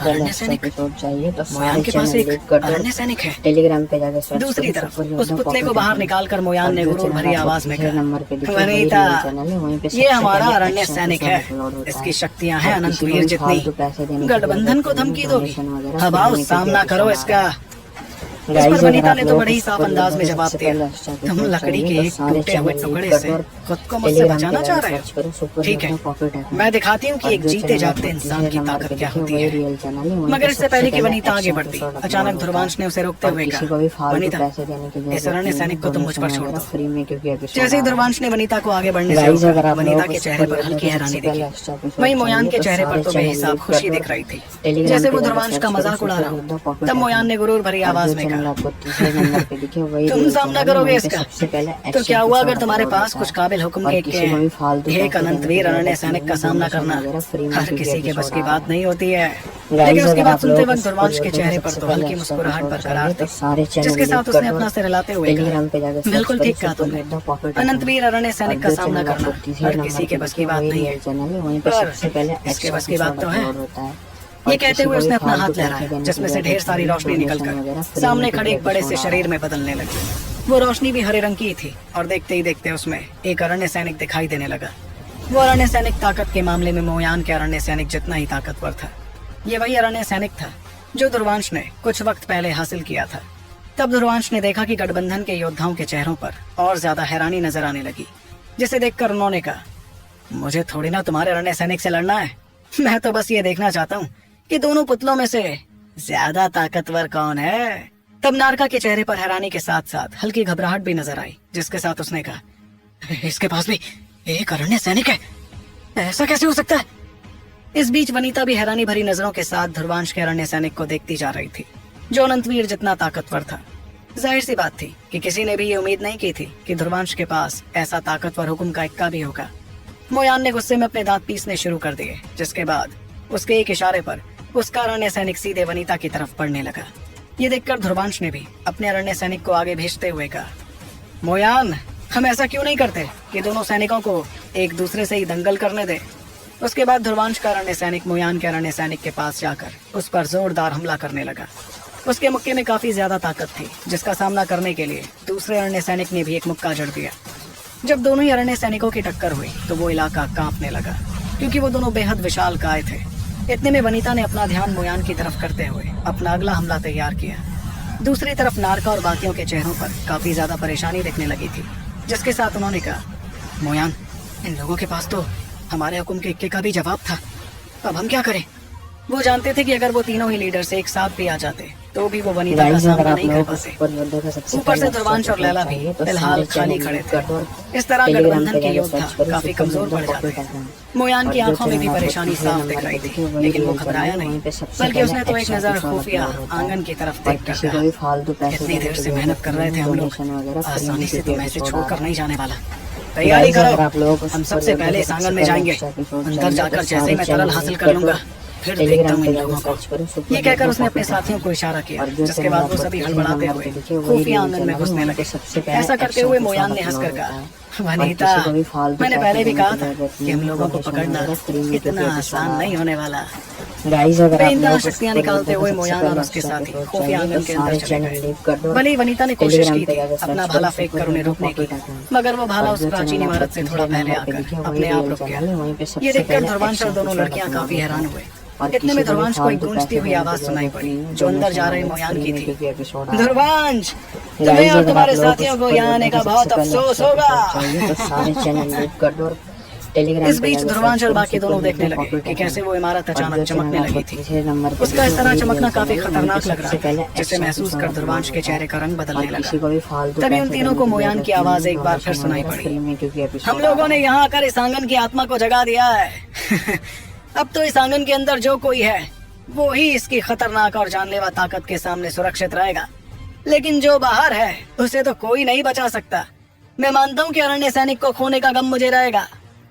अरण्य सैनिक? मोयान के पास एक अरण्य सैनिक है। टेलीग्राम पे जाकर दूसरी तरफ उस पुतले को बाहर निकालकर मोयान ने गुरूर भरी आवाज में कहा, वनीता, ये हमारा अरण्य सैनिक है। इसकी शक्तियां हैं अनंत वीर जितनी। गठबंधन को धमकी दोगी? अब आओ सामना करो इसका। इस पर वनीता ने तो बड़े ही साफ अंदाज में जवाब दिया, तुम लकड़ी के एक टूटे हुए टुकड़े से खुद को मुझसे बचाना चाह रहे हो? ठीक है, मैं दिखाती हूँ कि एक जीते जागते इंसान की ताकत क्या होती है। मगर इससे पहले कि वनीता आगे बढ़ती, अचानक ध्रुवांश ने उसे रोकते हुए कहा, वनीता, इस अरण्य सैनिक को तुम मुझ पर छोड़ दो। जैसे ही ध्रुवांश ने वनीता को आगे बढ़ने से रोका, वनीता के चेहरे पर हल्की हैरानी दिखी। वहीं मोयान के चेहरे पर तो बेहिसाब खुशी दिख रही थी, जैसे वो ध्रुवांश का मजाक उड़ा रहा हो। तब मोयान ने गुरूर भरी आवाज में कहा, तुम सामना करोगे इसका? तो क्या हुआ अगर तुम्हारे पास कुछ काबिल हुक्म के एक अनंत वीर अरण्य सैनिक का सामना करना हर किसी के बस की बात नहीं होती है। लेकिन उसकी बात सुनते वक्त ध्रुवांश के चेहरे पर तो हल्की मुस्कुराहट बरकरार थी, जिसके साथ उसने अपना सिर हिलाते हुए कहा, बिल्कुल ठीक कहा तुमने। अनंत वीर अरण्य सैनिक का सामना करना हर किसी के बस की बात नहीं है, पर इसके बस की बात तो है। ये कहते हुए उसने अपना हाथ लहराया, जिसमें से ढेर सारी रोशनी निकलकर सामने खड़े एक बड़े से शरीर में बदलने लगी। वो रोशनी भी हरे रंग की थी और देखते ही देखते उसमें एक अरण्य सैनिक दिखाई देने लगा। वो अरण्य सैनिक ताकत के मामले में मोयान के अरण्य सैनिक जितना ही ताकतवर था। ये वही अरण्य सैनिक था जो ध्रुवांश ने कुछ वक्त पहले हासिल किया था। तब ध्रुवांश ने देखा कि गठबंधन के योद्धाओं के चेहरों पर और ज्यादा हैरानी नजर आने लगी, जिसे देखकर उन्होंने कहा, मुझे थोड़ी ना तुम्हारे अरण्य सैनिक से लड़ना है। मैं तो बस ये देखना चाहता हूँ कि दोनों पुतलों में से ज्यादा ताकतवर कौन है। तब नारका के चेहरे पर हैरानी के साथ साथ हल्की घबराहट भी नजर आई, जिसके साथ उसने कहा, इसके पास भी एक अरण्य सैनिक है? ऐसा कैसे हो सकता है? इस बीच वनीता भी हैरानी भरी नजरों के साथ ध्रुवांश के अरण्य सैनिक को देखती जा रही थी, जो अनंतवीर जितना ताकतवर था। जाहिर सी बात थी कि किसी ने भी ये उम्मीद नहीं की थी कि ध्रुवांश के पास ऐसा ताकतवर हुक्म का इक्का भी होगा। मोयान ने गुस्से में अपने दांत पीसने शुरू कर दिए, जिसके बाद उसके एक इशारे पर उसका अरण्य सैनिक सीधे वनीता की तरफ बढ़ने लगा। ये देखकर ध्रुवांश ने भी अपने अरण्य सैनिक को आगे भेजते हुए कहा, मोयान, हम ऐसा क्यों नहीं करते कि दोनों सैनिकों को एक दूसरे से ही दंगल करने दे। उसके बाद ध्रुवांश का अरण्य सैनिक मोयान के अरण्य सैनिक के पास जाकर उस पर जोरदार हमला करने लगा। उसके मुक्के में काफी ज्यादा ताकत थी, जिसका सामना करने के लिए दूसरे अरण्य सैनिक ने भी एक मुक्का जड़ दिया। जब दोनों ही अरण्य सैनिकों की टक्कर हुई तो वो इलाका कांपने लगा, क्योंकि वो दोनों बेहद विशाल काय थे। इतने में वनीता ने अपना ध्यान मोयान की तरफ करते हुए अपना अगला हमला तैयार किया। दूसरी तरफ नारका और बाकियों के चेहरों पर काफी ज्यादा परेशानी दिखने लगी थी, जिसके साथ उन्होंने कहा, मोयान, इन लोगों के पास तो हमारे हुक्म के इक्के का भी जवाब था, अब हम क्या करें? वो जानते थे कि अगर वो तीनों ही लीडर्स एक साथ भी आ जाते तो भी वो वनीता का सामना नहीं कर पाते। ऊपर से ध्रुवांश और लैला भी फिलहाल खाली खड़े थे। इस तरह गठबंधन के योद्धा काफी कमजोर पड़ जाते। मोयान की आंखों में भी परेशानी साफ दिख रही थी, लेकिन वो घबराया नहीं, बल्कि उसने तो एक नजर खुफिया आंगन की तरफ देखकर कहा, इतनी देर से मेहनत कर रहे थे हम लोग, आसानी से तो मैं इसे छोड़कर नहीं जाने वाला। तैयारी करो, हम सबसे पहले इस आंगन में जाएंगे। अंदर जाकर जैसे ही मैं तरल हासिल कर लूंगा, फिर देखता हूँ इन लोगों को। ये कहकर उसने अपने साथियों को इशारा किया, जिसके बाद वो सभी हड़बड़ाते हुए खुफिया आंगन में घुसने लगे। ऐसा करते हुए मोयान ने हंसकर कहा, वनीता, मैंने पहले भी कहा था कि हम लोगों को पकड़ना इतना आसान नहीं होने वाला। बेइंतहा शक्तियां निकालते हुए मोयान और उसके साथी खुफिया आंगन के अंदर चले गए। भले ही वनीता ने कोशिश की थी अपना भाला फेंक कर उन्हें रोकने की, मगर वो भाला उस प्राचीन इमारत से थोड़ा पहले आकर अपने आप रुक गया। ये देखकर ध्रुवांश और दोनों लड़कियां काफी हैरान हुए। इतने में ध्रुवांश को एक गूंजती हुई आवाज सुनाई पड़ी, जो अंदर जा रहे मोयान की थी। ध्रुवांश, तुम्हें और तुम्हारे साथियों को यहाँ आने का बहुत अफसोस होगा। टेलीग्राम इस बीच ध्रुवांश और बाकी दोनों देखने लगे कि कैसे वो इमारत अचानक चमकने लगी थी। उसका इस तरह चमकना काफी खतरनाक लग रहा था, जिसे महसूस कर ध्रुवांश के चेहरे का रंग बदलने लगा। तभी उन तीनों को मोयान की आवाज एक बार फिर सुनाई पड़ी। हम लोगों ने यहाँ आकर इस आंगन की आत्मा को जगा दिया है। अब तो इस आंगन के अंदर जो कोई है वो ही इसकी खतरनाक और जानलेवा ताकत के सामने सुरक्षित रहेगा, लेकिन जो बाहर है उसे तो कोई नहीं बचा सकता। मैं मानता हूँ कि अरण्य सैनिक को खोने का गम मुझे रहेगा,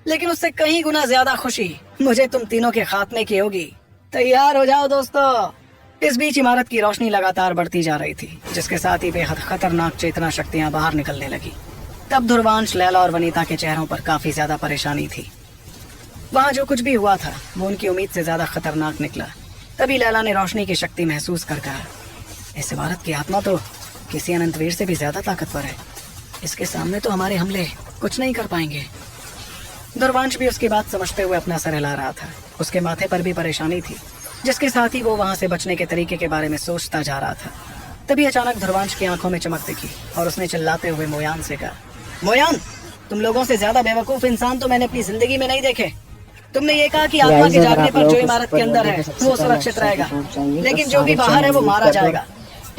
लेकिन उससे कहीं गुना ज्यादा खुशी मुझे तुम तीनों के खात्मे की होगी। तैयार हो जाओ दोस्तों। इस बीच इमारत की रोशनी लगातार बढ़ती जा रही थी, जिसके साथ ही बेहद खतरनाक चेतना शक्तियां बाहर निकलने लगी। तब ध्रुवांश, लैला और वनीता के चेहरों पर काफी ज्यादा परेशानी थी। वहाँ जो कुछ भी हुआ था वो उनकी उम्मीद से ज्यादा खतरनाक निकला। तभी लैला ने रोशनी की शक्ति महसूस कर कहा, इस इमारत की आत्मा तो किसी अनंतवीर से भी ज्यादा ताकतवर है। इसके सामने तो हमारे हमले कुछ नहीं कर पाएंगे। ध्रुवांश भी उसकी बात समझते हुए अपना सर हिला रहा था। उसके माथे पर भी परेशानी थी, जिसके साथ ही वो वहाँ से बचने के तरीके के बारे में सोचता जा रहा था। तभी अचानक ध्रुवांश की आंखों में चमक दिखी और उसने चिल्लाते हुए मोयान से कहा, मोयान, तुम लोगों से ज्यादा बेवकूफ इंसान तो मैंने अपनी जिंदगी में नहीं देखे। तुमने ये कहा कि आत्मा के जागने पर जो इमारत के अंदर है वो सुरक्षित रहेगा, लेकिन जो भी बाहर है वो मारा जाएगा।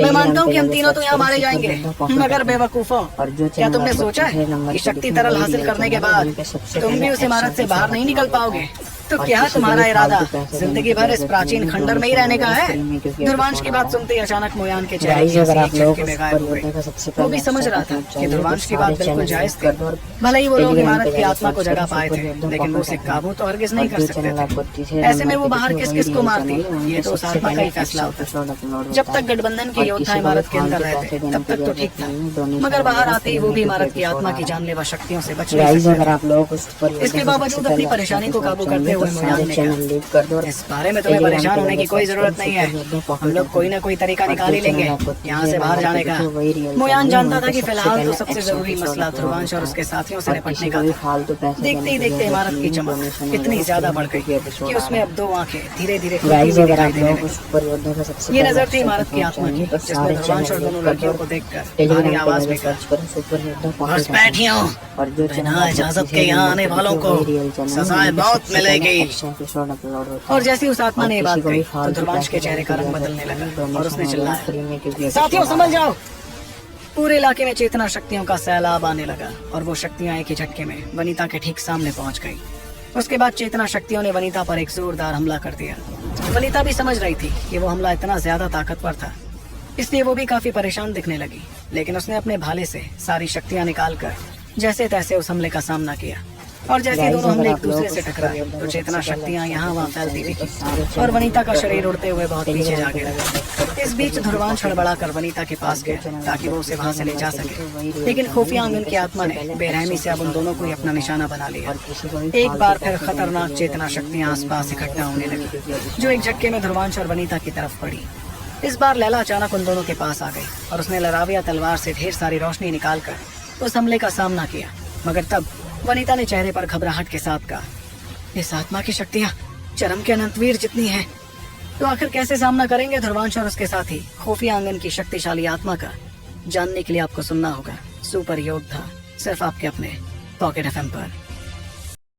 मैं मानता हूँ कि हम तीनों तो यहाँ मारे जाएंगे, मगर बेवकूफों, क्या तुमने सोचा है कि शक्ति तरल हासिल करने के बाद तुम भी उस इमारत से बाहर नहीं निकल पाओगे? तो क्या तुम्हारा इरादा जिंदगी भर इस प्राचीन खंडर में ही रहने का है? ध्रुवांश की बात सुनते ही अचानक मोयान के चेहरे की हंसी एक झटके में गायब हो गई। वो भी समझ रहा था कि ध्रुवांश की बात बिल्कुल जायज थी। भले ही वो लोग इमारत की आत्मा को जगा पाए थे, लेकिन वो उसे काबू तो हरगिज नहीं कर सकते थे। ऐसे में वो बाहर किस किस को मारती, ये तो उस आत्मा का ही फैसला होता। जब तक गठबंधन के योद्धा इमारत के अंदर रहते तब तक तो ठीक था, मगर बाहर आते ही वो भी इमारत की आत्मा की जानलेवा शक्तियों से बच नहीं सकते। इसके बावजूद अपनी परेशानी को काबू करते हुए मोयान ने कहा, इस बारे में तुम्हें परेशान होने की कोई जरूरत नहीं है। हम लोग कोई ना कोई तरीका निकाल ही लेंगे यहाँ से बाहर जाने का। मोयान जानता था कि फिलहाल तो सबसे जरूरी मसला ध्रुवांश और उसके साथियों से निपटने का था। देखते ही देखते इमारत की चमक इतनी ज्यादा बढ़ गई कि उसमें अब दो आंखें धीरे धीरे दिखाई देने लगी। ये नजर थी इमारत की आत्मा की, जिसने ध्रुवांश और दोनों लड़कियों को देखकर भारी आवाज में कहा, बस बैठियो, बिना इजाजत के यहाँ आने वालों को सजाए मौत मिलेगी। और जैसे उस आत्मा ने ये बात कही तो ध्रुवांश के चेहरे का रंग बदलने लगा और उसने चिल्लाया, साथियों समझ जाओ। पूरे इलाके में चेतना शक्तियों का सैलाब आने लगा और वो शक्तियां एक ही झटके में वनीता के ठीक सामने पहुंच गई। उसके बाद चेतना शक्तियों ने वनीता पर एक जोरदार हमला कर दिया। वनीता भी समझ रही थी कि वो हमला इतना ज्यादा ताकतवर था, इसलिए वो भी काफी परेशान दिखने लगी, लेकिन उसने अपने भाले से सारी शक्तियां निकालकर जैसे तैसे उस हमले का सामना किया। और जैसे दोनों हमले एक दूसरे से टकराए तो चेतना शक्तियां यहाँ वहाँ फैलती दिखी और वनीता का शरीर उड़ते हुए बहुत पीछे जा गिरा। इस बीच ध्रुवांश हड़बड़ा कर वनीता के पास गया ताकि वो उसे वहाँ से ले जा सके, लेकिन खुफिया आंगन की आत्मा ने बेरहमी से अब उन दोनों को ही अपना निशाना बना लिया। एक बार फिर खतरनाक चेतना शक्तियां आसपास इकट्ठा होने लगी, जो एक झटके में ध्रुवांश और वनीता की तरफ पड़ी। इस बार लैला अचानक उन दोनों के पास आ गई और उसने लराविया तलवार से ढेर सारी रोशनी निकालकर उस हमले का सामना किया, मगर तब वनीता ने चेहरे पर घबराहट के साथ कहा, इस आत्मा की शक्तियां चरम के अनंतवीर जितनी हैं, तो आखिर कैसे सामना करेंगे ध्रुवांश और उसके साथी खुफिया आंगन की शक्तिशाली आत्मा का? जानने के लिए आपको सुनना होगा सुपर योद्धा, सिर्फ आपके अपने पॉकेट एफएम पर।